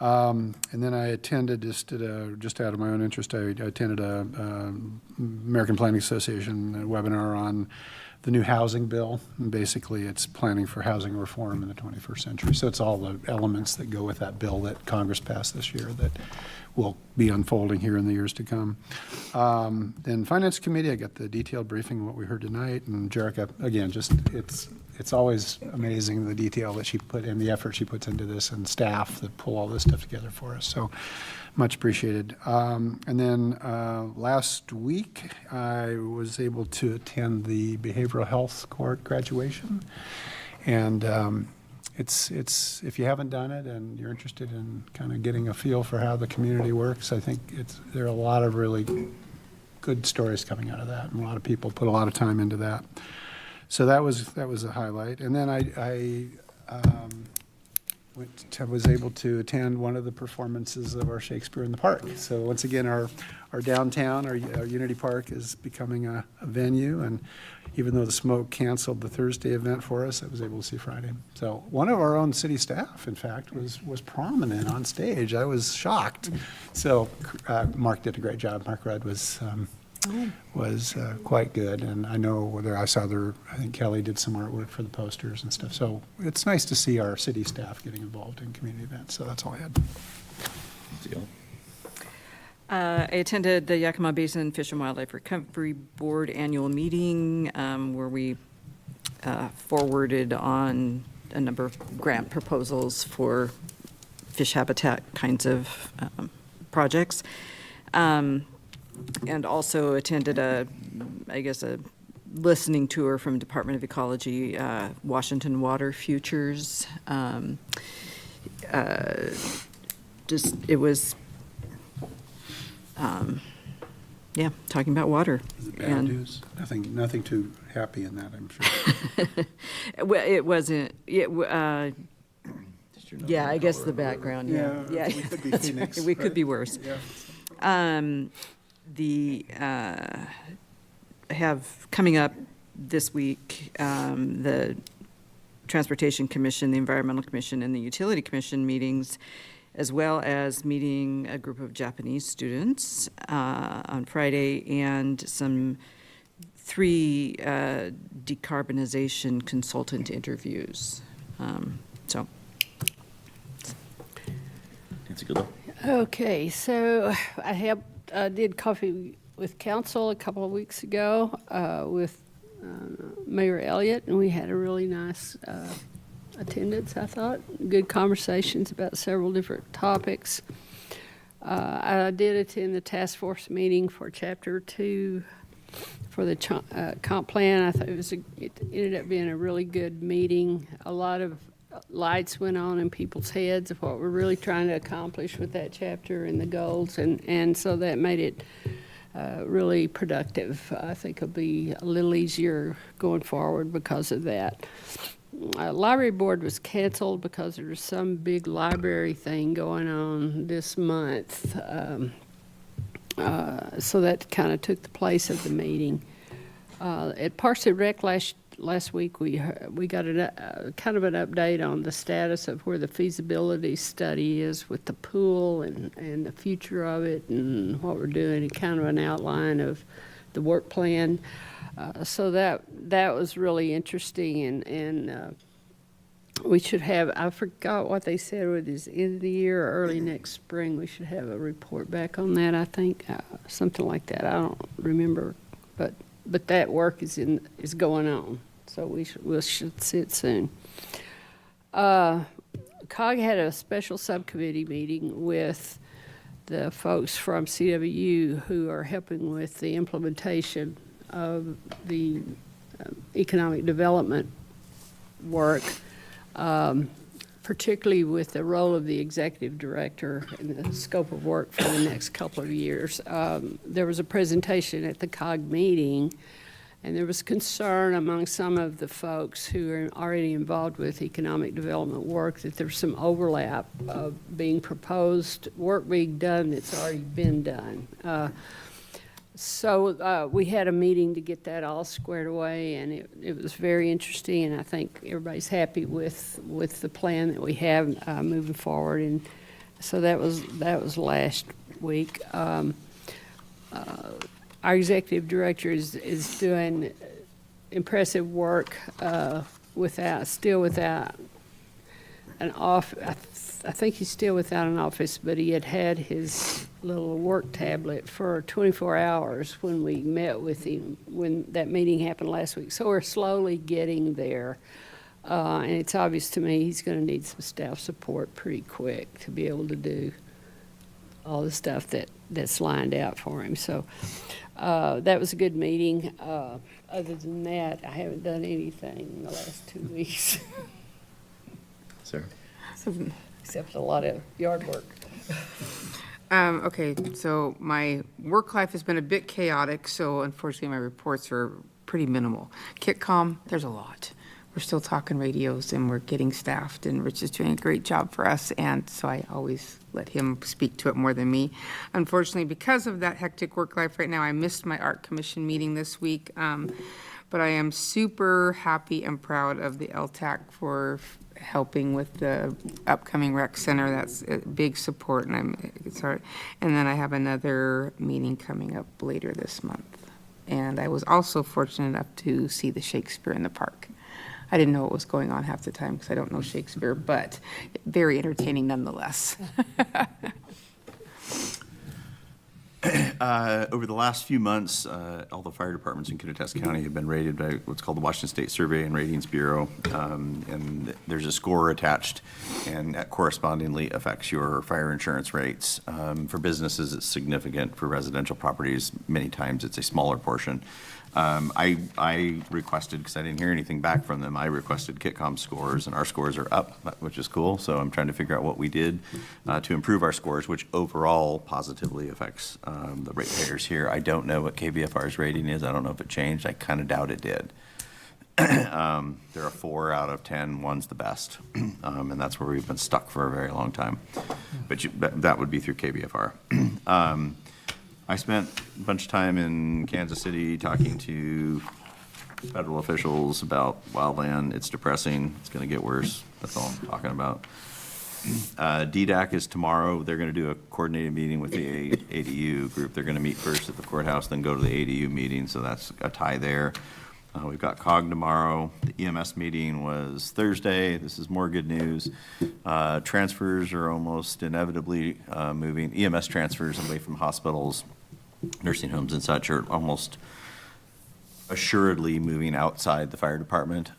And then I attended, just out of my own interest, I attended a American Planning Association webinar on the new housing bill. And basically, it's planning for housing reform in the 21st century. So it's all the elements that go with that bill that Congress passed this year that will be unfolding here in the years to come. Then Finance Committee, I got the detailed briefing of what we heard tonight. And Jerica, again, it's always amazing the detail that she put in, the effort she puts into this, and staff that pull all this stuff together for us. So much appreciated. And then last week, I was able to attend the Behavioral Health Court graduation. And it's if you haven't done it and you're interested in kind of getting a feel for how the community works, I think there are a lot of really good stories coming out of that, and a lot of people put a lot of time into that. So that was a highlight. And then I was able to attend one of the performances of our Shakespeare in the Park. So once again, our downtown, our Unity Park is becoming a venue, and even though the smoke canceled the Thursday event for us, I was able to see Friday. So one of our own city staff, in fact, was prominent on stage. I was shocked. So Mark did a great job. Mark Rudd was quite good, and I saw I think Kelly did some artwork for the posters and stuff. So it's nice to see our city staff getting involved in community events. So that's all I had. I attended the Yakima Basin Fish and Wildlife Recovery Board annual meeting, where we forwarded on a number of grant proposals for fish habitat kinds of projects. And also attended a listening tour from Department of Ecology, Washington Water Futures. It was, talking about water. Bad news. Nothing too happy in that, I'm sure. Well, it wasn't, I guess the background, Yeah, we could be Phoenix, we could right? be worse. Yeah. I have coming up this week, the Transportation Commission, the Environmental Commission, and the Utility Commission meetings, as well as meeting a group of Japanese students on Friday, and three decarbonization consultant interviews. So. That's a good one. Okay, so I did coffee with council a couple of weeks ago with Mayor Elliott, and we had a really nice attendance, I thought. Good conversations about several different topics. I did attend the task force meeting for Chapter 2 for the comp plan. I thought it ended up being a really good meeting. A lot of lights went on in people's heads of what we're really trying to accomplish with that chapter and the goals, and so that made it really productive. I think it'll be a little easier going forward because of that. Library board was canceled because there was some big library thing going on this month. So that kind of took the place of the meeting. At Parks and Rec last week, we got kind of an update on the status of where the feasibility study is with the pool and the future of it and what we're doing, and kind of an outline of the work plan. So that was really interesting, and we should have, I forgot what they said, whether it's end of the year or early next spring, we should have a report back on that, I think, something like that. I don't remember, but that work is going on, so we should see it soon. COG had a special subcommittee meeting with the folks from CWU who are helping with the implementation of the economic development work, particularly with the role of the executive director and the scope of work for the next couple of years. There was a presentation at the COG meeting, and there was concern among some of the folks who are already involved with economic development work that there's some overlap of being proposed work being done that's already been done. So we had a meeting to get that all squared away, and it was very interesting, and I think everybody's happy with the plan that we have moving forward. And so that was last week. Our executive director is doing impressive work without an office. I think he's still without an office, but he had his little work tablet for 24 hours when we met with him, when that meeting happened last week. So we're slowly getting there. And it's obvious to me he's going to need some staff support pretty quick to be able to do all the stuff that's lined out for him. So that was a good meeting. Other than that, I haven't done anything in the last 2 weeks. Sir? Except a lot of yard work. Okay, so my work life has been a bit chaotic, so unfortunately my reports are pretty minimal. KitCom, there's a lot. We're still talking radios and we're getting staffed, and Rich is doing a great job for us, and so I always let him speak to it more than me. Unfortunately, because of that hectic work life right now, I missed my Art Commission meeting this week, but I am super happy and proud of the LTAC for helping with the upcoming rec center. That's a big support, and I'm sorry. And then I have another meeting coming up later this month. And I was also fortunate enough to see the Shakespeare in the park. I didn't know what was going on half the time because I don't know Shakespeare, but very entertaining nonetheless. Over the last few months, all the fire departments in Kittitas County have been rated by what's called the Washington State Survey and Ratings Bureau, and there's a score attached, and that correspondingly affects your fire insurance rates. For businesses, it's significant. For residential properties, many times it's a smaller portion. I requested, because I didn't hear anything back from them, I requested Kitcom scores, and our scores are up, which is cool. So I'm trying to figure out what we did to improve our scores, which overall positively affects the ratepayers here. I don't know what KBFR's rating is. I don't know if it changed. I kind of doubt it did. There are 4 out of 10. One's the best, and that's where we've been stuck for a very long time. But that would be through KBFR. I spent a bunch of time in Kansas City talking to federal officials about wildland. It's depressing. It's going to get worse. That's all I'm talking about. DDAC is tomorrow. They're going to do a coordinated meeting with the ADU group. They're going to meet first at the courthouse, then go to the ADU meeting, so that's a tie there. We've got COG tomorrow. The EMS meeting was Thursday. This is more good news. Transfers are almost inevitably moving. EMS transfers away from hospitals, nursing homes and such are almost assuredly moving outside the fire department.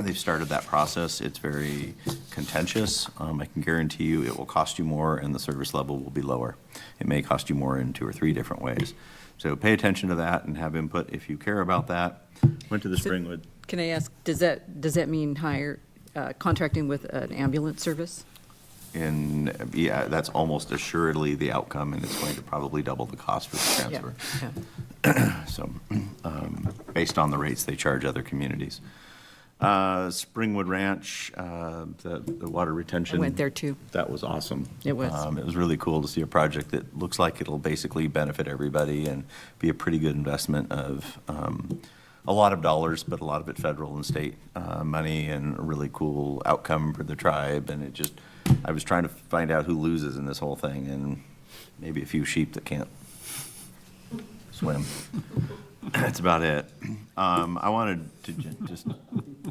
They've started that process. It's very contentious. I can guarantee you it will cost you more and the service level will be lower. It may cost you more in 2 or 3 different ways. So pay attention to that and have input if you care about that. Went to the Springwood. Can I ask, does that mean contracting with an ambulance service? And yeah, that's almost assuredly the outcome, and it's going to probably double the cost for the transfer. Yeah. So, based on the rates they charge other communities. Springwood Ranch, the water retention. I went there too. That was awesome. It was. It was really cool to see a project that looks like it'll basically benefit everybody and be a pretty good investment of a lot of dollars, but a lot of it federal and state money, and a really cool outcome for the tribe. And it just, I was trying to find out who loses in this whole thing, and maybe a few sheep that can't swim. That's about it. I wanted to just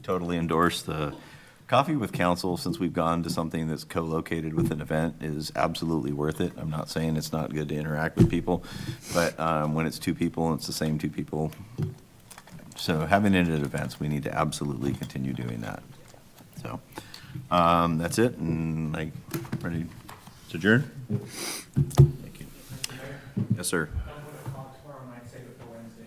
totally endorse the Coffee with Council, since we've gone to something that's co-located with an event, is absolutely worth it. I'm not saying it's not good to interact with people, but when it's 2 people and it's the same 2 people, so having it at events, we need to absolutely continue doing that. So that's it, and ready to adjourn? Thank you. Yes, sir.